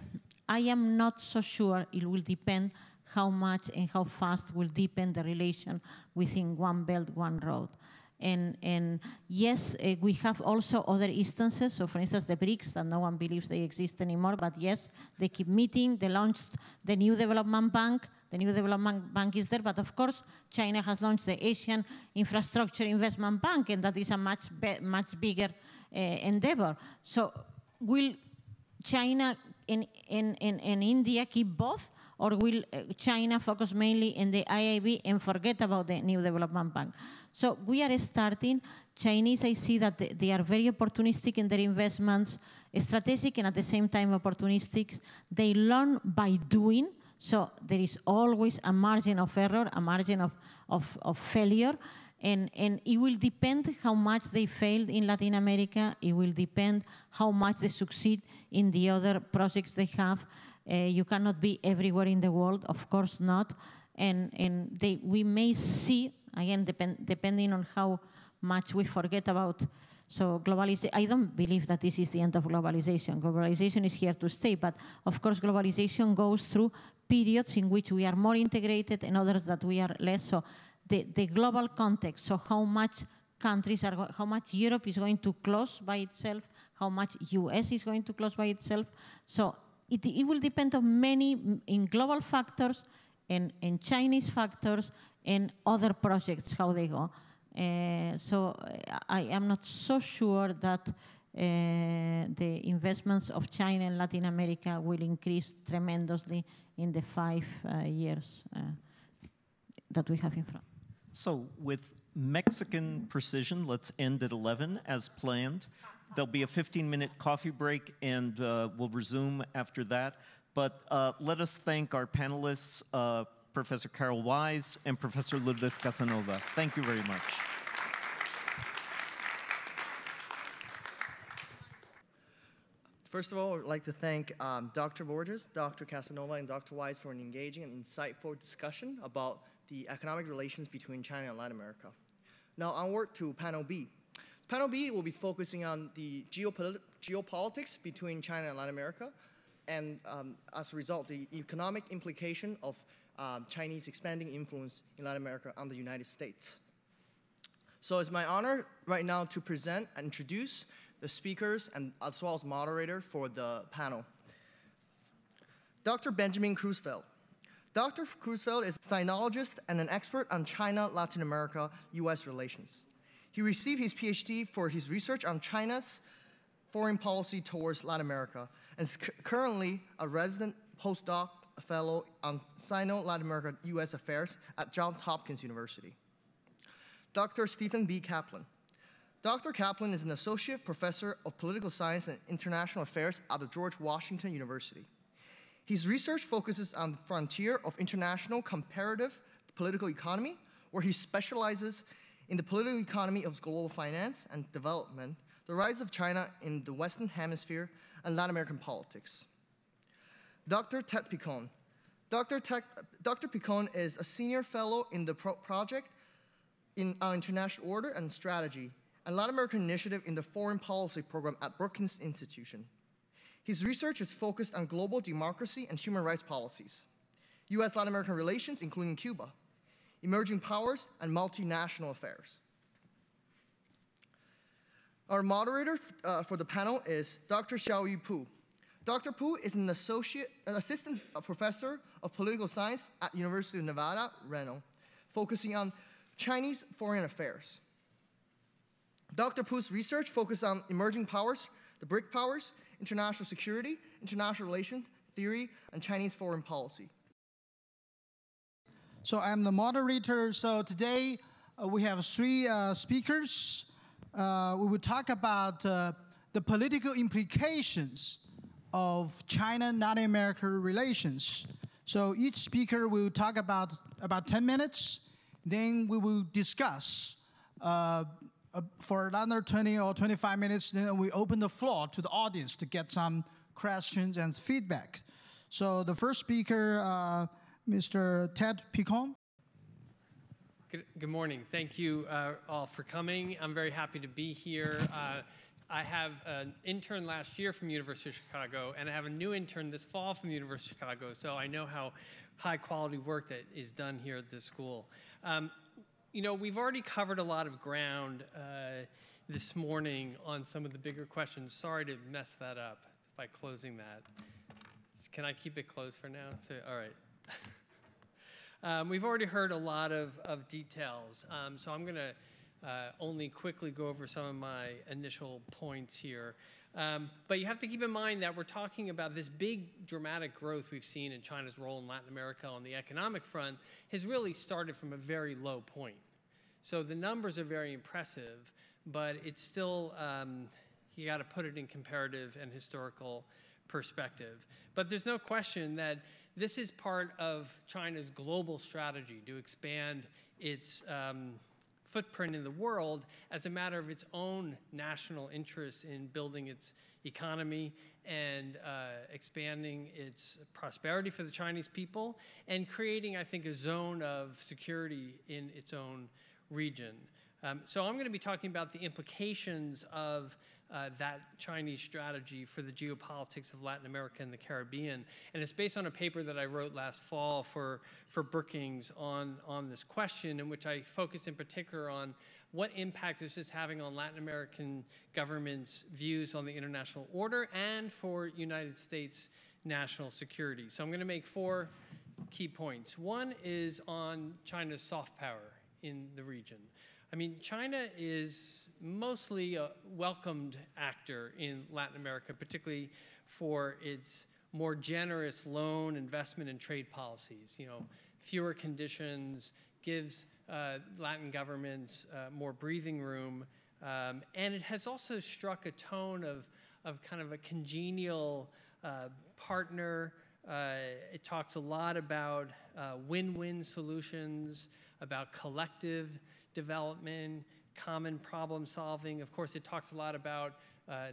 am not so sure. It will depend how much and how fast will deepen the relation within One Belt, One Road. And yes, we have also other instances. So for instance, the BRICS, that no one believes they exist anymore, but yes, they keep meeting. They launched the new development bank. The new development bank is there, but of course, China has launched the Asian Infrastructure Investment Bank, and that is a much bigger endeavor. So will China and India keep both? or will China focus mainly in the IIB and forget about the New Development Bank? So we are starting. Chinese, I see that they are very opportunistic in their investments, strategic and at the same time opportunistic. They learn by doing, so there is always a margin of error, a margin of failure, and it will depend how much they failed in Latin America. It will depend how much they succeed in the other projects they have. You cannot be everywhere in the world, of course not, and we may see, again, depending on how much we forget about. So globalization, I don't believe that this is the end of globalization. Globalization is here to stay, but of course globalization goes through periods in which we are more integrated and others that we are less. So the global context, so how much countries are, how much Europe is going to close by itself, how much US is going to close by itself. So it will depend on many in global factors and Chinese factors and other projects, how they go. So I am not so sure that the investments of China and Latin America will increase tremendously in the 5 years that we have in front. So with Mexican precision, let's end at 11 as planned. There'll be a 15-minute coffee break, and we'll resume after that. But let us thank our panelists, Professor Carol Wise and Professor Lourdes Casanova. Thank you very much. First of all, I'd like to thank Dr. Borges, Dr. Casanova, and Dr. Wise for an engaging and insightful discussion about the economic relations between China and Latin America. Now onward to Panel B. Panel B will be focusing on the geopolitics between China and Latin America, and as a result, the economic implication of Chinese expanding influence in Latin America on the United States. So it's my honor right now to present and introduce the speakers and as well as moderator for the panel. Dr. Benjamin Cruzfeld. Dr. Cruzfeld is a sinologist and an expert on China, Latin America, US relations. He received his PhD for his research on China's foreign policy towards Latin America and is currently a resident postdoc fellow on Sino-Latin America US affairs at Johns Hopkins University. Dr. Stephen B. Kaplan. Dr. Kaplan is an associate professor of political science and international affairs at the George Washington University. His research focuses on the frontier of international comparative political economy, where he specializes in the political economy of global finance and development, the rise of China in the Western Hemisphere, and Latin American politics. Dr. Ted Picon. Dr. Picon is a senior fellow in the project in International Order and Strategy, and Latin American Initiative in the Foreign Policy Program at Brookings Institution. His research is focused on global democracy and human rights policies, US-Latin American relations, including Cuba, emerging powers, and multinational affairs. Our moderator for the panel is Dr. Xiaoyu Pu. Dr. Pu is an assistant professor of political science at University of Nevada, Reno, focusing on Chinese foreign affairs. Dr. Pu's research focuses on emerging powers, the BRIC powers, international security, international relations theory, and Chinese foreign policy. So I'm the moderator. So today we have 3 speakers. We will talk about the political implications of China and Latin America relations. So each speaker will talk about 10 minutes. Then we will discuss for another 20 or 25 minutes, then we open the floor to the audience to get some questions and feedback. So the first speaker, Mr. Ted Picon. Good morning. Thank you all for coming. I'm very happy to be here. I have an intern last year from University of Chicago, and I have a new intern this fall from the University of Chicago, so I know how high quality work that is done here at this school. You know, we've already covered a lot of ground this morning on some of the bigger questions. Sorry to mess that up by closing that. Can I keep it closed for now? All right. We've already heard a lot of details, so I'm going to only quickly go over some of my initial points here. But you have to keep in mind that we're talking about this big dramatic growth we've seen in China's role in Latin America on the economic front has really started from a very low point. So the numbers are very impressive, but it's still, you got to put it in comparative and historical perspective. But there's no question that this is part of China's global strategy to expand its footprint in the world as a matter of its own national interest in building its economy and expanding its prosperity for the Chinese people and creating, I think, a zone of security in its own region. So I'm going to be talking about the implications of that Chinese strategy for the geopolitics of Latin America and the Caribbean. And it's based on a paper that I wrote last fall for Brookings on this question, in which I focused in particular on what impact is this having on Latin American governments' views on the international order and for United States national security. So I'm going to make 4 key points. One is on China's soft power in the region. I mean, China is mostly a welcomed actor in Latin America, particularly for its more generous loan, investment, and trade policies. You know, fewer conditions, gives Latin governments more breathing room, and it has also struck a tone of kind of a congenial partner. It talks a lot about win-win solutions, about collective development, common problem solving. Of course, it talks a lot about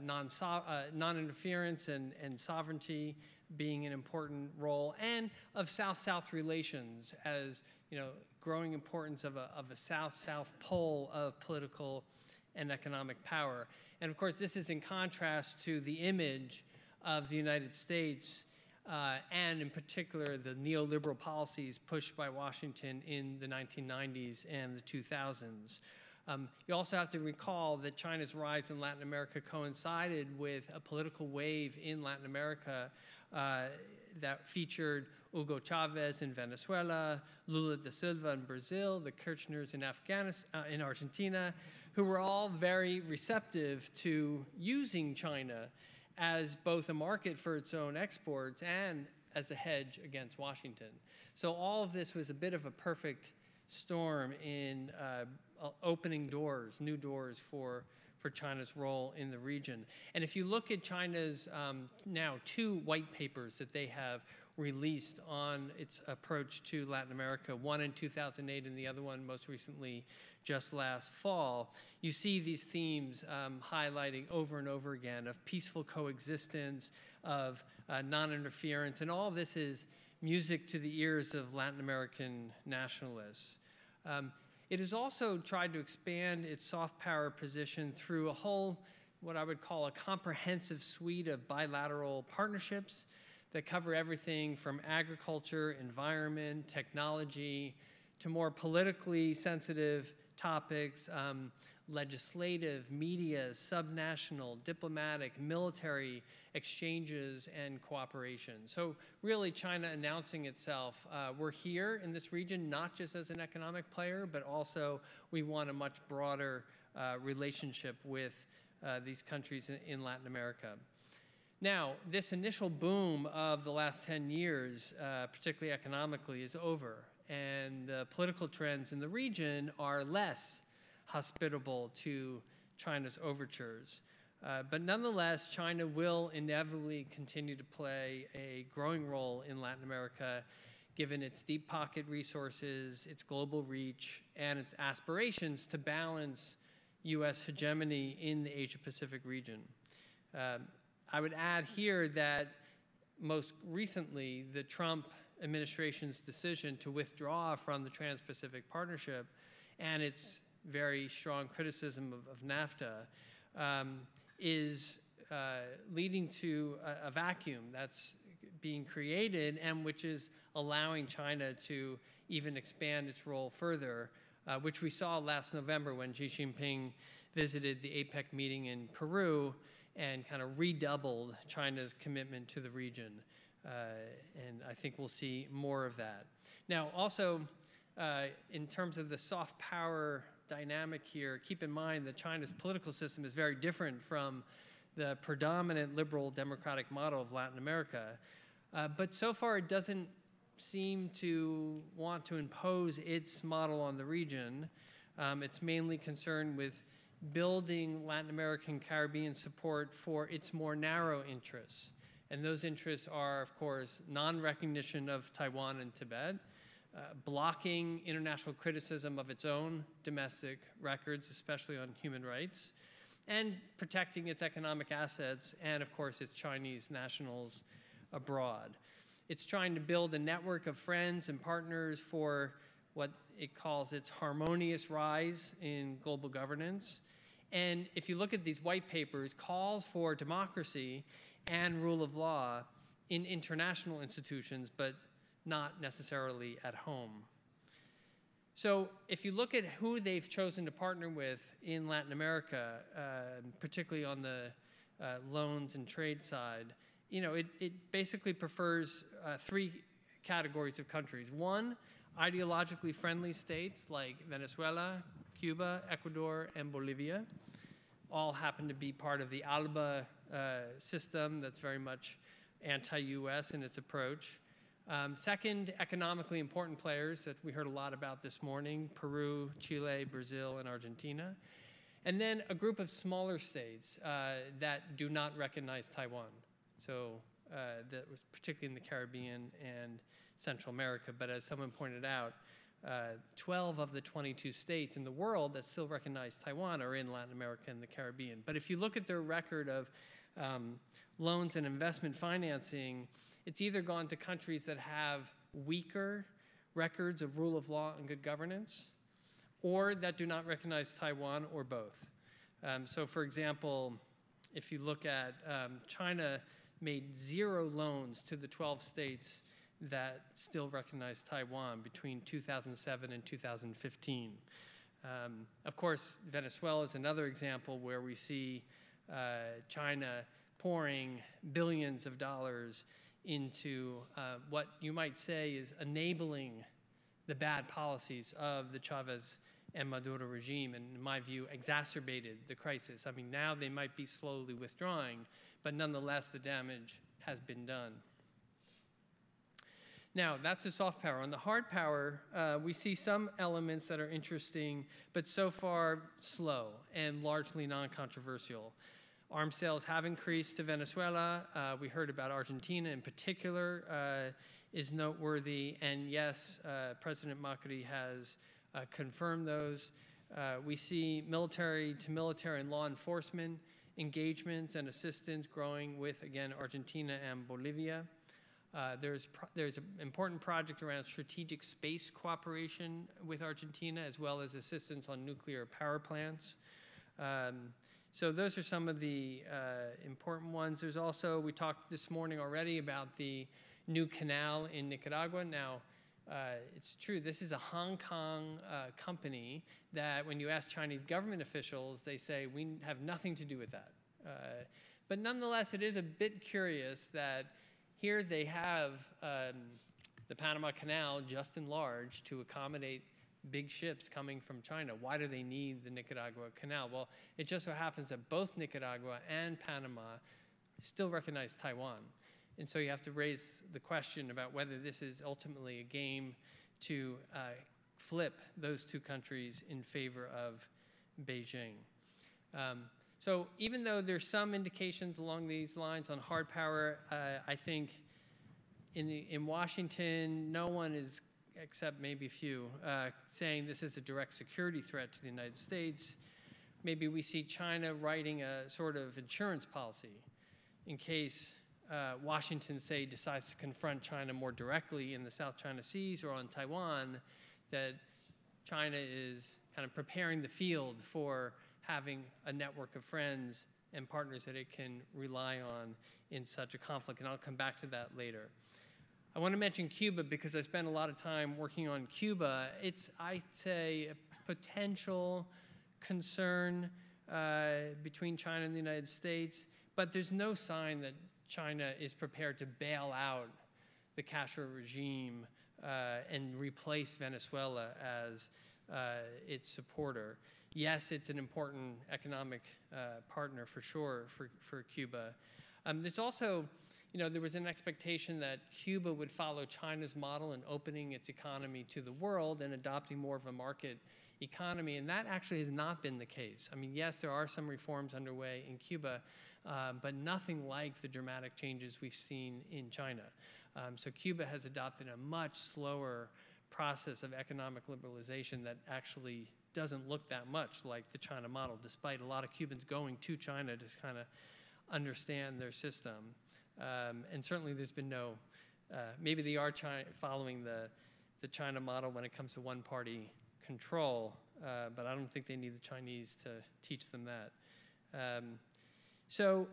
non-interference and sovereignty being an important role, and of South-South relations as, you know, growing importance of a South-South pole of political and economic power. And of course, this is in contrast to the image of the United States and in particular the neoliberal policies pushed by Washington in the 1990s and the 2000s. You also have to recall that China's rise in Latin America coincided with a political wave in Latin America that featured Hugo Chavez in Venezuela, Lula da Silva in Brazil, the Kirchners in Argentina, who were all very receptive to using China as both a market for its own exports and as a hedge against Washington. So all of this was a bit of a perfect storm in opening doors, new doors for China's role in the region. And if you look at China's now 2 white papers that they have released on its approach to Latin America, one in 2008 and the other one most recently just last fall, you see these themes highlighting over and over again of peaceful coexistence, of non-interference, and all of this is music to the ears of Latin American nationalists. It has also tried to expand its soft power position through a whole, what I would call a comprehensive suite of bilateral partnerships that cover everything from agriculture, environment, technology, to more politically sensitive topics, legislative, media, subnational, diplomatic, military exchanges, and cooperation. So really China announcing itself, we're here in this region not just as an economic player, but also we want a much broader relationship with these countries in Latin America. Now, this initial boom of the last 10 years, particularly economically, is over, and the political trends in the region are less hospitable to China's overtures. But nonetheless, China will inevitably continue to play a growing role in Latin America, given its deep pocket resources, its global reach, and its aspirations to balance U.S. hegemony in the Asia-Pacific region. I would add here that most recently, the Trump administration's decision to withdraw from the Trans-Pacific Partnership and its very strong criticism of NAFTA is leading to a vacuum that's being created and which is allowing China to even expand its role further, which we saw last November when Xi Jinping visited the APEC meeting in Peru and kind of redoubled China's commitment to the region. And I think we'll see more of that. Now, also, in terms of the soft power dynamic here, keep in mind that China's political system is very different from the predominant liberal democratic model of Latin America. But so far, it doesn't seem to want to impose its model on the region. It's mainly concerned with building Latin American Caribbean support for its more narrow interests. And those interests are, of course, non-recognition of Taiwan and Tibet, blocking international criticism of its own domestic records, especially on human rights, and protecting its economic assets and, of course, its Chinese nationals abroad. It's trying to build a network of friends and partners for what it calls its harmonious rise in global governance. And if you look at these white papers, calls for democracy and rule of law in international institutions, but not necessarily at home. So if you look at who they've chosen to partner with in Latin America, particularly on the loans and trade side, you know, it basically prefers three categories of countries. One, ideologically friendly states like Venezuela, Cuba, Ecuador, and Bolivia. All happen to be part of the ALBA system that's very much anti-US in its approach. Second, economically important players that we heard a lot about this morning: Peru, Chile, Brazil, and Argentina. And then a group of smaller states that do not recognize Taiwan. So that was particularly in the Caribbean and Central America. But as someone pointed out, 12 of the 22 states in the world that still recognize Taiwan are in Latin America and the Caribbean. But if you look at their record of loans and investment financing, it's either gone to countries that have weaker records of rule of law and good governance, or that do not recognize Taiwan, or both. So for example, if you look at China made 0 loans to the 12 states that still recognize Taiwan between 2007 and 2015. Of course, Venezuela is another example where we see China pouring billions of dollars into what you might say is enabling the bad policies of the Chavez and Maduro regime, and in my view, exacerbated the crisis. I mean, now they might be slowly withdrawing, but nonetheless, the damage has been done. Now, that's the soft power. On the hard power, we see some elements that are interesting, but so far slow and largely non-controversial. Arms sales have increased to Venezuela. We heard about Argentina in particular is noteworthy. And yes, President Macri has confirmed those. We see military to military and law enforcement engagements and assistance growing with, again, Argentina and Bolivia. There's an important project around strategic space cooperation with Argentina, as well as assistance on nuclear power plants. So those are some of the important ones. There's also, we talked this morning already about the new canal in Nicaragua. Now, it's true, this is a Hong Kong company that when you ask Chinese government officials, they say, we have nothing to do with that. But nonetheless, it is a bit curious that here they have the Panama Canal just enlarged to accommodate big ships coming from China. Why do they need the Nicaragua Canal? Well, it just so happens that both Nicaragua and Panama still recognize Taiwan. And so you have to raise the question about whether this is ultimately a game to flip those two countries in favor of Beijing. So even though there's some indications along these lines on hard power, I think in Washington, no one is, except maybe a few, saying this is a direct security threat to the United States. Maybe we see China writing a sort of insurance policy in case Washington, say, decides to confront China more directly in the South China Seas or on Taiwan, that China is kind of preparing the field for having a network of friends and partners that it can rely on in such a conflict, and I'll come back to that later. I want to mention Cuba because I spent a lot of time working on Cuba. It's, I'd say, a potential concern between China and the United States, but there's no sign that China is prepared to bail out the Castro regime and replace Venezuela as its supporter. yes, it's an important economic partner for sure for Cuba. There's also, there was an expectation that Cuba would follow China's model in opening its economy to the world and adopting more of a market economy, and that actually has not been the case. I mean, yes, there are some reforms underway in Cuba, but nothing like the dramatic changes we've seen in China. So Cuba has adopted a much slower process of economic liberalization that actually doesn't look that much like the China model, despite a lot of Cubans going to China to kind of understand their system. And certainly there's been no, maybe they are following the China model when it comes to one-party control, but I don't think they need the Chinese to teach them that. So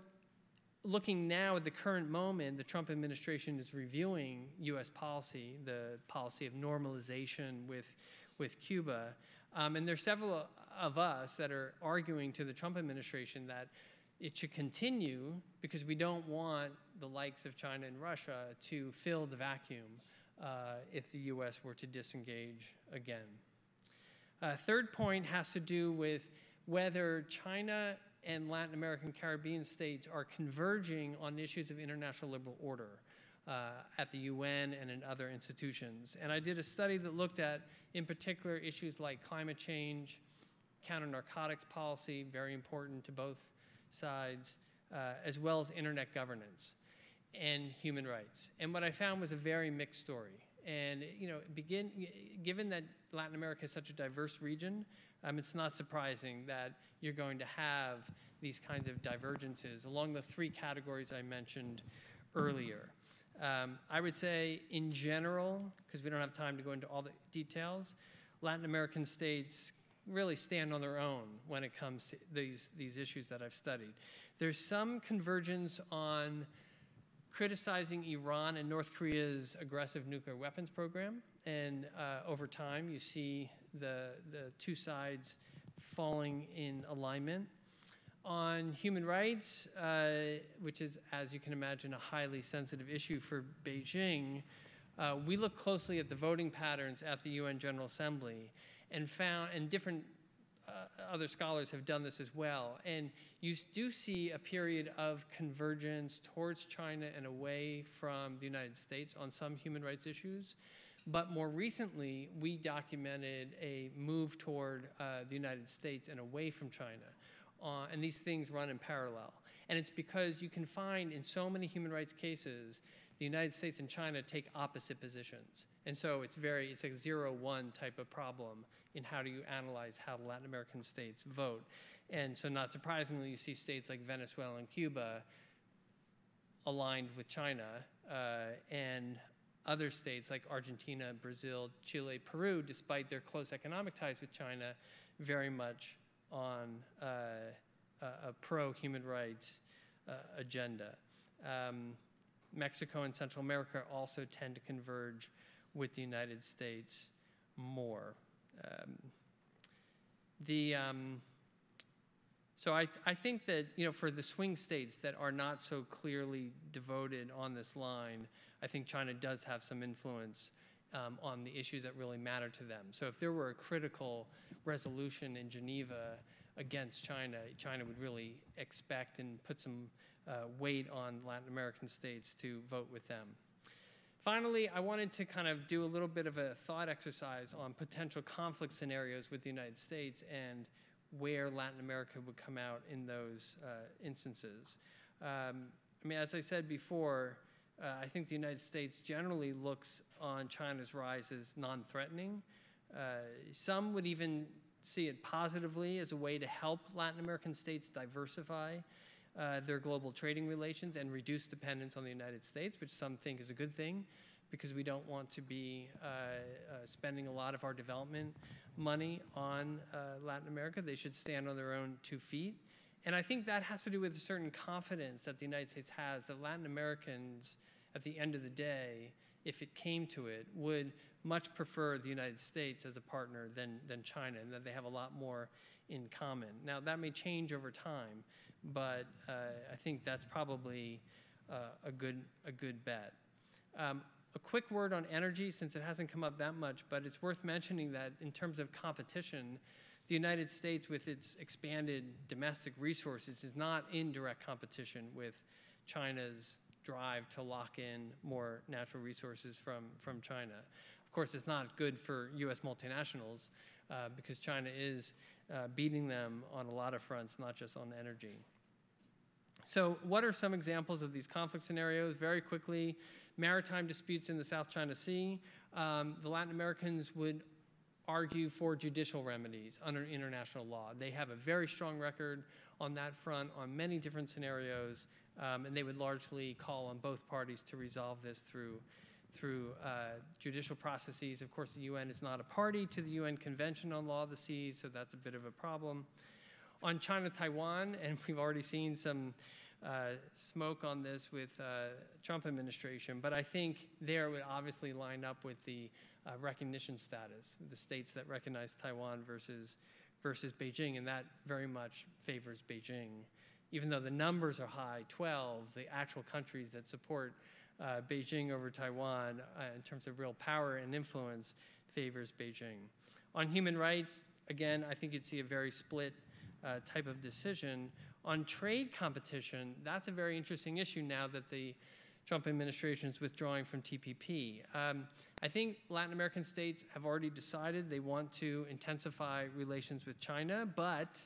looking now at the current moment, the Trump administration is reviewing U.S. policy, the policy of normalization with Cuba. And there's several of us that are arguing to the Trump administration that it should continue because we don't want the likes of China and Russia to fill the vacuum if the U.S. were to disengage again. Third point has to do with whether China and Latin American Caribbean states are converging on issues of international liberal order at the UN and in other institutions. And I did a study that looked at, in particular, issues like climate change, counter-narcotics policy, very important to both sides, as well as internet governance and human rights. And what I found was a very mixed story. And given that Latin America is such a diverse region, it's not surprising that you're going to have these kinds of divergences along the three categories I mentioned earlier. I would say in general, because we don't have time to go into all the details, Latin American states really stand on their own when it comes to these issues that I've studied. There's some convergence on criticizing Iran and North Korea's aggressive nuclear weapons program, and over time you see the two sides falling in alignment. On human rights, which is, as you can imagine, a highly sensitive issue for Beijing, we look closely at the voting patterns at the UN General Assembly and found, and different other scholars have done this as well, and you do see a period of convergence towards China and away from the United States on some human rights issues. But more recently, we documented a move toward the United States and away from China. And these things run in parallel. And it's because you can find in so many human rights cases, the United States and China take opposite positions. And so it's a 0-1 type of problem in how do you analyze how Latin American states vote. And so not surprisingly, you see states like Venezuela and Cuba aligned with China, and other states like Argentina, Brazil, Chile, Peru, despite their close economic ties with China, very much on a pro-human rights agenda. Mexico and Central America also tend to converge with the United States more. So I think that, for the swing states that are not so clearly devoted on this line, I think China does have some influence on the issues that really matter to them. So if there were a critical resolution in Geneva against China, China would really expect and put some weight on Latin American states to vote with them. Finally, I wanted to kind of do a little bit of a thought exercise on potential conflict scenarios with the United States and where Latin America would come out in those instances. As I said before, I think the United States generally looks on China's rise as non-threatening. Some would even see it positively as a way to help Latin American states diversify their global trading relations and reduce dependence on the United States, which some think is a good thing because we don't want to be spending a lot of our development money on Latin America. They should stand on their own 2 feet. And I think that has to do with a certain confidence that the United States has that Latin Americans, at the end of the day, if it came to it, would much prefer the United States as a partner than China, and that they have a lot more in common. Now, that may change over time, but I think that's probably a good bet. A quick word on energy, since it hasn't come up that much, but it's worth mentioning that in terms of competition, the United States, with its expanded domestic resources, is not in direct competition with China's drive to lock in more natural resources from China. Of course, it's not good for U.S. multinationals because China is beating them on a lot of fronts, not just on energy. So what are some examples of these conflict scenarios? Very quickly, maritime disputes in the South China Sea. The Latin Americans would argue for judicial remedies under international law. They have a very strong record on that front on many different scenarios, and they would largely call on both parties to resolve this through judicial processes. Of course, the UN is not a party to the UN Convention on Law of the Seas, so that's a bit of a problem. On China-Taiwan, and we've already seen some smoke on this with Trump administration, but I think there would obviously line up with the recognition status, the states that recognize Taiwan versus Beijing, and that very much favors Beijing. Even though the numbers are high, 12, the actual countries that support Beijing over Taiwan in terms of real power and influence favors Beijing. On human rights, again, I think you'd see a very split type of decision. On trade competition, that's a very interesting issue now that the Trump administration is withdrawing from TPP. I think Latin American states have already decided they want to intensify relations with China, but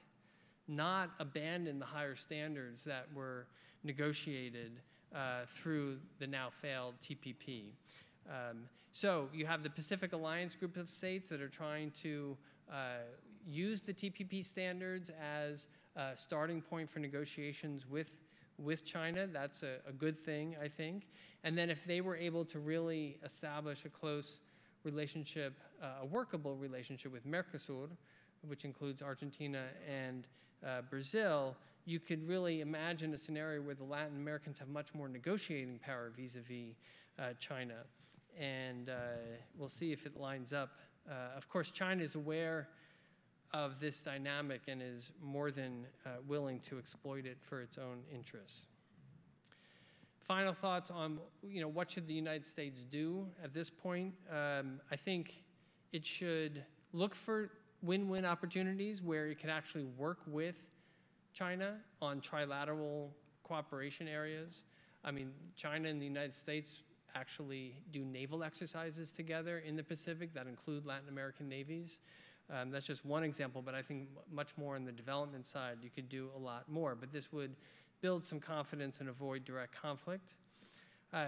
not abandon the higher standards that were negotiated through the now failed TPP. So you have the Pacific Alliance group of states that are trying to use the TPP standards as a starting point for negotiations with China. That's a good thing, I think. And then if they were able to really establish a close relationship, a workable relationship with Mercosur, which includes Argentina and Brazil, you could really imagine a scenario where the Latin Americans have much more negotiating power vis-a-vis China. And we'll see if it lines up. Of course, China is aware of this dynamic and is more than willing to exploit it for its own interests. Final thoughts on what should the United States do at this point? I think it should look for win-win opportunities where it can actually work with China on trilateral cooperation areas. I mean, China and the United States actually do naval exercises together in the Pacific that include Latin American navies. That's just one example, but I think much more on the development side, you could do a lot more. But this would build some confidence and avoid direct conflict.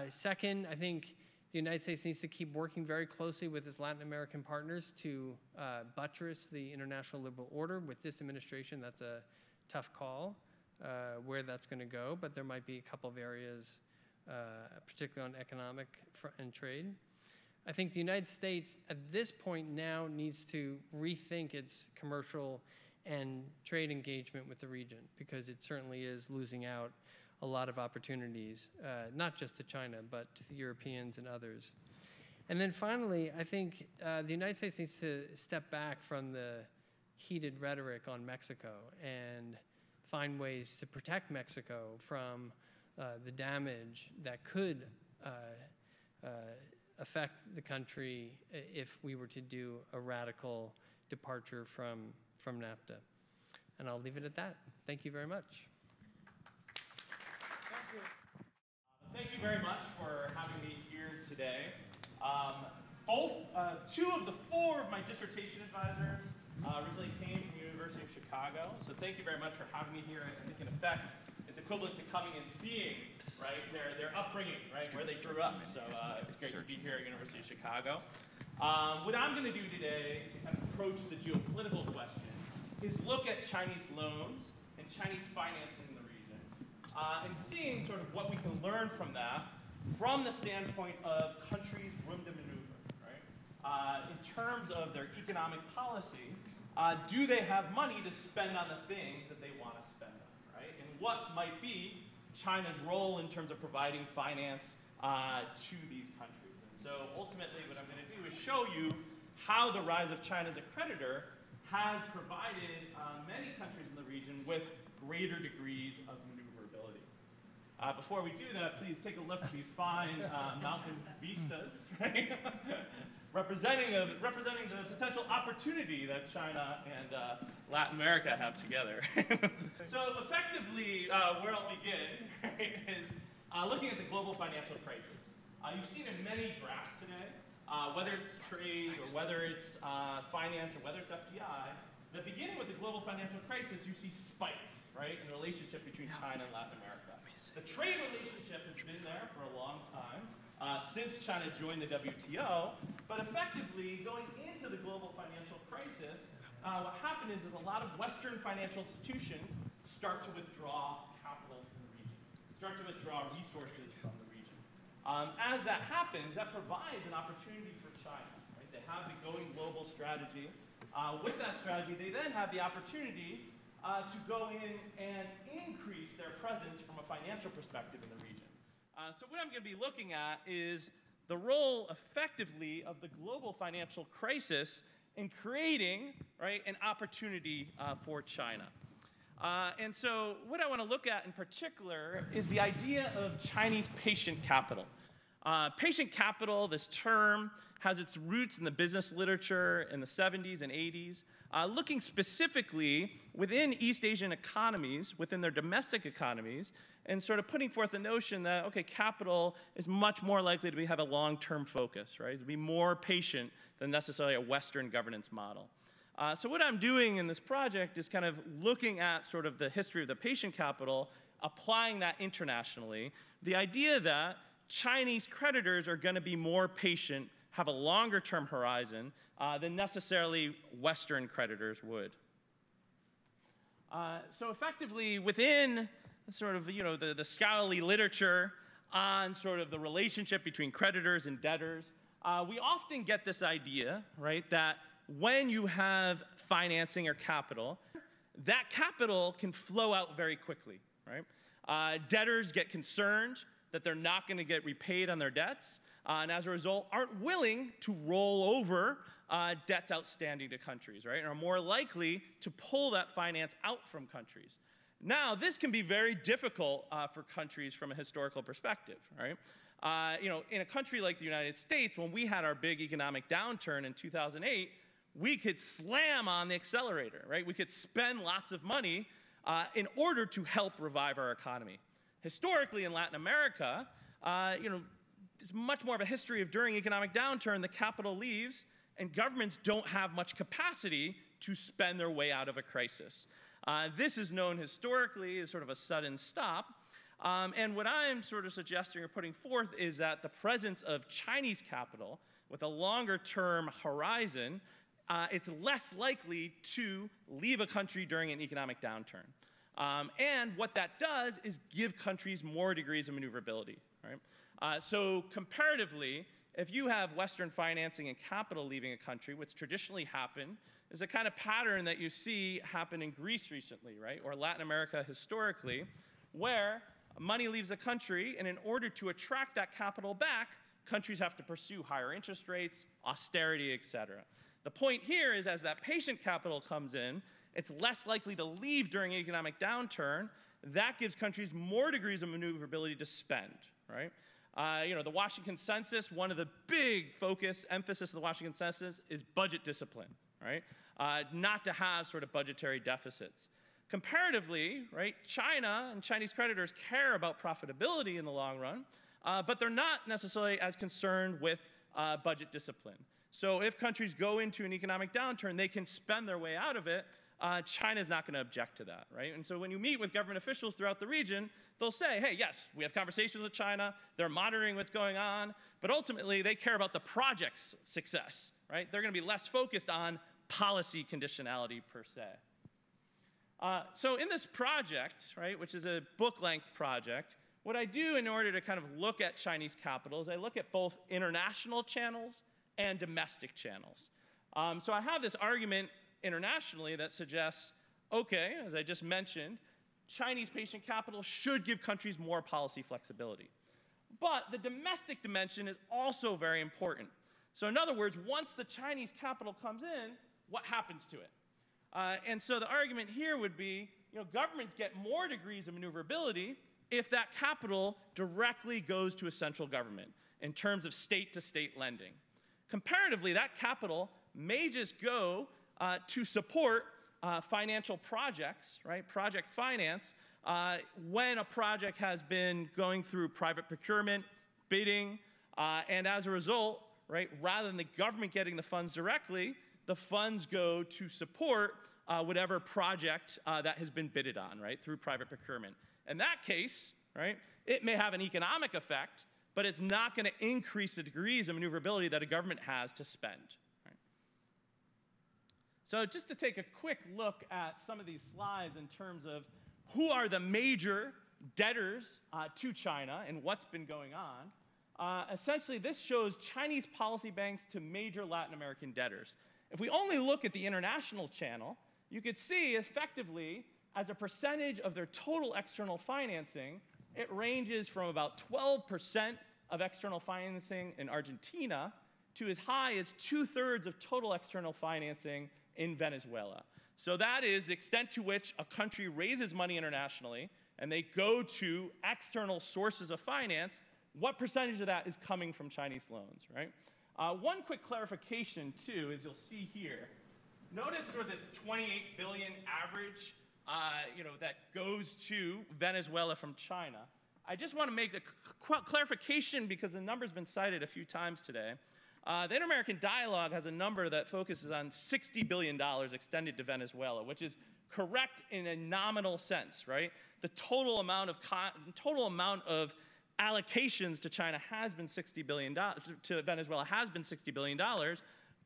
Second, I think the United States needs to keep working very closely with its Latin American partners to buttress the international liberal order. With this administration, that's a tough call where that's going to go, but there might be a couple of areas, particularly on economic and trade. I think the United States at this point now needs to rethink its commercial and trade engagement with the region, because it certainly is losing out a lot of opportunities, not just to China, but to the Europeans and others. And then finally, I think the United States needs to step back from the heated rhetoric on Mexico and find ways to protect Mexico from the damage that could affect the country if we were to do a radical departure from NAFTA. And I'll leave it at that. Thank you very much. Thank you very much for having me here today. Two of the four of my dissertation advisors originally came from the University of Chicago. So thank you very much for having me here. I think in effect, it's equivalent to coming and seeing, right, their upbringing, right, where they grew up. So it's great to be here at University of Chicago. What I'm going to do today, and approach the geopolitical question, is look at Chinese loans and Chinese financing in the region, and seeing sort of what we can learn from that from the standpoint of countries' room to maneuver, right? In terms of their economic policy, do they have money to spend on the things that they want to spend on, right? And what might be China's role in terms of providing finance to these countries? And so ultimately what I'm going to do is show you how the rise of China as a creditor has provided many countries in the region with greater degrees of maneuverability. Before we do that, please take a look at these fine mountain vistas, right? representing the potential opportunity that China and Latin America have together. So effectively, where I'll begin, right, is looking at the global financial crisis. You've seen in many graphs today, whether it's trade or whether it's finance or whether it's FDI, the beginning with the global financial crisis, you see spikes, right, in the relationship between China and Latin America. The trade relationship has been there for a long time, since China joined the WTO, but effectively, going into the global financial crisis, what happened is a lot of Western financial institutions start to withdraw capital from the region, start to withdraw resources from the region. As that happens, that provides an opportunity for China, right? They have the going global strategy. With that strategy, they then have the opportunity to go in and increase their presence from a financial perspective in the region. So what I'm going to be looking at is the role, effectively, of the global financial crisis in creating, right, an opportunity for China. And so what I want to look at in particular is the idea of Chinese patient capital. Patient capital, this term, has its roots in the business literature in the 70s and 80s, looking specifically within East Asian economies, within their domestic economies, and sort of putting forth the notion that, okay, capital is much more likely to have a long-term focus, right? To be more patient than necessarily a Western governance model. So what I'm doing in this project is kind of looking at sort of the history of the patient capital, applying that internationally, the idea that Chinese creditors are going to be more patient, have a longer-term horizon than necessarily Western creditors would. So effectively, within sort of, the scholarly literature on sort of the relationship between creditors and debtors, we often get this idea, right, that when you have financing or capital, that capital can flow out very quickly, right? Debtors get concerned that they're not going to get repaid on their debts, and as a result, aren't willing to roll over debts outstanding to countries, right? And are more likely to pull that finance out from countries. Now, this can be very difficult for countries from a historical perspective, right? In a country like the United States, when we had our big economic downturn in 2008, we could slam on the accelerator, right? We could spend lots of money in order to help revive our economy. Historically, in Latin America, it's much more of a history of during economic downturn, the capital leaves, and governments don't have much capacity to spend their way out of a crisis. This is known historically as sort of a sudden stop. And what I'm sort of suggesting or putting forth is that the presence of Chinese capital with a longer-term horizon, it's less likely to leave a country during an economic downturn. And what that does is give countries more degrees of maneuverability, right? So comparatively, if you have Western financing and capital leaving a country, what's traditionally happened is a kind of pattern that you see happen in Greece recently, right? Or Latin America historically, where money leaves a country, and in order to attract that capital back, countries have to pursue higher interest rates, austerity, et cetera. The point here is as that patient capital comes in, it's less likely to leave during an economic downturn. That gives countries more degrees of maneuverability to spend, right? The Washington Consensus, one of the big emphasis of the Washington Consensus is budget discipline, right? Not to have sort of budgetary deficits. Comparatively, right, China and Chinese creditors care about profitability in the long run, but they're not necessarily as concerned with budget discipline. So if countries go into an economic downturn, they can spend their way out of it. China's not going to object to that, right? And so when you meet with government officials throughout the region, they'll say, hey, yes, we have conversations with China, they're monitoring what's going on, but ultimately they care about the project's success, right? They're going to be less focused on policy conditionality per se. So in this project, right, which is a book-length project, what I do in order to kind of look at Chinese capital is I look at both international channels and domestic channels. So I have this argument internationally that suggests, okay, as I just mentioned, Chinese patient capital should give countries more policy flexibility. But the domestic dimension is also very important. So in other words, once the Chinese capital comes in, what happens to it? And so the argument here would be, governments get more degrees of maneuverability if that capital directly goes to a central government in terms of state-to-state lending. Comparatively, that capital may just go to support financial projects, right? Project finance, when a project has been going through private procurement, bidding, and as a result, right, rather than the government getting the funds directly, the funds go to support whatever project that has been bidded on, right, through private procurement. In that case, right, it may have an economic effect, but it's not going to increase the degrees of maneuverability that a government has to spend. Right? So just to take a quick look at some of these slides in terms of who are the major debtors to China and what's been going on, essentially this shows Chinese policy banks to major Latin American debtors. If we only look at the international channel, you could see effectively as a percentage of their total external financing, it ranges from about 12% of external financing in Argentina to as high as 2/3 of total external financing in Venezuela. So that is the extent to which a country raises money internationally and they go to external sources of finance, what percentage of that is coming from Chinese loans, right? One quick clarification, too, as you'll see here. Notice sort of this 28 billion average that goes to Venezuela from China. I just want to make a clarification because the number's been cited a few times today. The Inter-American Dialogue has a number that focuses on $60 billion extended to Venezuela, which is correct in a nominal sense, right? The total amount of allocations to China has been $60 billion, to Venezuela has been $60 billion,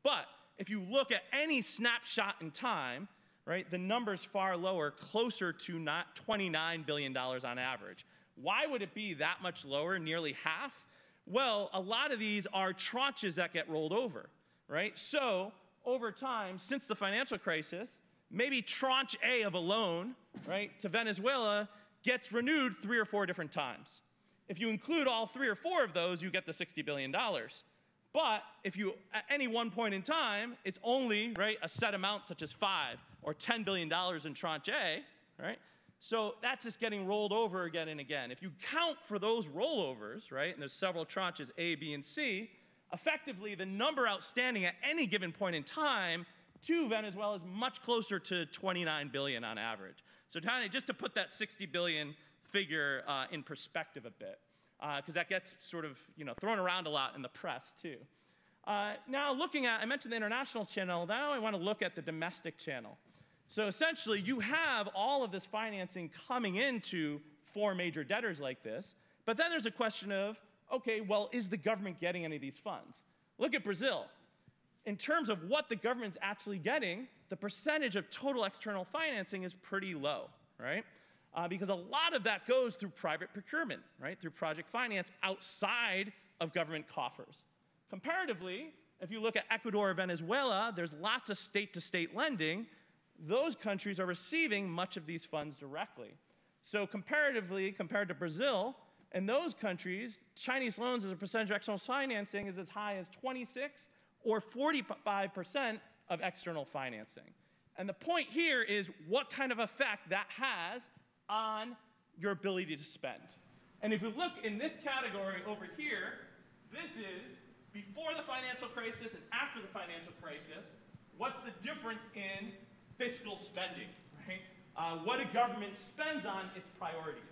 but if you look at any snapshot in time, right, the number's far lower, closer to $29 billion on average. Why would it be that much lower, nearly half? Well, a lot of these are tranches that get rolled over, right? So over time, since the financial crisis, maybe tranche A of a loan, right, to Venezuela gets renewed 3 or 4 different times. If you include all 3 or 4 of those, you get the $60 billion. But if you, at any one point in time, it's only, right, a set amount such as $5 or $10 billion in tranche A, right? So that's just getting rolled over again and again. If you count for those rollovers, right, and there's several tranches A, B, and C, effectively the number outstanding at any given point in time to Venezuela is much closer to 29 billion on average. So just to put that 60 billion figure in perspective a bit, because that gets sort of thrown around a lot in the press too. Now looking at, I mentioned the international channel, now I want to look at the domestic channel. So essentially you have all of this financing coming into 4 major debtors like this, but then there's a question of, okay, well, is the government getting any of these funds? Look at Brazil. In terms of what the government's actually getting, the percentage of total external financing is pretty low, right? Because a lot of that goes through private procurement, right? Through project finance outside of government coffers. Comparatively, if you look at Ecuador or Venezuela, there's lots of state-to-state lending. Those countries are receiving much of these funds directly. So comparatively, compared to Brazil, in those countries, Chinese loans as a percentage of external financing is as high as 26 or 45% of external financing. And the point here is what kind of effect that has on your ability to spend. And if you look in this category over here, this is before the financial crisis and after the financial crisis, what's the difference in fiscal spending, right? What a government spends on its priorities,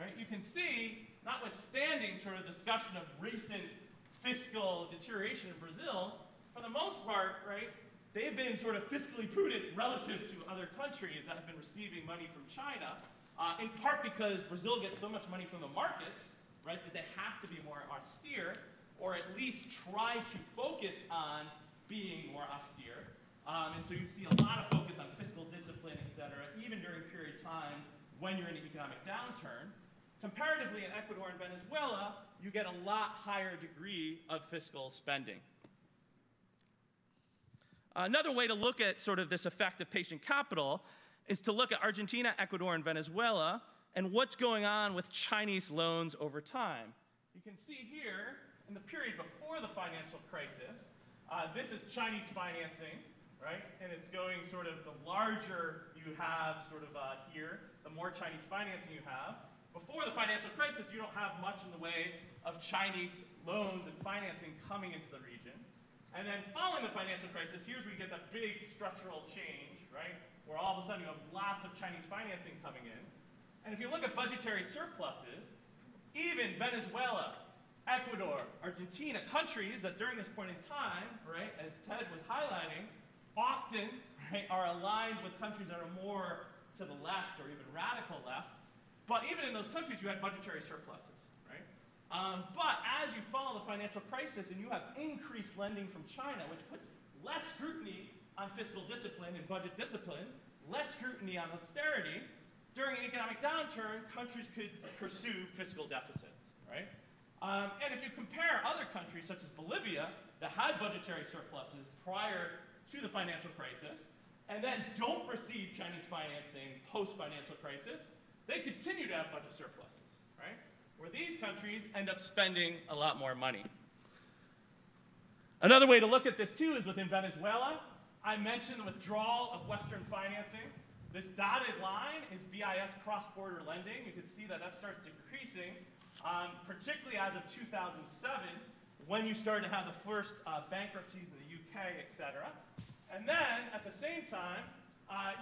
right? You can see, notwithstanding sort of discussion of recent fiscal deterioration in Brazil, for the most part, right, they've been sort of fiscally prudent relative to other countries that have been receiving money from China, in part because Brazil gets so much money from the markets, right, that they have to be more austere, or at least try to focus on being more austere. And so you see a lot of focus on fiscal discipline, et cetera, even during a period of time when you're in an economic downturn. Comparatively, in Ecuador and Venezuela, you get a lot higher degree of fiscal spending. Another way to look at sort of this effect of patient capital is to look at Argentina, Ecuador, and Venezuela and what's going on with Chinese loans over time. You can see here, in the period before the financial crisis, this is Chinese financing, right? And it's going sort of the larger you have sort of here, the more Chinese financing you have. Before the financial crisis, you don't have much in the way of Chinese loans and financing coming into the region. And then following the financial crisis, here's where you get that big structural change, right? Where all of a sudden you have lots of Chinese financing coming in. And if you look at budgetary surpluses, even Venezuela, Ecuador, Argentina, countries that during this point in time, right, as Ted was highlighting, often right, are aligned with countries that are more to the left or even radical left. But even in those countries, you had budgetary surpluses, right? But as you follow the financial crisis and you have increased lending from China, which puts less scrutiny on fiscal discipline and budget discipline, less scrutiny on austerity, during an economic downturn, countries could pursue fiscal deficits, right? And if you compare other countries, such as Bolivia, that had budgetary surpluses prior to the financial crisis, and then don't receive Chinese financing post-financial crisis, they continue to have budget surpluses, right? Where these countries end up spending a lot more money. Another way to look at this, too, is within Venezuela. I mentioned the withdrawal of Western financing. This dotted line is BIS cross-border lending. You can see that that starts decreasing, particularly as of 2007, when you started to have the first bankruptcies in the UK, et cetera. And then, at the same time,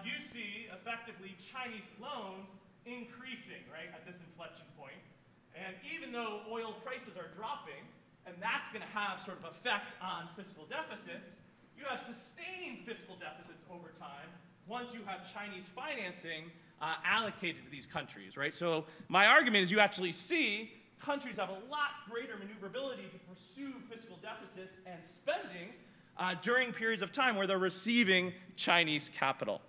you see, effectively, Chinese loans increasing, right, at this inflection point. And even though oil prices are dropping, and that's going to have sort of effect on fiscal deficits, you have sustained fiscal deficits over time once you have Chinese financing allocated to these countries, right? So my argument is you actually see countries have a lot greater maneuverability to pursue fiscal deficits and spending during periods of time where they're receiving Chinese capital.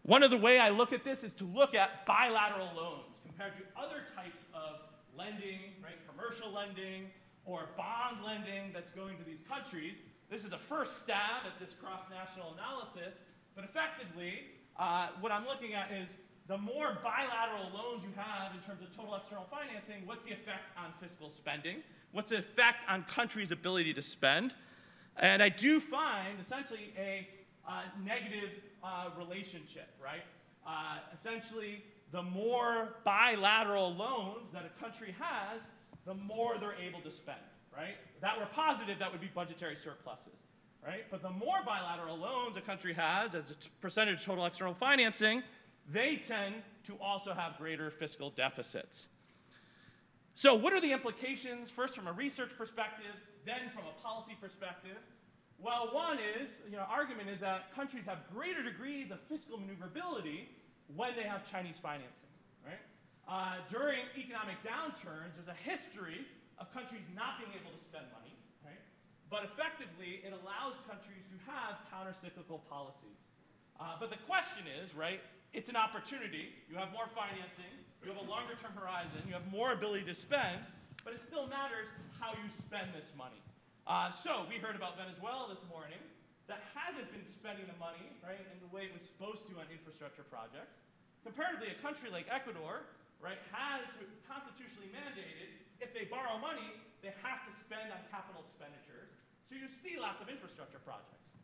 One of the ways I look at this is to look at bilateral loans compared to other types of lending, right? Commercial lending or bond lending that's going to these countries. This is a first stab at this cross-national analysis, but effectively, what I'm looking at is the more bilateral loans you have in terms of total external financing, what's the effect on fiscal spending? What's the effect on countries' ability to spend? And I do find, essentially, a negative relationship, right? Essentially, the more bilateral loans that a country has, the more they're able to spend, right? If that were positive, that would be budgetary surpluses, right? But the more bilateral loans a country has as a percentage of total external financing, they tend to also have greater fiscal deficits. So what are the implications, first from a research perspective, then from a policy perspective? Well, one is, argument is that countries have greater degrees of fiscal maneuverability when they have Chinese financing, right? During economic downturns, there's a history of countries not being able to spend money, right? But effectively, it allows countries to have counter-cyclical policies. But the question is, right, it's an opportunity. You have more financing, you have a longer-term horizon, you have more ability to spend, but it still matters how you spend this money. So we heard about Venezuela this morning that hasn't been spending the money, right, in the way it was supposed to on infrastructure projects. Comparatively, a country like Ecuador, right, has constitutionally mandated if they borrow money, they have to spend on capital expenditures. So you see lots of infrastructure projects.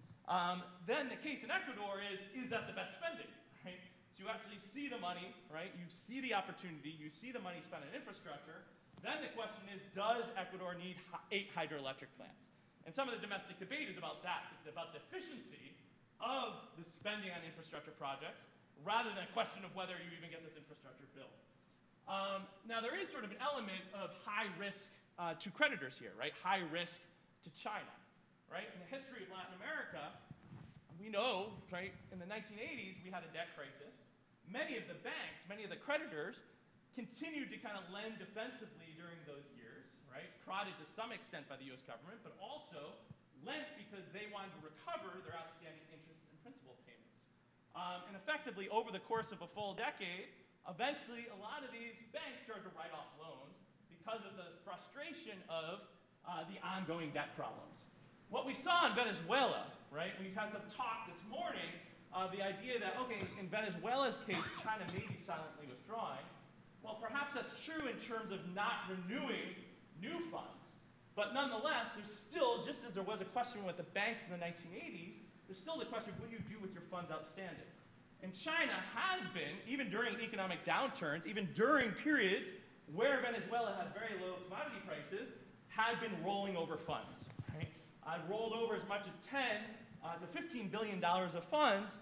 Then the case in Ecuador is that the best spending, right? So you actually see the money, right? You see the opportunity, you see the money spent on infrastructure. Then the question is, does Ecuador need 8 hydroelectric plants? And some of the domestic debate is about that. It's about the efficiency of the spending on infrastructure projects rather than a question of whether you even get this infrastructure built. Now, there is sort of an element of high risk to creditors here, right? High risk to China, right? In the history of Latin America, we know, right, in the 1980s, we had a debt crisis. Many of the banks, many of the creditors continued to kind of lend defensively during those years, right? Prodded to some extent by the US government, but also lent because they wanted to recover their outstanding interest and principal payments. And effectively, over the course of a full decade, eventually a lot of these banks started to write off loans because of the frustration of the ongoing debt problems. What we saw in Venezuela, right, we've had some talk this morning of the idea that, okay, in Venezuela's case, China may be silently withdrawing. Well, perhaps that's true in terms of not renewing new funds. But nonetheless, there's still, just as there was a question with the banks in the 1980s, there's still the question of what do you do with your funds outstanding? And China has been, even during economic downturns, even during periods where Venezuela had very low commodity prices, had been rolling over funds. Right? Rolled over as much as $10 to $15 billion of funds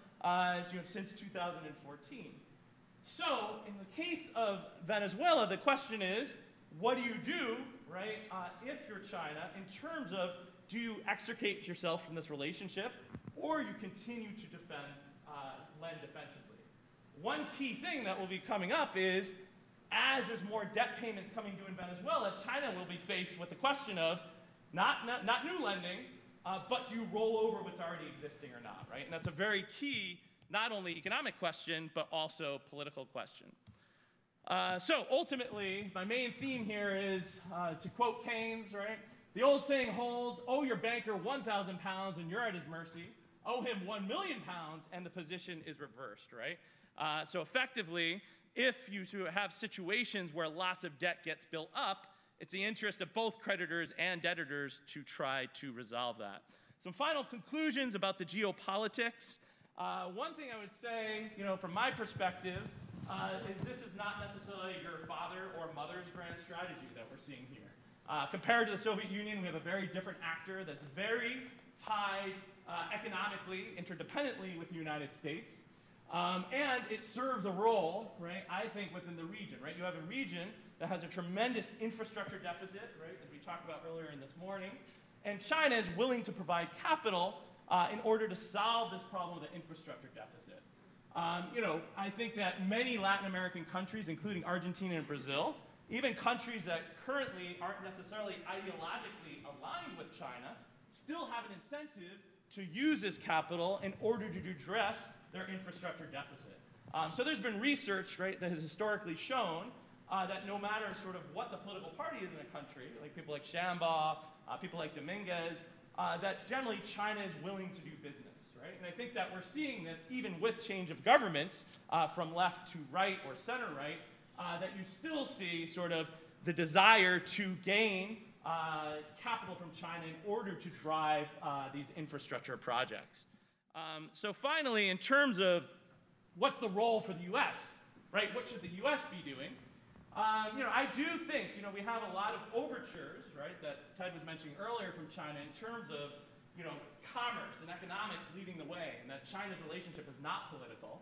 since 2014. So, in the case of Venezuela, the question is, what do you do, right, if you're China, in terms of, do you extricate yourself from this relationship, or you continue to lend defensively? One key thing that will be coming up is, as there's more debt payments coming due in Venezuela, China will be faced with the question of not new lending, but do you roll over what's already existing or not, right? And that's a very key, not only economic question, but also political question. So ultimately, my main theme here is, to quote Keynes, right? The old saying holds, owe your banker 1,000 pounds and you're at his mercy. Owe him 1 million pounds and the position is reversed, right? So effectively, if you have situations where lots of debt gets built up, it's the interest of both creditors and debtors to try to resolve that. Some final conclusions about the geopolitics. One thing I would say, from my perspective, is this is not necessarily your father or mother's grand strategy that we're seeing here. Compared to the Soviet Union, we have a very different actor that's very tied economically, interdependently with the United States. And it serves a role, right, I think, within the region, right? You have a region that has a tremendous infrastructure deficit, right, as we talked about earlier in this morning. And China is willing to provide capital in order to solve this problem of the infrastructure deficit. I think that many Latin American countries, including Argentina and Brazil, even countries that currently aren't necessarily ideologically aligned with China, still have an incentive to use this capital in order to address their infrastructure deficit. So there's been research, right, that has historically shown that no matter sort of what the political party is in a country, like people like Shambaugh, people like Dominguez, that generally China is willing to do business, right? And I think that we're seeing this even with change of governments from left to right or center right, that you still see sort of the desire to gain capital from China in order to drive these infrastructure projects. So finally, in terms of what's the role for the U.S., right? What should the U.S. be doing? I do think, we have a lot of overtures, right, that Ted was mentioning earlier from China in terms of, commerce and economics leading the way, and that China's relationship is not political.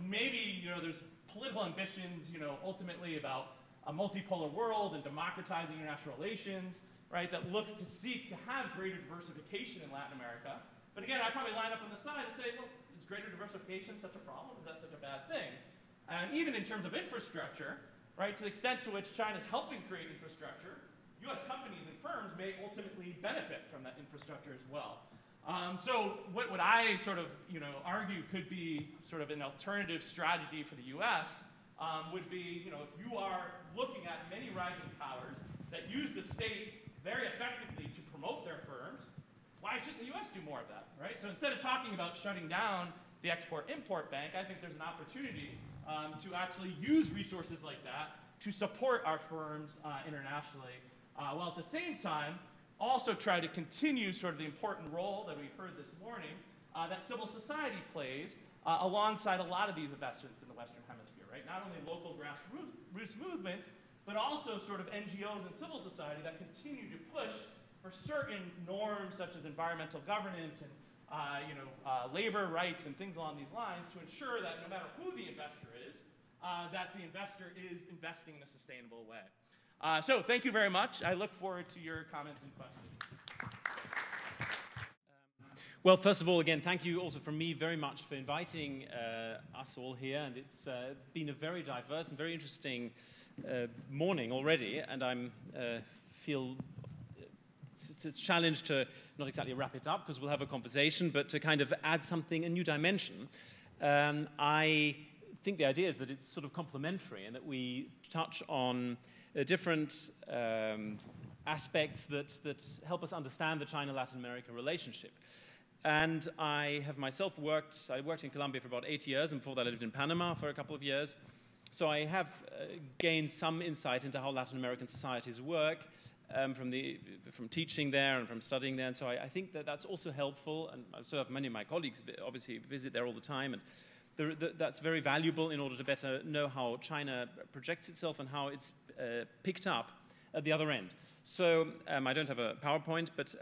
Maybe, there's political ambitions, ultimately about a multipolar world and democratizing international relations, right, that looks to seek to have greater diversification in Latin America. But again, I'd probably line up on the side and say, well, is greater diversification such a problem? Is that such a bad thing? And even in terms of infrastructure, right, to the extent to which China's helping create infrastructure, U.S. companies and firms may ultimately benefit from that infrastructure as well. So what I sort of, argue could be sort of an alternative strategy for the U.S. Would be, if you are looking at many rising powers that use the state very effectively to promote their firms, why shouldn't the U.S. do more of that, right? So instead of talking about shutting down the Export-Import Bank, I think there's an opportunity to actually use resources like that to support our firms internationally, while at the same time also try to continue sort of the important role that we've heard this morning that civil society plays alongside a lot of these investments in the Western Hemisphere, right? Not only local grassroots movements, but also sort of NGOs and civil society that continue to push for certain norms such as environmental governance and labor rights and things along these lines to ensure that no matter who the investor is, that the investor is investing in a sustainable way. So thank you very much. I look forward to your comments and questions. Well, first of all, again, thank you also from me very much for inviting us all here. And it's been a very diverse and very interesting morning already. And I feel it's a challenge to not exactly wrap it up because we'll have a conversation, but to kind of add something, a new dimension. I think the idea is that it's sort of complementary and that we touch on different aspects that help us understand the China-Latin America relationship. And I have myself worked in Colombia for about 8 years, and before that I lived in Panama for a couple of years. So I have gained some insight into how Latin American societies work from teaching there and from studying there. And so I think that that's also helpful, and I still have many of my colleagues obviously visit there all the time. And that's very valuable in order to better know how China projects itself and how it's picked up at the other end. So I don't have a PowerPoint, but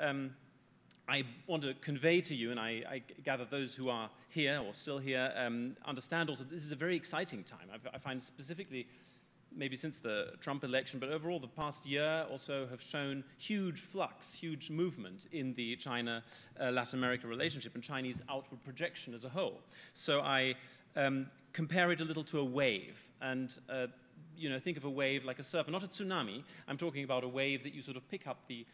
I want to convey to you, and I gather those who are here or still here understand also that this is a very exciting time. I find specifically, maybe since the Trump election, but overall the past year also have shown huge flux, huge movement in the China-Latin America relationship and Chinese outward projection as a whole. So I compare it a little to a wave, and think of a wave like a surfer, not a tsunami. I'm talking about a wave that you sort of pick up the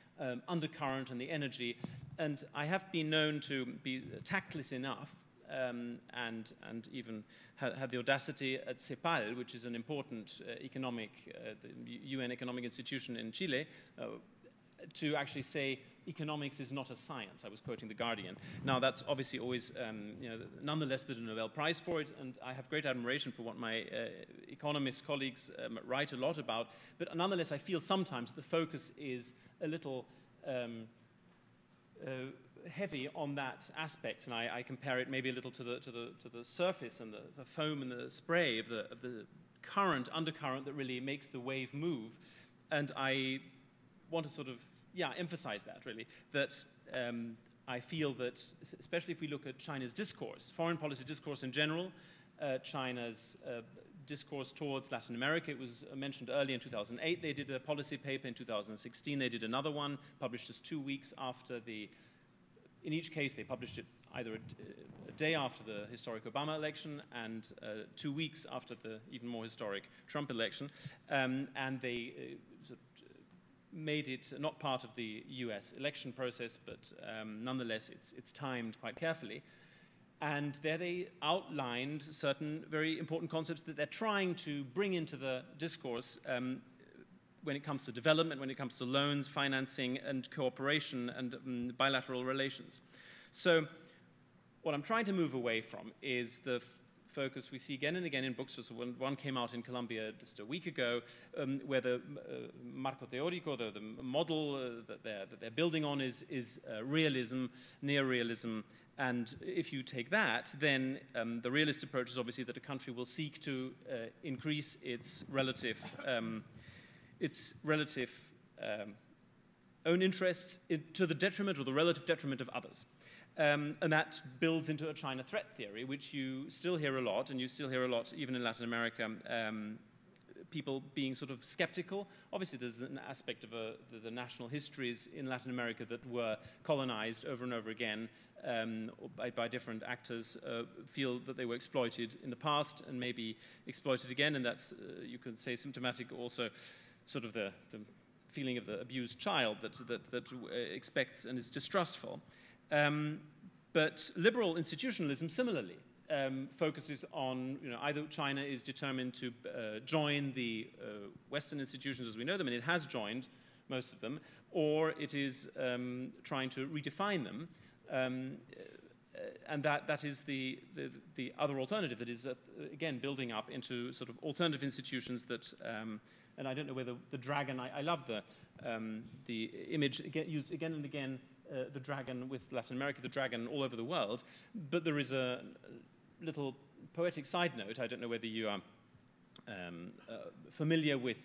undercurrent and the energy. And I have been known to be tactless enough and even had the audacity at CEPAL, which is an important UN economic institution in Chile, to actually say economics is not a science. I was quoting The Guardian. Now, that's obviously always, nonetheless, there's a Nobel Prize for it, and I have great admiration for what my economist colleagues write a lot about. But nonetheless, I feel sometimes the focus is a little heavy on that aspect, and I compare it maybe a little to the surface and the foam and the spray of the current, undercurrent that really makes the wave move. And I want to sort of, emphasize that really, that I feel that, especially if we look at China's discourse, foreign policy discourse in general, China's discourse towards Latin America. It was mentioned earlier in 2008. They did a policy paper. In 2016, they did another one, published just 2 weeks after in each case, they published it either a day after the historic Obama election and 2 weeks after the even more historic Trump election. And they sort of made it not part of the US election process, but nonetheless, it's timed quite carefully. And there they outlined certain very important concepts that they're trying to bring into the discourse when it comes to development, when it comes to loans, financing, and cooperation and bilateral relations. So what I'm trying to move away from is the focus we see again and again in books. So one came out in Colombia just a week ago, where the marco teórico, the model that they're building on is realism, neorealism. And if you take that, then the realist approach is obviously that a country will seek to increase its relative own interests to the detriment or the relative detriment of others. And that builds into a China threat theory, which you still hear a lot, and you still hear a lot even in Latin America, people being sort of skeptical. Obviously, there's an aspect of the national histories in Latin America that were colonized over and over again by different actors, feel that they were exploited in the past and maybe exploited again, and that's, you could say, symptomatic also sort of the feeling of the abused child that expects and is distrustful. But liberal institutionalism similarly focuses on, either China is determined to join the Western institutions as we know them, and it has joined most of them, or it is trying to redefine them. And that is the other alternative, that is, again, building up into sort of alternative institutions that, and I don't know whether the dragon, I love the image used again and again, the dragon with Latin America, the dragon all over the world, but there is a little poetic side note. I don't know whether you are familiar with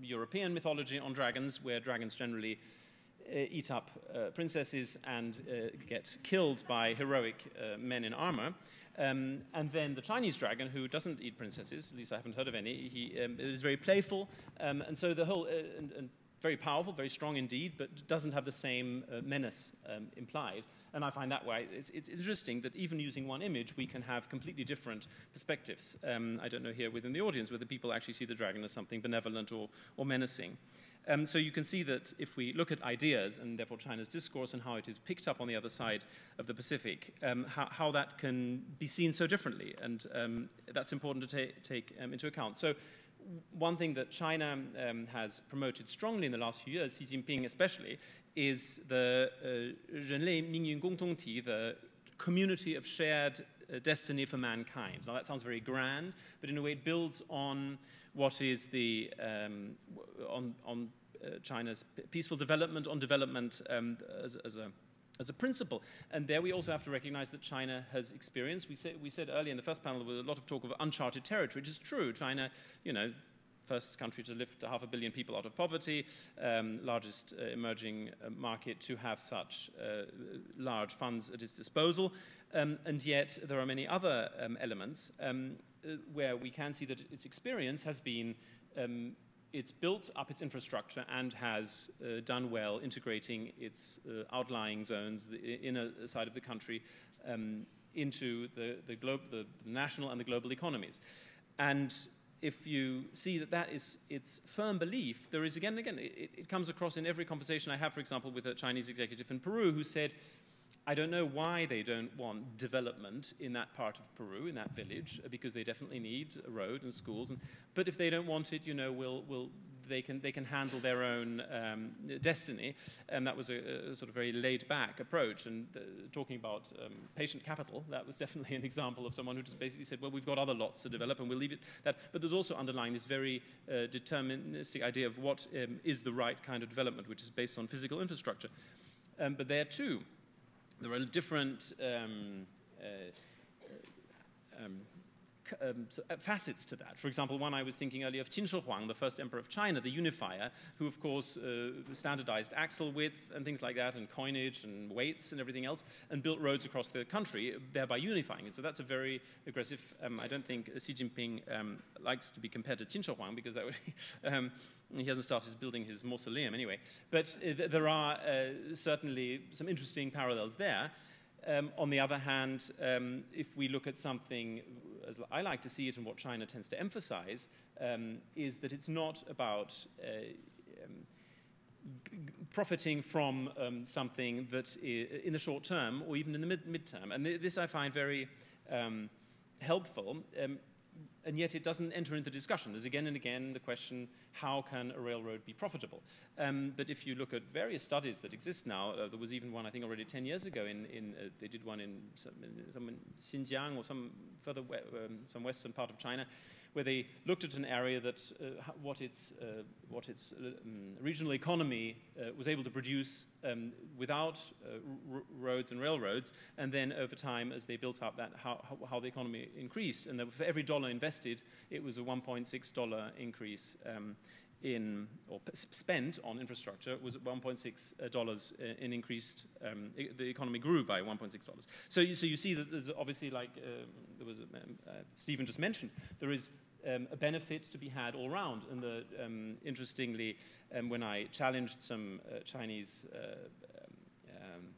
European mythology on dragons, where dragons generally eat up princesses and get killed by heroic men in armor. And then the Chinese dragon, who doesn't eat princesses, at least I haven't heard of any, he is very playful, and so the whole, and very powerful, very strong indeed, but doesn't have the same menace implied. And I find that way, it's interesting that even using one image, we can have completely different perspectives. I don't know here within the audience whether people actually see the dragon as something benevolent or menacing. So you can see that if we look at ideas, and therefore China's discourse and how it is picked up on the other side of the Pacific, how that can be seen so differently, and that's important to take into account. So one thing that China has promoted strongly in the last few years, Xi Jinping especially, is the 人类命运共同体, the community of shared destiny for mankind. Now that sounds very grand, but in a way it builds on what is the on China's peaceful development, on development as as a principle. And there we also have to recognize that China has experienced, we said earlier in the first panel, there was a lot of talk of uncharted territory, which is true. China, you know, first country to lift 500 million people out of poverty, largest emerging market to have such large funds at its disposal. And yet there are many other elements where we can see that its experience has been it's built up its infrastructure and has done well integrating its outlying zones, the inner side of the country, into the national and the global economies. And if you see that that is its firm belief, there is again and again, it comes across in every conversation I have, for example, with a Chinese executive in Peru who said, I don't know why they don't want development in that part of Peru, in that village, because they definitely need a road and schools. But if they don't want it, you know, they can handle their own destiny. And that was a sort of very laid-back approach. And talking about patient capital, that was definitely an example of someone who just basically said, well, we've got other lots to develop, and we'll leave it that. But there's also underlying this very deterministic idea of what is the right kind of development, which is based on physical infrastructure. But there, too, there are different facets to that. For example, one I was thinking earlier of Qin Shi Huang, the first emperor of China, the unifier, who of course standardized axle width and things like that, and coinage and weights and everything else, and built roads across the country, thereby unifying it. So that's a very aggressive, I don't think Xi Jinping likes to be compared to Qin Shi Huang, because that would he hasn't started building his mausoleum anyway. But there are certainly some interesting parallels there. On the other hand, if we look at something, as I like to see it and what China tends to emphasize, is that it's not about profiting from something that in the short term or even in the mid-term. And this I find very helpful. And yet it doesn't enter into discussion. There's again and again the question, how can a railroad be profitable? But if you look at various studies that exist now, there was even one, I think, already 10 years ago, they did one in Xinjiang or some further, some western part of China, where they looked at an area that what its regional economy was able to produce without roads and railroads, and then over time, as they built up that, how the economy increased, and for every dollar invested, it was a $1.6 increase or spent on infrastructure was $1.6 in increased, the economy grew by $1.6. So you see that there's obviously, like there was Stephen just mentioned, there is a benefit to be had all around. And interestingly, when I challenged some Chinese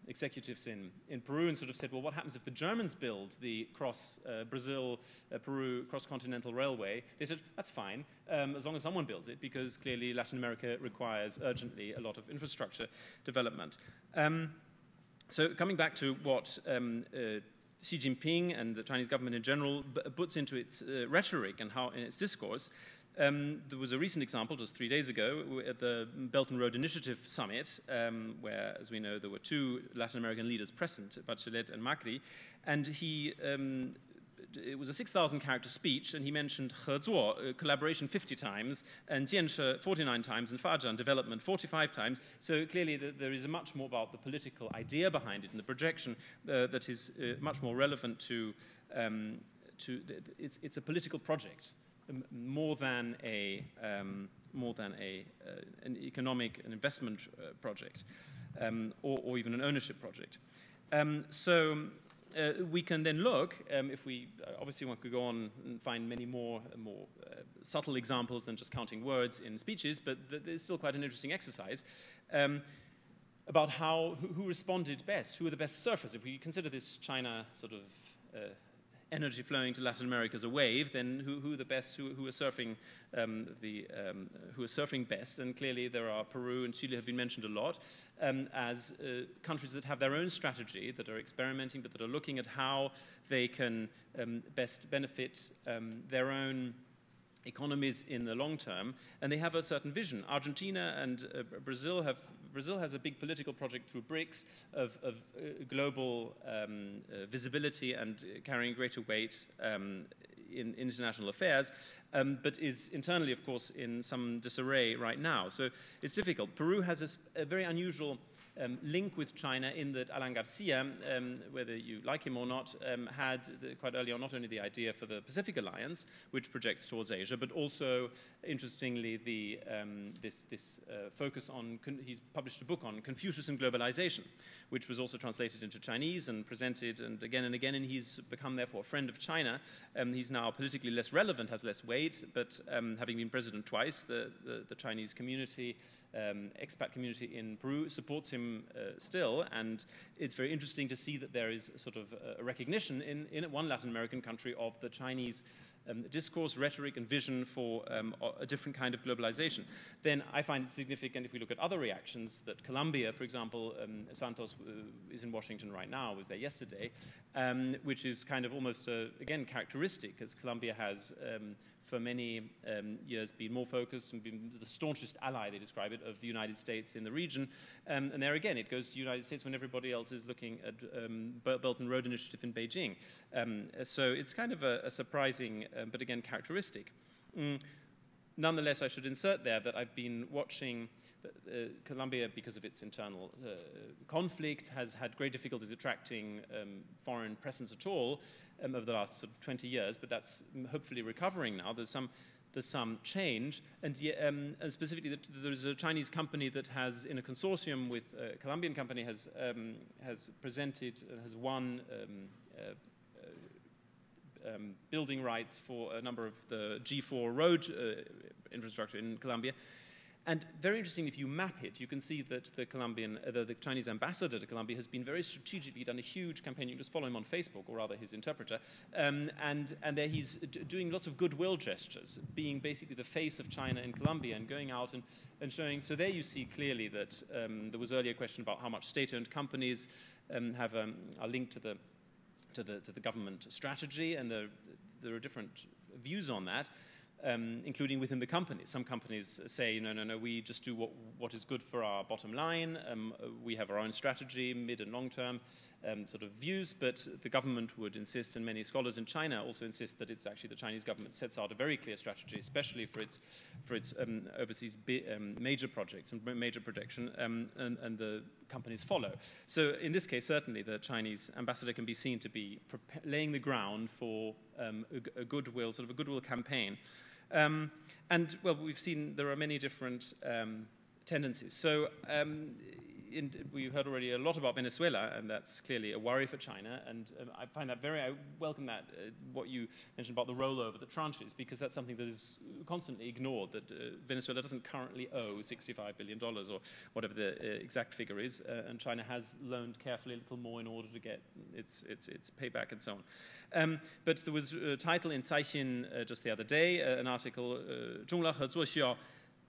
executives in Peru and sort of said, well, what happens if the Germans build the Brazil-Peru cross-continental railway? They said, that's fine, as long as someone builds it, because clearly Latin America requires urgently a lot of infrastructure development. So coming back to what Xi Jinping and the Chinese government in general puts into its rhetoric and how in its discourse, there was a recent example just 3 days ago at the Belt and Road Initiative Summit, where, as we know, there were two Latin American leaders present, Bachelet and Macri, and it was a 6,000 character speech, and he mentioned 合作, collaboration 50 times, and 建设 49 times, and 发展 development 45 times. So clearly there is much more about the political idea behind it and the projection that is much more relevant to it's a political project. More than an economic and investment project, or even an ownership project. We can then look, if we obviously one could go on and find many more subtle examples than just counting words in speeches, but there's still quite an interesting exercise about who responded best, who are the best surfers. If we consider this China sort of energy flowing to Latin America as a wave, then who are the best, who are surfing who are surfing best? And clearly there are Peru and Chile have been mentioned a lot as countries that have their own strategy, that are experimenting, but that are looking at how they can best benefit their own economies in the long term, and they have a certain vision. Argentina and Brazil has a big political project through BRICS of global visibility and carrying greater weight in international affairs. but is internally, of course, in some disarray right now. So it's difficult. Peru has a very unusual link with China in that Alan Garcia, whether you like him or not, had quite early on not only the idea for the Pacific Alliance, which projects towards Asia, but also, interestingly, this focus on, he's published a book on Confucius and globalization, which was also translated into Chinese and presented and again, and he's become, therefore, a friend of China. He's now politically less relevant, has less weight, but having been president twice, the Chinese community, expat community in Peru supports him still, and it's very interesting to see that there is sort of a recognition in one Latin American country of the Chinese discourse, rhetoric, and vision for a different kind of globalization. Then I find it significant if we look at other reactions that Colombia, for example, Santos is in Washington right now, was there yesterday, which is kind of almost, again, characteristic, as Colombia has for many years been more focused and been the staunchest ally, they describe it, of the United States in the region. And there again, it goes to the United States when everybody else is looking at Belt and Road Initiative in Beijing. So it's kind of a surprising, but again, characteristic. Nonetheless, I should insert there that I've been watching Colombia, because of its internal conflict, has had great difficulties attracting foreign presence at all over the last sort of 20 years, but that's hopefully recovering now. There's some change, and specifically there's a Chinese company that has, in a consortium with a Colombian company, has won building rights for a number of the G4 road infrastructure in Colombia. And very interesting, if you map it, you can see that the Chinese ambassador to Colombia has been very strategically done a huge campaign. You can just follow him on Facebook, or rather his interpreter. And there he's doing lots of goodwill gestures, being basically the face of China in Colombia and going out and showing. So there you see clearly that there was earlier a question about how much state-owned companies are linked to the government strategy, and there are different views on that. Including within the companies. Some companies say, no, we just do what is good for our bottom line. We have our own strategy, mid and long-term sort of views, but the government would insist, and many scholars in China also insist, that it's actually the Chinese government sets out a very clear strategy, especially for its overseas major projects and major projection, and the companies follow. So in this case, certainly the Chinese ambassador can be seen to be laying the ground for a goodwill campaign. And, well, we've seen there are many different tendencies. So we heard already a lot about Venezuela, and that's clearly a worry for China. And I find that I welcome that, what you mentioned about the rollover, the tranches, because that's something that is constantly ignored, that Venezuela doesn't currently owe $65 billion or whatever the exact figure is, and China has loaned carefully a little more in order to get its payback and so on. But there was a title in Caixin just the other day, an article, 中拉合作需要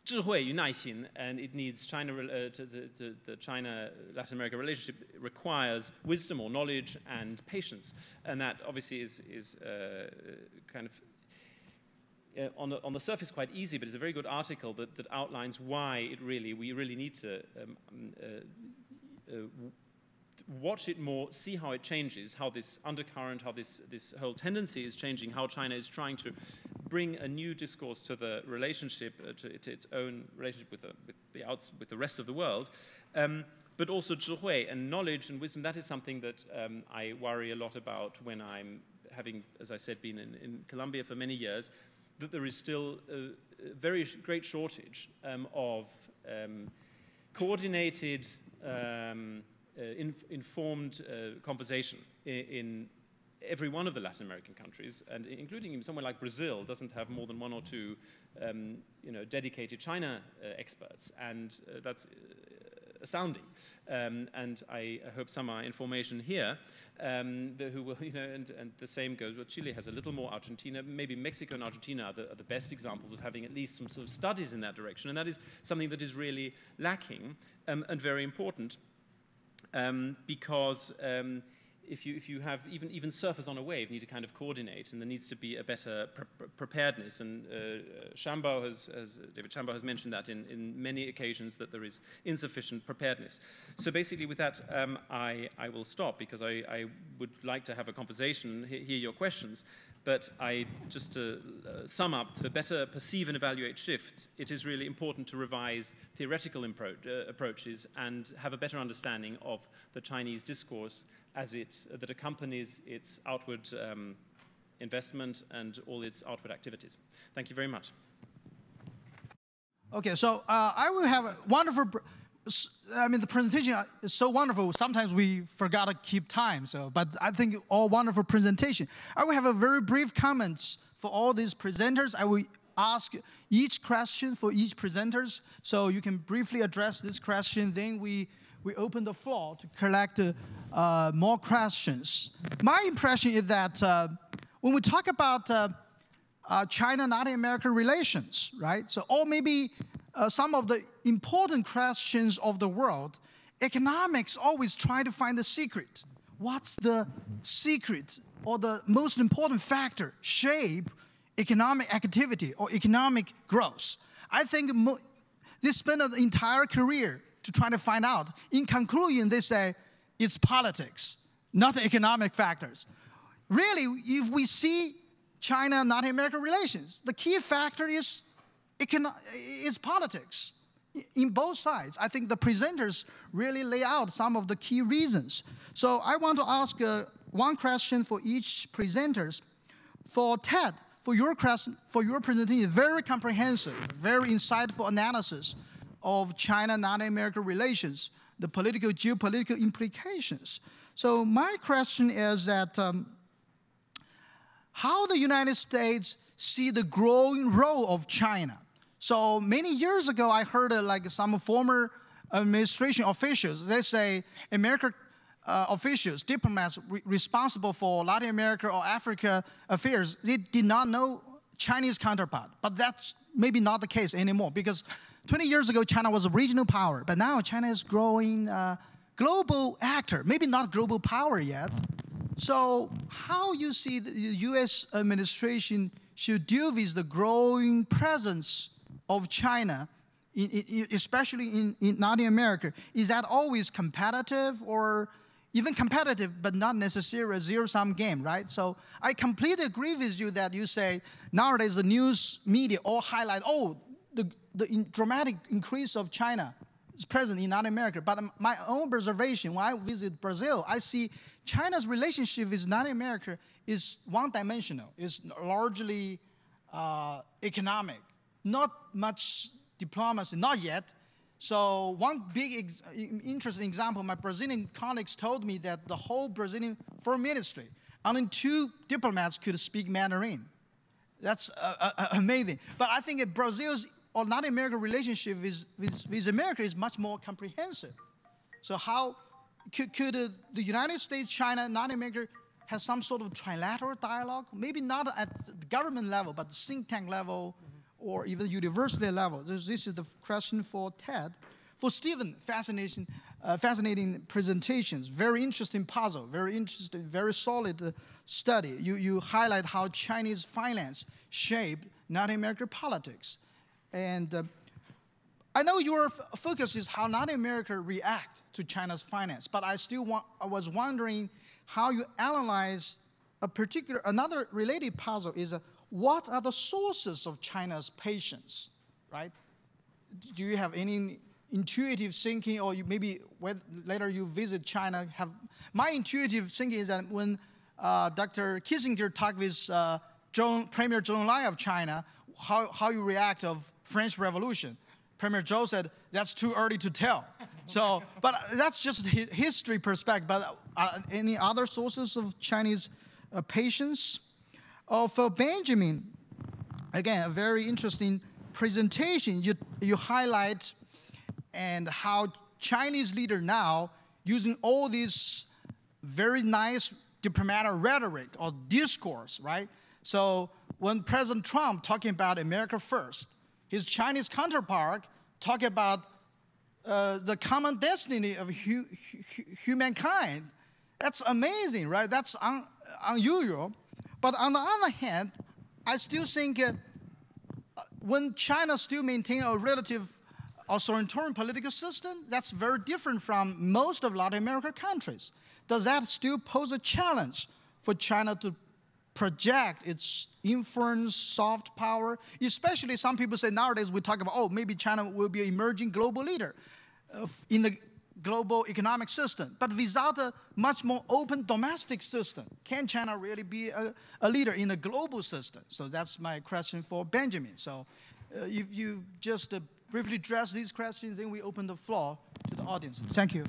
智慧与耐心, and it needs China, the China-Latin America relationship requires wisdom or knowledge and patience. And that obviously is kind of, on the surface quite easy, but it's a very good article that outlines why we really need to watch it more, see how it changes, how this undercurrent, how this whole tendency is changing, how China is trying to bring a new discourse to the relationship, to its own relationship with the rest of the world. But also 智慧 and knowledge and wisdom, that is something that I worry a lot about when I'm having, as I said, been in Colombia for many years, that there is still a very great shortage of coordinated, informed conversation in every one of the Latin American countries, and including somewhere like Brazil doesn't have more than one or two dedicated China experts, and that's astounding. And I hope some are information here who will, and the same goes. Well, Chile has a little more. Argentina, maybe Mexico and Argentina are the best examples of having at least some sort of studies in that direction, and that is something that is really lacking and very important. Because if you have even surfers on a wave need to kind of coordinate, and there needs to be a better preparedness. And David Shambaugh has mentioned that in many occasions, that there is insufficient preparedness. So basically, with that, I will stop, because I would like to have a conversation, hear your questions. But just to sum up, to better perceive and evaluate shifts, it is really important to revise theoretical approaches and have a better understanding of the Chinese discourse that accompanies its outward investment and all its outward activities. Thank you very much. Okay, so I will have a wonderful, the presentation is so wonderful, sometimes we forgot to keep time, but I think all wonderful presentation. I will have a very brief comments for all these presenters. I will ask each question for each presenters, so you can briefly address this question, then we open the floor to collect more questions. My impression is that when we talk about China-Latin American relations, right? So, or maybe some of the important questions of the world, economics always try to find the secret. What's the secret or the most important factor shape economic activity or economic growth? I think they spend an entire career to try to find out. In conclusion, they say it's politics, not the economic factors. Really, if we see China and Latin American relations, the key factor is politics in both sides. I think the presenters really lay out some of the key reasons. So I want to ask one question for each presenters. For Ted, for your presentation, very comprehensive, very insightful analysis of China-Latin American relations, the political, geopolitical implications. So my question is that how the United States see the growing role of China. So many years ago, I heard like some former administration officials, they say American officials, diplomats responsible for Latin America or Africa affairs, they did not know Chinese counterpart. But that's maybe not the case anymore, because 20 years ago, China was a regional power, but now China is growing global actor, maybe not global power yet. So how you see the US administration should deal with the growing presence of China, especially in Latin America? Is that always competitive, or even competitive but not necessarily a zero-sum game, right? So I completely agree with you that you say nowadays the news media all highlight, the dramatic increase of China is present in Latin America. But my own observation, when I visit Brazil, I see China's relationship with Latin America is one-dimensional. It's largely economic, not much diplomacy, not yet. So one big interesting example, my Brazilian colleagues told me that the whole Brazilian foreign ministry, only 2 diplomats could speak Mandarin. That's amazing. But I think Brazil's or Latin American relationship with America is much more comprehensive. So how could the United States, China, and Latin America have some sort of trilateral dialogue? Maybe not at the government level, but the think tank level, or even university level. This is the question for Ted. For Stephen, fascinating presentations, very interesting puzzle, very interesting, very solid study. You highlight how Chinese finance shaped Latin American politics. And I know your focus is how Latin America react to China's finance, but I was wondering how you analyze another related puzzle is what are the sources of China's patience, right? Do you have any intuitive thinking, or maybe later you visit China? My intuitive thinking is that when Dr. Kissinger talked with Premier Zhou Enlai of China, how you react of French Revolution. Premier Zhou said, that's too early to tell. So, but that's just history perspective. But any other sources of Chinese patience? For Benjamin, again, a very interesting presentation. You highlight and how Chinese leader now using all these very nice diplomatic rhetoric or discourse, right? So when President Trump talking about America first, his Chinese counterpart talk about the common destiny of humankind. That's amazing, right? That's unusual. But on the other hand, I still think when China still maintain a relative authoritarian political system, that's very different from most of Latin American countries. Does that still pose a challenge for China to project its influence, soft power, especially some people say nowadays we talk about, oh, maybe China will be an emerging global leader in the global economic system. But without a much more open domestic system, can China really be a leader in a global system? So that's my question for Benjamin. So if you just briefly address these questions, then we open the floor to the audience. Thank you.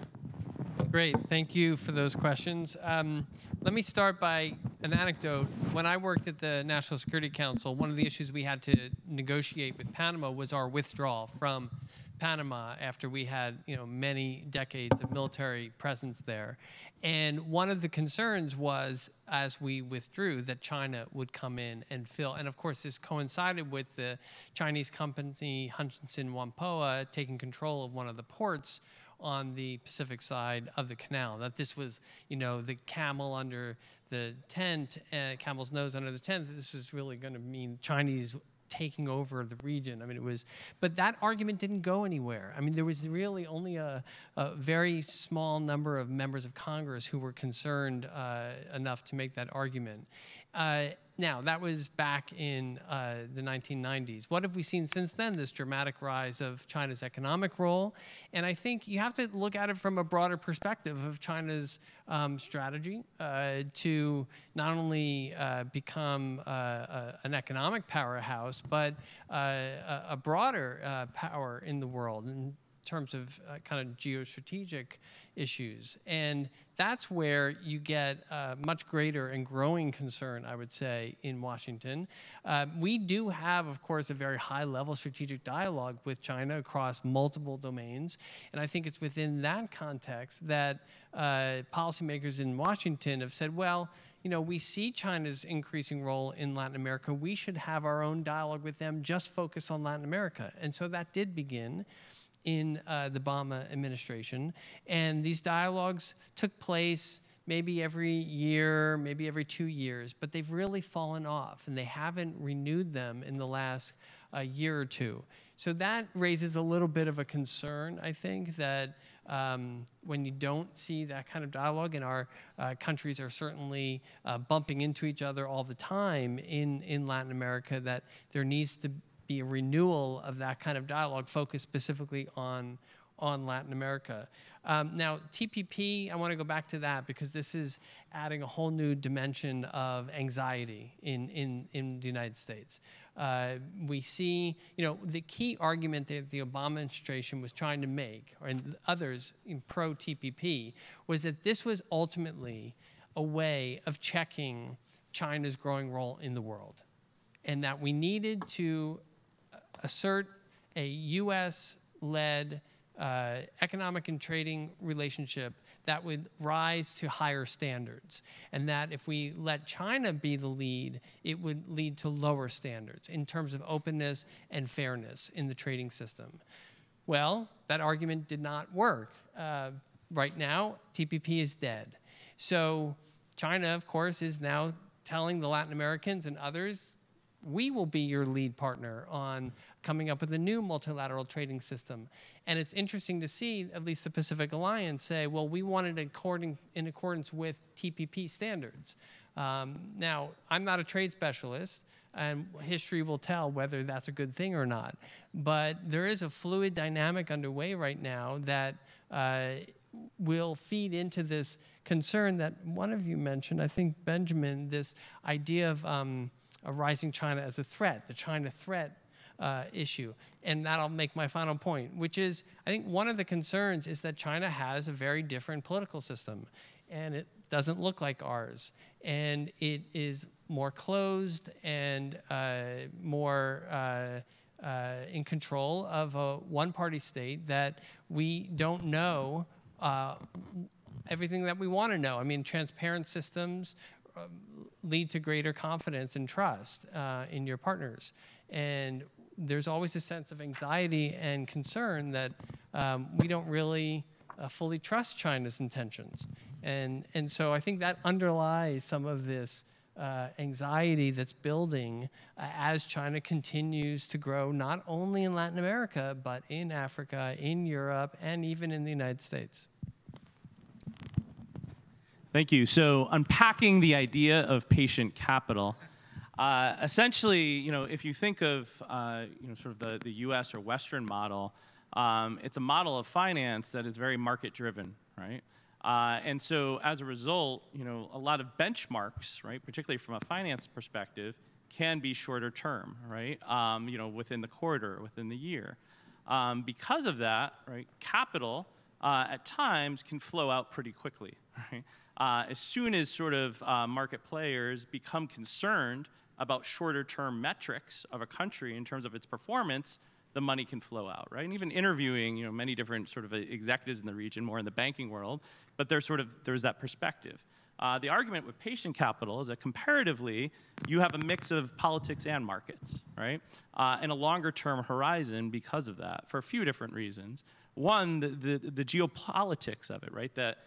Great, thank you for those questions. Let me start by an anecdote. When I worked at the National Security Council, one of the issues we had to negotiate with Panama was our withdrawal from Panama after we had, many decades of military presence there. And one of the concerns was, as we withdrew, that China would come in and fill. And of course, this coincided with the Chinese company Hutchinson Whampoa taking control of one of the ports on the Pacific side of the canal. That this was, the camel under the tent, camel's nose under the tent. This was really going to mean Chinese taking over the region. I mean, it was, but that argument didn't go anywhere. I mean, there was really only a very small number of members of Congress who were concerned enough to make that argument. Now, that was back in the 1990s. What have we seen since then? This dramatic rise of China's economic role. And I think you have to look at it from a broader perspective of China's strategy to not only become an economic powerhouse, but a broader power in the world in terms of kind of geostrategic issues. And that's where you get much greater and growing concern, I would say, in Washington. We do have, of course, a very high-level strategic dialogue with China across multiple domains. And I think it's within that context that policymakers in Washington have said, well, we see China's increasing role in Latin America. We should have our own dialogue with them, just focus on Latin America. And so that did begin in the Obama administration. And these dialogues took place maybe every year, maybe every 2 years, but they've really fallen off, and they haven't renewed them in the last year or two. So that raises a little bit of a concern, I think, that when you don't see that kind of dialogue, and our countries are certainly bumping into each other all the time in Latin America, that there needs to be a renewal of that kind of dialogue focused specifically on Latin America. Now, TPP, I want to go back to that because this is adding a whole new dimension of anxiety in the United States. We see, the key argument that the Obama administration was trying to make, and others in pro-TPP, was that this was ultimately a way of checking China's growing role in the world, and that we needed to assert a U.S.-led economic and trading relationship that would rise to higher standards, and that if we let China be the lead, it would lead to lower standards in terms of openness and fairness in the trading system. Well, that argument did not work. Right now, TPP is dead. So China, of course, is now telling the Latin Americans and others, we will be your lead partner on coming up with a new multilateral trading system. And it's interesting to see, at least the Pacific Alliance, say, well, we want it in accordance with TPP standards. Now, I'm not a trade specialist, and history will tell whether that's a good thing or not. But there is a fluid dynamic underway right now that will feed into this concern that one of you mentioned, I think, Benjamin, this idea of rising China as a threat, the China threat issue. And that'll make my final point, which is, I think one of the concerns is that China has a very different political system, and it doesn't look like ours. And it is more closed and more in control of a one-party state that we don't know everything that we want to know. I mean, transparent systems lead to greater confidence and trust in your partners. And there's always a sense of anxiety and concern that we don't really fully trust China's intentions. And so I think that underlies some of this anxiety that's building as China continues to grow, not only in Latin America, but in Africa, in Europe, and even in the United States. Thank you. So unpacking the idea of patient capital. Essentially, if you think of sort of the U.S. or Western model, it's a model of finance that is very market-driven, right? And so as a result, a lot of benchmarks, right, particularly from a finance perspective, can be shorter term, right? Within the quarter, within the year. Because of that, right, capital at times can flow out pretty quickly, right? As soon as sort of market players become concerned about shorter term metrics of a country in terms of its performance, the money can flow out, right? And even interviewing, many different sort of executives in the region, more in the banking world, but there's that perspective. The argument with patient capital is that comparatively, you have a mix of politics and markets, right? And a longer term horizon because of that, for a few different reasons. One, the geopolitics of it, right? That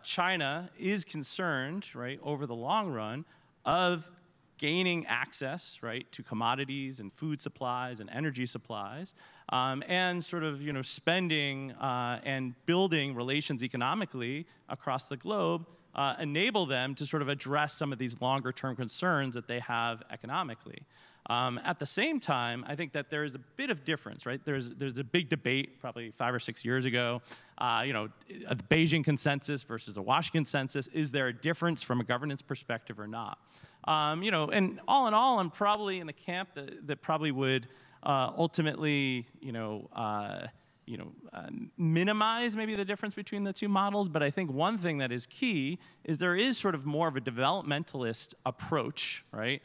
China is concerned, right, over the long run of gaining access, right, to commodities and food supplies and energy supplies, and sort of, spending and building relations economically across the globe enable them to sort of address some of these longer term concerns that they have economically. At the same time, I think that there is a bit of difference, right? There's a big debate probably 5 or 6 years ago, a Beijing consensus versus a Washington consensus. Is there a difference from a governance perspective or not? And all in all, I'm probably in the camp that probably would ultimately, minimize maybe the difference between the two models. But I think one thing that is key is there is sort of more of a developmentalist approach, right,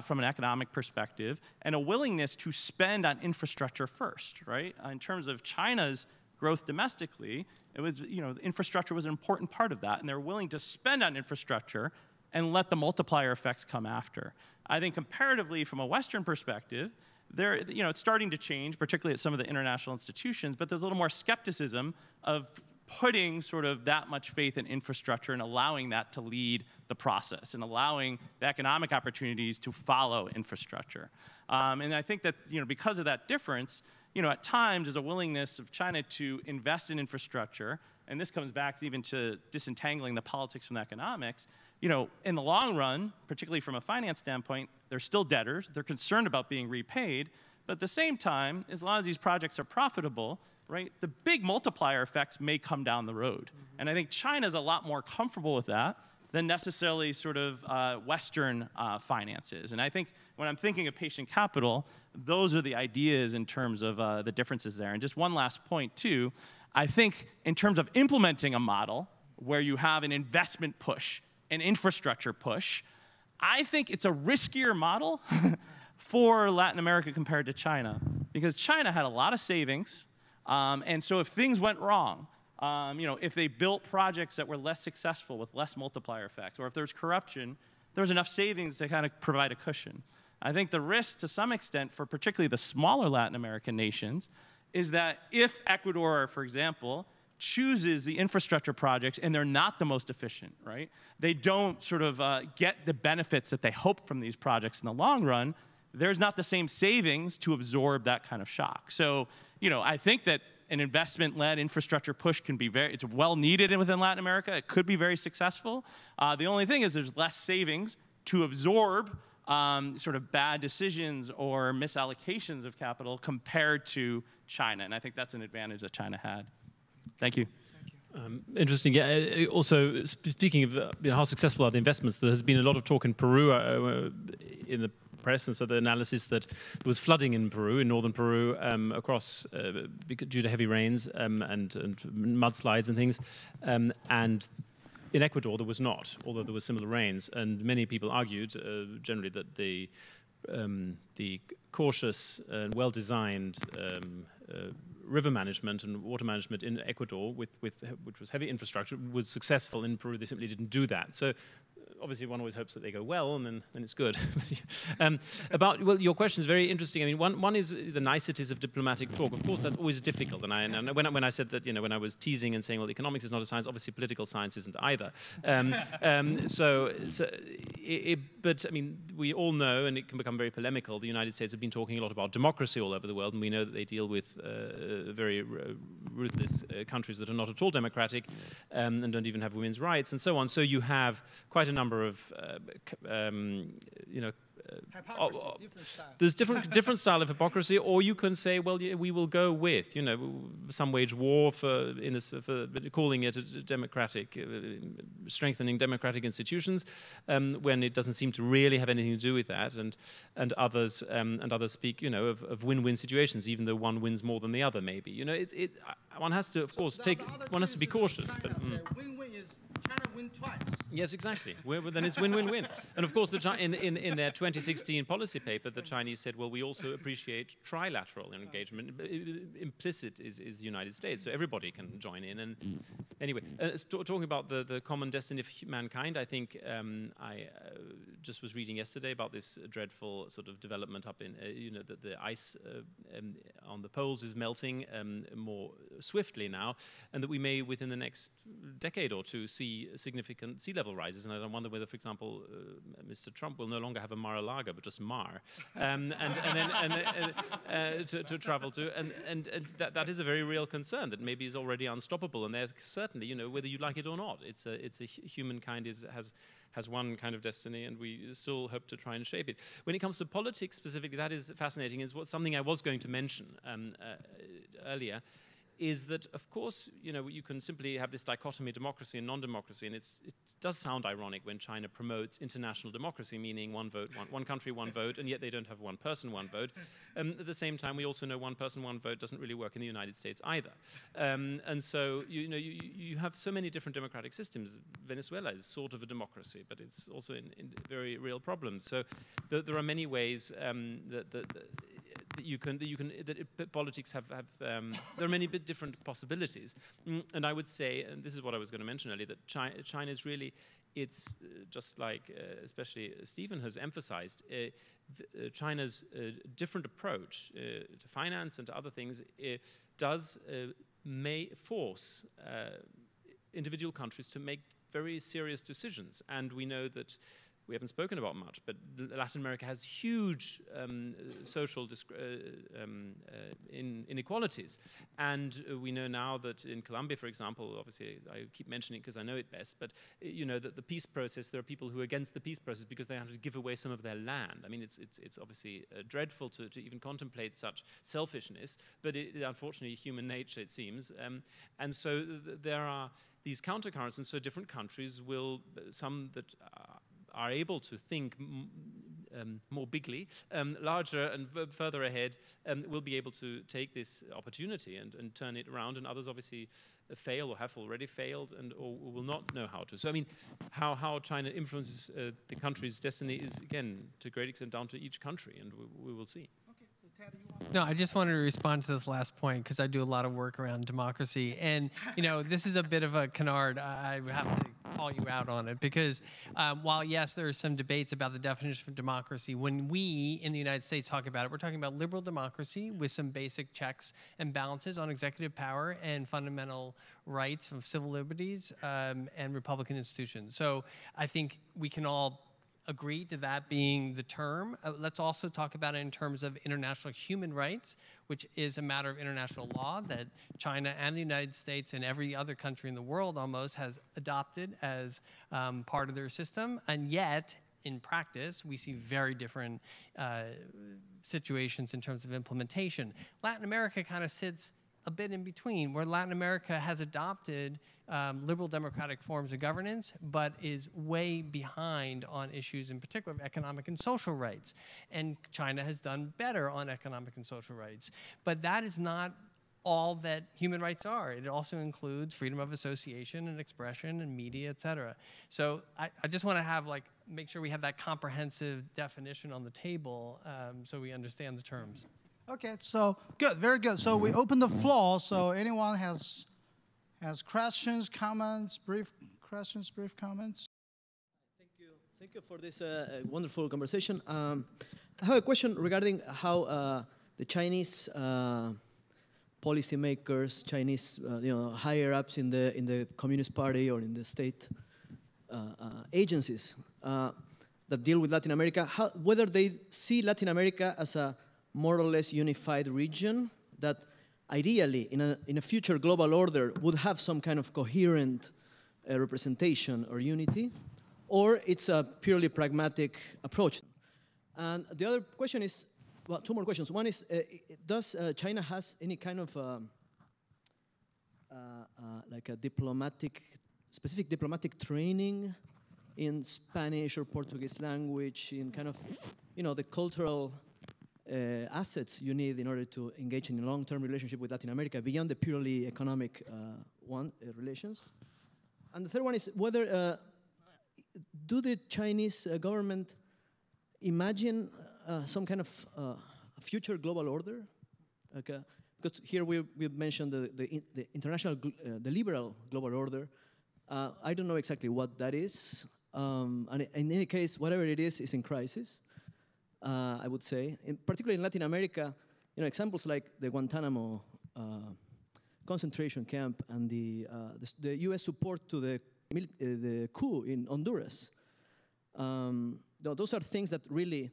from an economic perspective, and a willingness to spend on infrastructure first, right? In terms of China's growth domestically, it was, infrastructure was an important part of that, and they're willing to spend on infrastructure and let the multiplier effects come after. I think comparatively from a Western perspective, it's starting to change, particularly at some of the international institutions, but there's a little more skepticism of putting sort of that much faith in infrastructure and allowing that to lead the process and allowing the economic opportunities to follow infrastructure. And I think that, because of that difference, at times there's a willingness of China to invest in infrastructure, and this comes back even to disentangling the politics from the economics. In the long run, particularly from a finance standpoint, they're still debtors. They're concerned about being repaid. But at the same time, as long as these projects are profitable, right, the big multiplier effects may come down the road. Mm-hmm. And I think China's a lot more comfortable with that than necessarily sort of Western finances. And I think when I'm thinking of patient capital, those are the ideas in terms of the differences there. And just one last point, too. I think in terms of implementing a model where you have an investment push, an infrastructure push, I think it's a riskier model for Latin America compared to China, because China had a lot of savings, and so if things went wrong, if they built projects that were less successful with less multiplier effects, or if there's corruption, there's enough savings to kind of provide a cushion. I think the risk to some extent for particularly the smaller Latin American nations is that if Ecuador, for example, chooses the infrastructure projects and they're not the most efficient, right? They don't sort of get the benefits that they hope from these projects in the long run. There's not the same savings to absorb that kind of shock. So, I think that an investment-led infrastructure push can be it's well needed within Latin America. It could be very successful. The only thing is there's less savings to absorb sort of bad decisions or misallocations of capital compared to China. And I think that's an advantage that China had. Thank you. Interesting. Yeah. Also, speaking of how successful are the investments, there has been a lot of talk in Peru in the press, and so the analysis that there was flooding in Peru, in northern Peru, across due to heavy rains and mudslides and things, and in Ecuador there was not, although there were similar rains. And many people argued, generally, that the cautious and well-designed river management and water management in Ecuador, which was heavy infrastructure, was successful. In Peru, they simply didn't do that. So obviously one always hopes that they go well, and then it's good. Your question is very interesting. I mean, one is the niceties of diplomatic talk. Of course, that's always difficult. And when I said that, when I was teasing and saying, well, economics is not a science, obviously political science isn't either. but I mean, we all know, and it can become very polemical, the United States have been talking a lot about democracy all over the world, and we know that they deal with very ruthless countries that are not at all democratic and don't even have women's rights and so on. So you have quite a number of, you know, there's different style of hypocrisy, or you can say, well, yeah, we will go with, you know, some wage war for calling it a democratic, strengthening democratic institutions, when it doesn't seem to really have anything to do with that, and others speak, you know, of win-win situations, even though one wins more than the other, maybe. You know, one has to, of course, one has to be cautious. But win-win is China win twice. Yes, exactly. Then it's win-win-win. And of course, in their 2016 policy paper, the Chinese said, well, we also appreciate trilateral engagement. Implicit is the United States, so everybody can join in. And anyway, talking about the common destiny of mankind, I think I just was reading yesterday about this dreadful sort of development up in, you know, that the ice on the poles is melting more swiftly now, and that we may, within the next decade or two, see significant sea level rises. And I don't wonder whether, for example, Mr. Trump will no longer have a Mar-a-Lago, but just Mar, and then to travel to, and that is a very real concern that maybe is already unstoppable. And there's certainly, you know, whether you like it or not, it's a humankind has one kind of destiny, and we still hope to try and shape it. When it comes to politics specifically, that is fascinating. Is something I was going to mention earlier. Is that, of course, you know, you can simply have this dichotomy, democracy and non-democracy, and it does sound ironic when China promotes international democracy, meaning one vote, one country, one vote, and yet they don't have one person, one vote. At the same time, we also know one person, one vote doesn't really work in the United States either. And so, you know, you have so many different democratic systems. Venezuela is sort of a democracy, but it's also in very real problems. So there are many ways that politics have there are many different possibilities, and I would say, and this is what I was going to mention earlier, that China is really, it's just like especially Stephen has emphasized, China's different approach to finance and to other things may force individual countries to make very serious decisions, and we know that. We haven't spoken about much, but Latin America has huge social inequalities. And we know now that in Colombia, for example, obviously I keep mentioning it because I know it best, but you know that the peace process, there are people who are against the peace process because they have to give away some of their land. I mean, it's obviously dreadful to even contemplate such selfishness, but unfortunately human nature, it seems. And so there are these countercurrents, and so different countries will, some that are able to think more bigly, larger and further ahead, will be able to take this opportunity and turn it around, and others obviously fail or have already failed or will not know how to. So I mean, how China influences the country's destiny is, again, to a great extent down to each country, and we will see. No, I just wanted to respond to this last point because I do a lot of work around democracy. And, you know, this is a bit of a canard. I have to call you out on it because while, yes, there are some debates about the definition of democracy, when we in the United States talk about it, we're talking about liberal democracy with some basic checks and balances on executive power and fundamental rights of civil liberties and Republican institutions. So I think we can all agree to that being the term. Let's also talk about it in terms of international human rights, which is a matter of international law that China and the United States and every other country in the world almost has adopted as part of their system. And yet, in practice, we see very different situations in terms of implementation. Latin America kind of sits a bit in between, where Latin America has adopted liberal democratic forms of governance, but is way behind on issues in particular of economic and social rights. And China has done better on economic and social rights. But that is not all that human rights are. It also includes freedom of association and expression and media, et cetera. So I just want to have, like, make sure we have that comprehensive definition on the table so we understand the terms. Okay, so good, very good. So we open the floor. So anyone has questions, comments, brief questions, brief comments? Thank you for this wonderful conversation. I have a question regarding how the Chinese policymakers, Chinese higher ups in the Communist Party or in the state agencies that deal with Latin America, whether they see Latin America as a more or less unified region that ideally, in a future global order, would have some kind of coherent representation or unity, or it's a purely pragmatic approach. And the other question is, well, two more questions. One is, does China has any kind of like a specific diplomatic training in Spanish or Portuguese language, in kind of, the cultural assets you need in order to engage in a long-term relationship with Latin America beyond the purely economic relations? And the third one is whether, do the Chinese government imagine some kind of future global order? Because here we mentioned the international, the liberal global order. I don't know exactly what that is. And in any case, whatever it is in crisis, I would say. Particularly in Latin America, examples like the Guantanamo concentration camp and the U.S. support to the coup in Honduras. Those are things that really,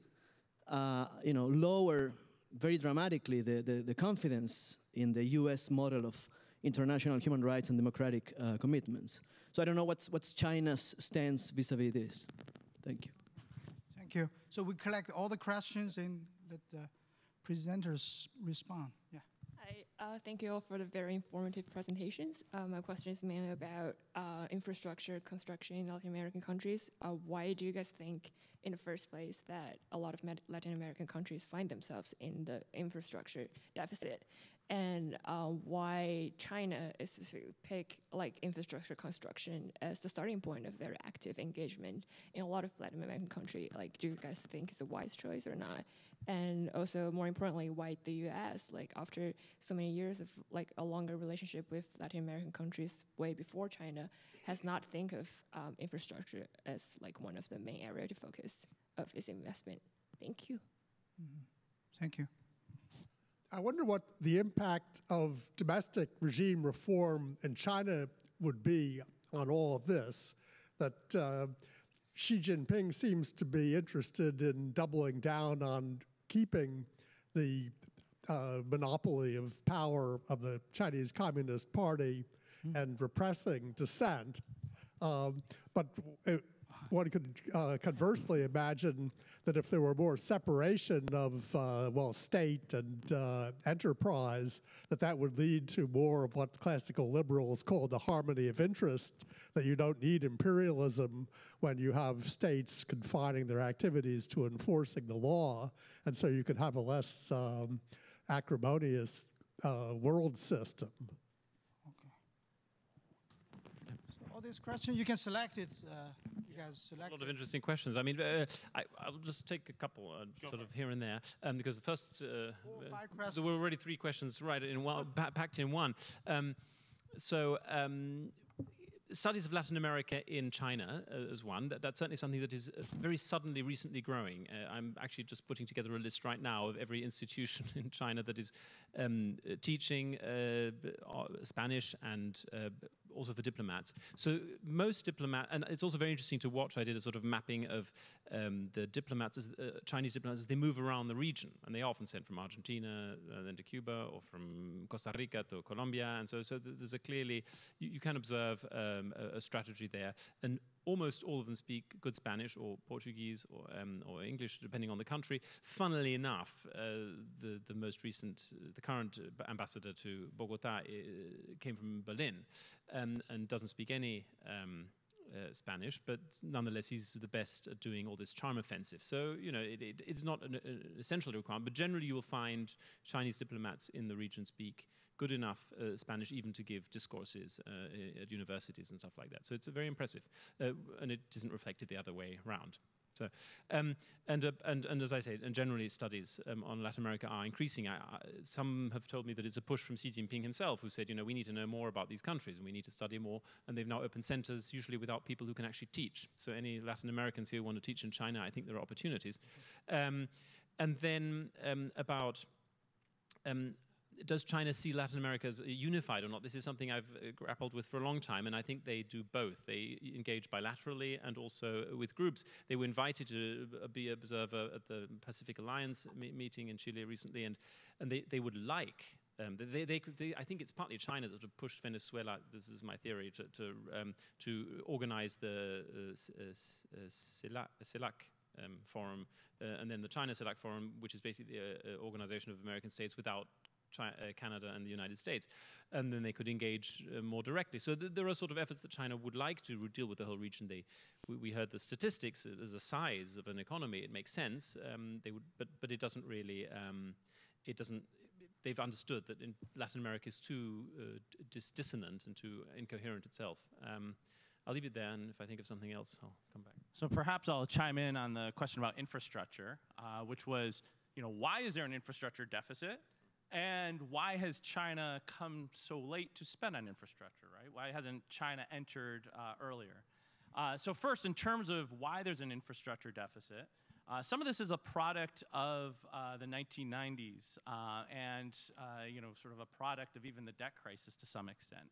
lower very dramatically the confidence in the U.S. model of international human rights and democratic commitments. So I don't know what's China's stance vis-a-vis this. Thank you. Thank you. So we collect all the questions and let the presenters respond. Yeah. Hi, thank you all for the very informative presentations. My question is mainly about infrastructure construction in Latin American countries. Why do you guys think, in the first place, that a lot of Latin American countries find themselves in the infrastructure deficit? And why China is to pick infrastructure construction as the starting point of very active engagement in a lot of Latin American countries? Do you guys think it's a wise choice or not? And also, more importantly, why the U.S., after so many years of a longer relationship with Latin American countries way before China, has not think of infrastructure as one of the main areas to focus of its investment? Thank you. Mm-hmm. Thank you. I wonder what the impact of domestic regime reform in China would be on all of this, that Xi Jinping seems to be interested in doubling down on keeping the monopoly of power of the Chinese Communist Party and repressing dissent. But one could conversely imagine that if there were more separation of, state and enterprise, that would lead to more of what classical liberals call the harmony of interest, that you don't need imperialism when you have states confining their activities to enforcing the law, and so you could have a less acrimonious world system. All these questions, you can select it. You guys select a lot of interesting questions. I mean, I'll just take a couple sort of here and there, because the first, there were already 3 questions in one, packed in one. Studies of Latin America in China as one. That's certainly something that is very suddenly, recently growing. I'm actually just putting together a list right now of every institution in China that is teaching Spanish and also for diplomats. So most diplomats, and it's also very interesting to watch. I did a sort of mapping of the diplomats, Chinese diplomats, as they move around the region, and they are often sent from Argentina then to Cuba, or from Costa Rica to Colombia, and so there's a clearly you can observe a strategy there, and almost all of them speak good Spanish or Portuguese or English, depending on the country. Funnily enough, the most recent, the current ambassador to Bogota came from Berlin and doesn't speak any Spanish, but nonetheless he's the best at doing all this charm offensive. So it's not an essential requirement, but generally you will find Chinese diplomats in the region speak good enough Spanish even to give discourses at universities and stuff like that. So it's very impressive, and it isn't reflected the other way around. So, and as I say, and generally studies on Latin America are increasing. Some have told me that it's a push from Xi Jinping himself, who said, we need to know more about these countries and we need to study more. And they've now opened centers, usually without people who can actually teach. So any Latin Americans who want to teach in China, I think there are opportunities. And then about does China see Latin America as unified or not? This is something I've grappled with for a long time, and I think they do both. They engage bilaterally and also with groups. They were invited to be observer at the Pacific Alliance meeting in Chile recently, and they would like. I think it's partly China that have pushed Venezuela. This is my theory to organize the CELAC forum, and then the China CELAC forum, which is basically an organization of American states without Canada and the United States, and then they could engage more directly. So there are sort of efforts that China would like to deal with the whole region. We heard the statistics as a size of an economy. It makes sense. They would, but it doesn't really. It doesn't. They've understood that in Latin America is too dissonant and too incoherent itself. I'll leave it there, and if I think of something else, I'll come back. So perhaps I'll chime in on the question about infrastructure, which was, why is there an infrastructure deficit? And why has China come so late to spend on infrastructure, right? Why hasn't China entered earlier? So first, in terms of why there's an infrastructure deficit, some of this is a product of the 1990s and sort of a product of even the debt crisis to some extent,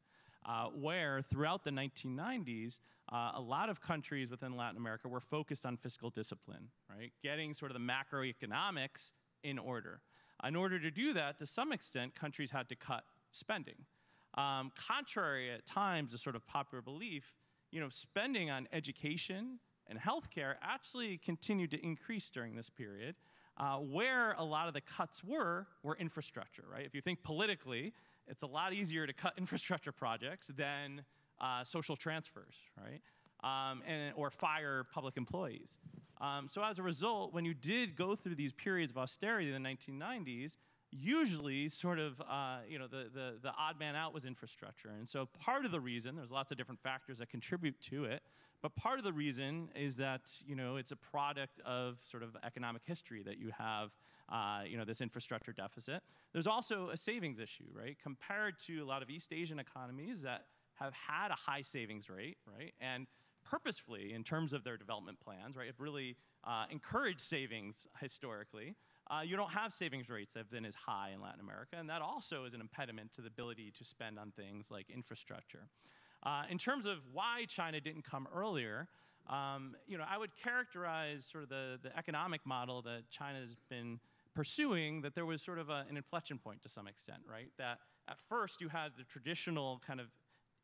where throughout the 1990s, a lot of countries within Latin America were focused on fiscal discipline, right? Getting sort of the macroeconomics in order. In order to do that, to some extent, countries had to cut spending. Contrary at times to sort of popular belief, spending on education and healthcare actually continued to increase during this period. Where a lot of the cuts were infrastructure, right? If you think politically, it's a lot easier to cut infrastructure projects than social transfers, right? Or fire public employees. So as a result, when you did go through these periods of austerity in the 1990s, usually sort of, the odd man out was infrastructure. And so part of the reason, there's lots of different factors that contribute to it, but part of the reason is that, it's a product of sort of economic history that you have, this infrastructure deficit. There's also a savings issue, right? Compared to a lot of East Asian economies that have had a high savings rate, right? And purposefully, in terms of their development plans, right, have really encouraged savings historically. You don't have savings rates that have been as high in Latin America, and that also is an impediment to the ability to spend on things like infrastructure. In terms of why China didn't come earlier, I would characterize sort of the economic model that China has been pursuing, that there was sort of an inflection point to some extent, right? That at first you had the traditional kind of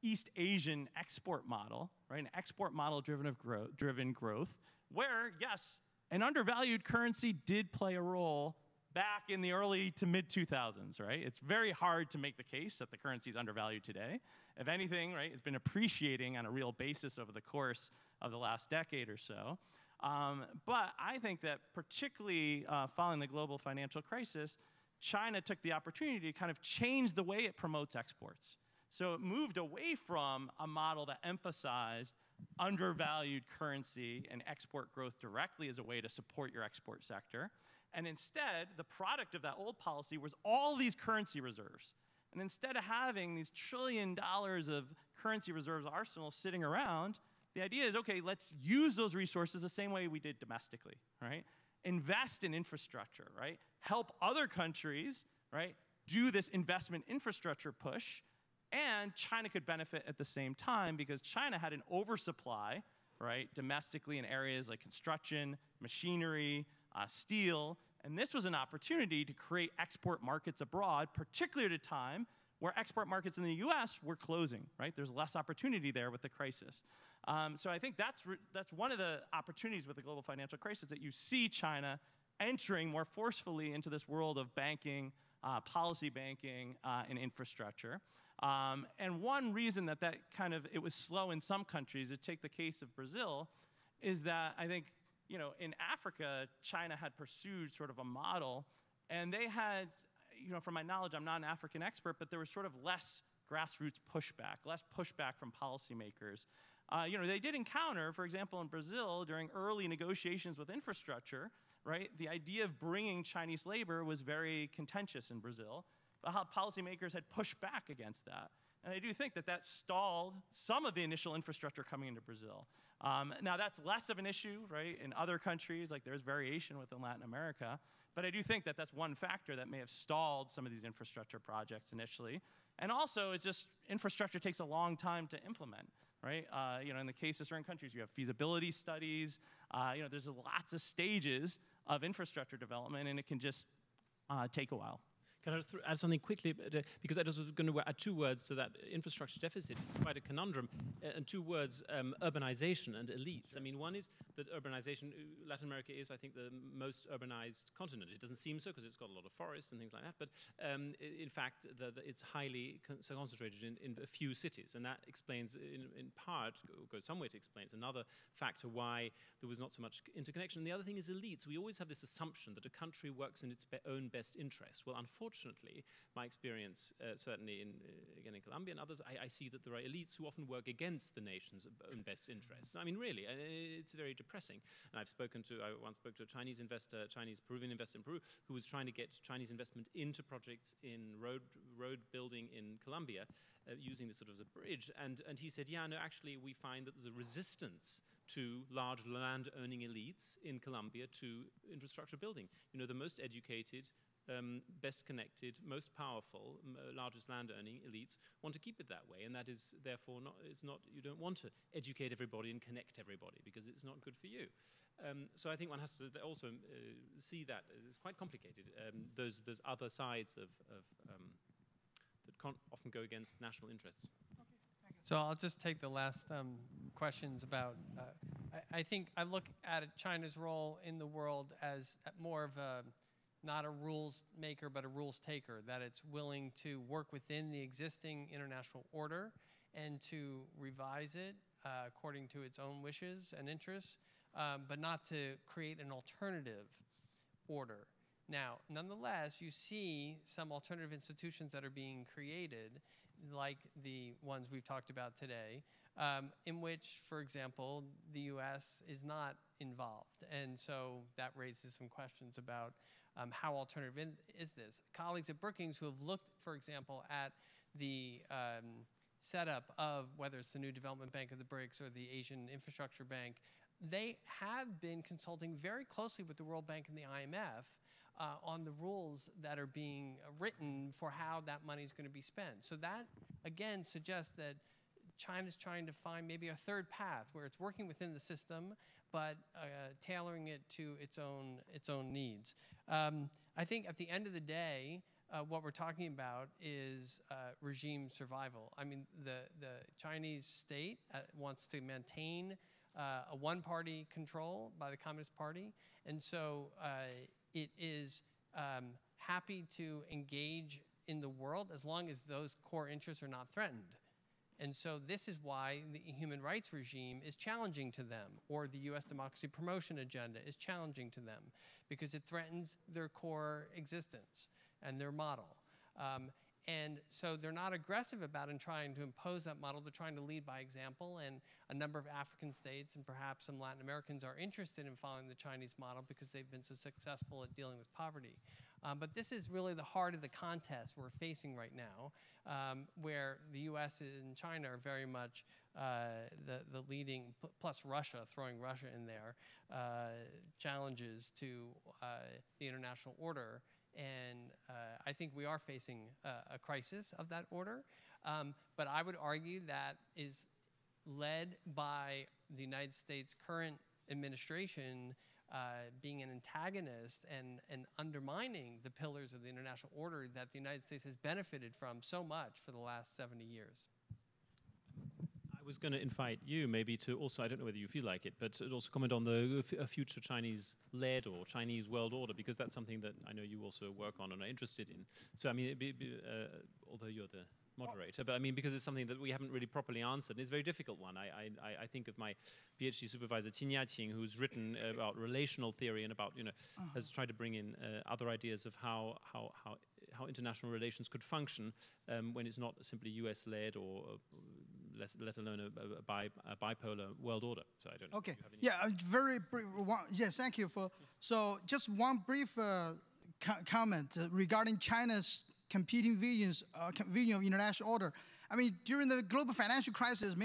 East Asian export model, right? An export model driven growth, where, yes, an undervalued currency did play a role back in the early to mid-2000s, right? It's very hard to make the case that the currency is undervalued today. If anything, right, it's been appreciating on a real basis over the course of the last decade or so. But I think that particularly following the global financial crisis, China took the opportunity to kind of change the way it promotes exports. So it moved away from a model that emphasized undervalued currency and export growth directly as a way to support your export sector. And instead, the product of that old policy was all these currency reserves. And instead of having these $1 trillion of currency reserves arsenals sitting around, the idea is, okay, let's use those resources the same way we did domestically, right? Invest in infrastructure, right? Help other countries, right, do this investment infrastructure push. And China could benefit at the same time because China had an oversupply, right, domestically in areas like construction, machinery, steel. And this was an opportunity to create export markets abroad, particularly at a time where export markets in the US were closing, right? There's less opportunity there with the crisis. So I think that's one of the opportunities with the global financial crisis, that you see China entering more forcefully into this world of banking, policy banking, and infrastructure. And one reason that it was slow in some countries, to take the case of Brazil, is that I think, in Africa, China had pursued sort of a model, and they had, from my knowledge, I'm not an African expert, but there was sort of less grassroots pushback, less pushback from policymakers. They did encounter, for example, in Brazil, during early negotiations with infrastructure, right, the idea of bringing Chinese labor was very contentious in Brazil. But how policymakers had pushed back against that. And I do think that that stalled some of the initial infrastructure coming into Brazil. Now, that's less of an issue, right, in other countries, like there's variation within Latin America. But I do think that that's one factor that may have stalled some of these infrastructure projects initially. And also, it's just infrastructure takes a long time to implement, right? In the case of certain countries, you have feasibility studies. There's lots of stages of infrastructure development, and it can just take a while. Can I just add something quickly? Because I just was going to add 2 words to that infrastructure deficit. It's quite a conundrum. And 2 words, urbanization and elites. I mean, one is that urbanization, Latin America is, I think, the most urbanized continent. It doesn't seem so because it's got a lot of forests and things like that. But in fact, it's highly concentrated in a few cities. And that explains, in part, goes some way to explain. It's another factor why there was not so much interconnection. And the other thing is elites. We always have this assumption that a country works in its own best interest. Well, unfortunately, my experience, certainly again in Colombia and others, I see that there are elites who often work against the nation's own best interests. I mean, really, it's very depressing. And I once spoke to a Chinese investor, Peruvian investor in Peru, who was trying to get Chinese investment into projects in road building in Colombia, using this sort of as a bridge. And he said, yeah, no, actually, we find that there's a resistance to large land-owning elites in Colombia to infrastructure building. The most educated, best connected, most powerful, largest land-owning elites want to keep it that way, and that is therefore you don't want to educate everybody and connect everybody because it's not good for you. So I think one has to also see that it's quite complicated. Those other sides that often go against national interests. So I'll just take the last questions about, I think I look at China's role in the world as more of not a rules maker, but a rules taker, that it's willing to work within the existing international order and to revise it according to its own wishes and interests, but not to create an alternative order. Now, nonetheless, you see some alternative institutions that are being created, like the ones we've talked about today, in which, for example, the US is not involved. And so that raises some questions about how alternative is this? Colleagues at Brookings who have looked, for example, at the setup of whether it's the New Development Bank of the BRICS or the Asian Infrastructure Bank, they have been consulting very closely with the World Bank and the IMF on the rules that are being written for how that money is going to be spent. So that, again, suggests that China's trying to find maybe a third path where it's working within the system, but tailoring it to its own needs. I think at the end of the day, what we're talking about is regime survival. I mean, the Chinese state wants to maintain a one-party control by the Communist Party, and so it is happy to engage in the world as long as those core interests are not threatened. And so this is why the human rights regime is challenging to them, or the US democracy promotion agenda is challenging to them, because it threatens their core existence and their model. And so they're not aggressive about in trying to impose that model. They're trying to lead by example, and a number of African states and perhaps some Latin Americans are interested in following the Chinese model because they've been so successful at dealing with poverty. But this is really the heart of the contest we're facing right now, where the US and China are very much the leading, plus Russia, throwing Russia in there, challenges to the international order. And I think we are facing a crisis of that order. But I would argue that is led by the United States' current administration being an antagonist and undermining the pillars of the international order that the United States has benefited from so much for the last 70 years. I was going to invite you maybe to also, I don't know whether you feel like it, but to also comment on the future Chinese-led or Chinese world order, because that's something that I know you also work on and are interested in. So, I mean, although you're the moderator, but I mean, because it's something that we haven't really properly answered, and it's a very difficult one. I think of my PhD supervisor, Qin Yaqing, who's written about relational theory and about, has tried to bring in other ideas of how international relations could function when it's not simply US-led or let alone a bipolar world order. So I don't know. Okay. Yeah, very brief. Yes, thank you for. So just one brief comment regarding China's competing vision of international order. I mean, during the global financial crisis,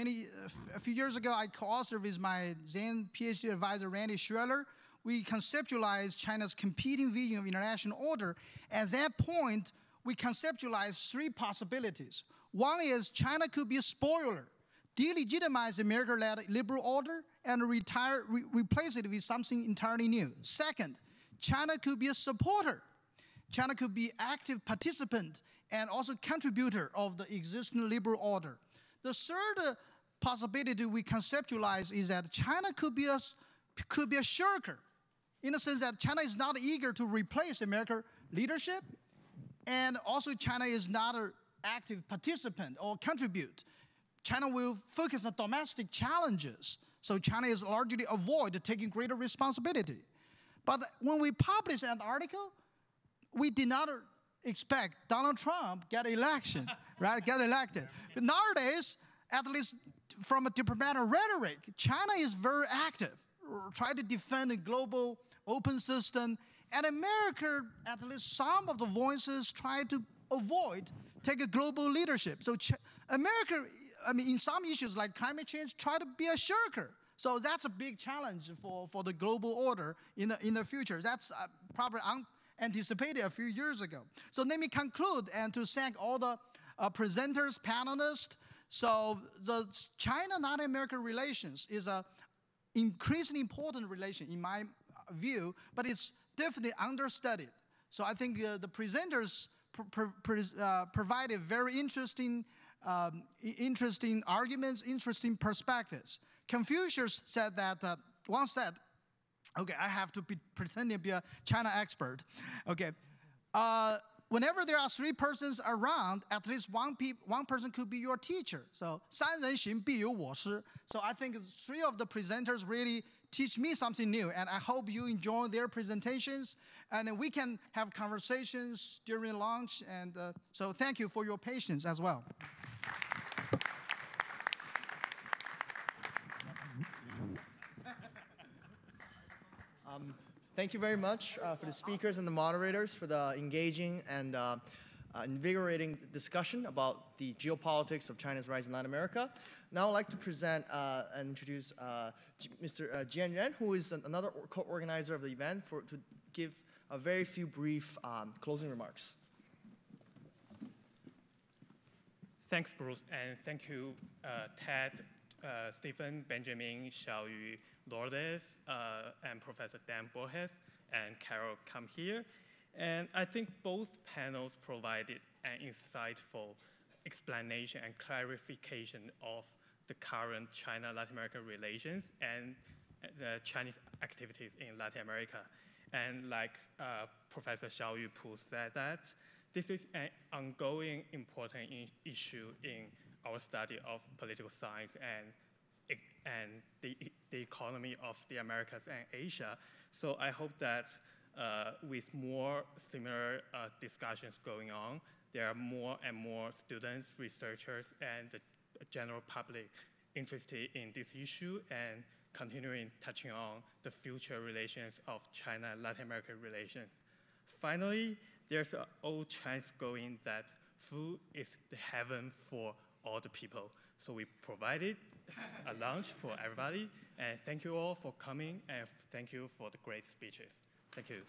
a few years ago, I co-authored with my then PhD advisor, Randy Schroeder. We conceptualized China's competing vision of international order. At that point, we conceptualized three possibilities. One is China could be a spoiler, delegitimize the American-led liberal order, and replace it with something entirely new. Second, China could be a supporter. China could be active participant and also contributor of the existing liberal order. The third possibility we conceptualize is that China could be a shirker, in the sense that China is not eager to replace American leadership, and also China is not an active participant or contribute. China will focus on domestic challenges, so China is largely avoid taking greater responsibility. But when we published an article, we did not expect Donald Trump get election, right? Get elected. But nowadays, at least from a diplomatic rhetoric, China is very active, try to defend a global open system, and America, at least some of the voices try to avoid take a global leadership. So America, I mean, in some issues like climate change, try to be a shirker. So that's a big challenge for the global order in the future. That's probably anticipated a few years ago. So let me conclude and to thank all the presenters, panelists. So the China-Latin American relations is an increasingly important relation in my view, but it's definitely understudied. So I think the presenters provided very interesting arguments, interesting perspectives. Confucius said that, once said, okay, I have to pretend to be a China expert. Okay, whenever there are three persons around, at least one person could be your teacher. So, 三人行必有我师. So I think three of the presenters really teach me something new, and I hope you enjoy their presentations, and we can have conversations during lunch, and so thank you for your patience as well. Thank you very much for the speakers and the moderators for the engaging and invigorating discussion about the geopolitics of China's rise in Latin America. Now I'd like to present and introduce Mr. Jian Yuan, who is another co-organizer of the event, to give a very few brief closing remarks. Thanks, Bruce, and thank you, Ted, Stephen, Benjamin, Xiaoyu, Lourdes, and Professor Dan Borges, and Carol come here. And I think both panels provided an insightful explanation and clarification of the current China-Latin American relations and the Chinese activities in Latin America. And like Professor Xiaoyu Pu said, that this is an ongoing important issue in our study of political science and the economy of the Americas and Asia. So I hope that with more similar discussions going on, there are more and more students, researchers, and the general public interested in this issue and continuing touching on the future relations of China-Latin American relations. Finally, there's an old Chinese going that food is the heaven for all the people. So we provided a lunch for everybody, and thank you all for coming, and thank you for the great speeches. Thank you.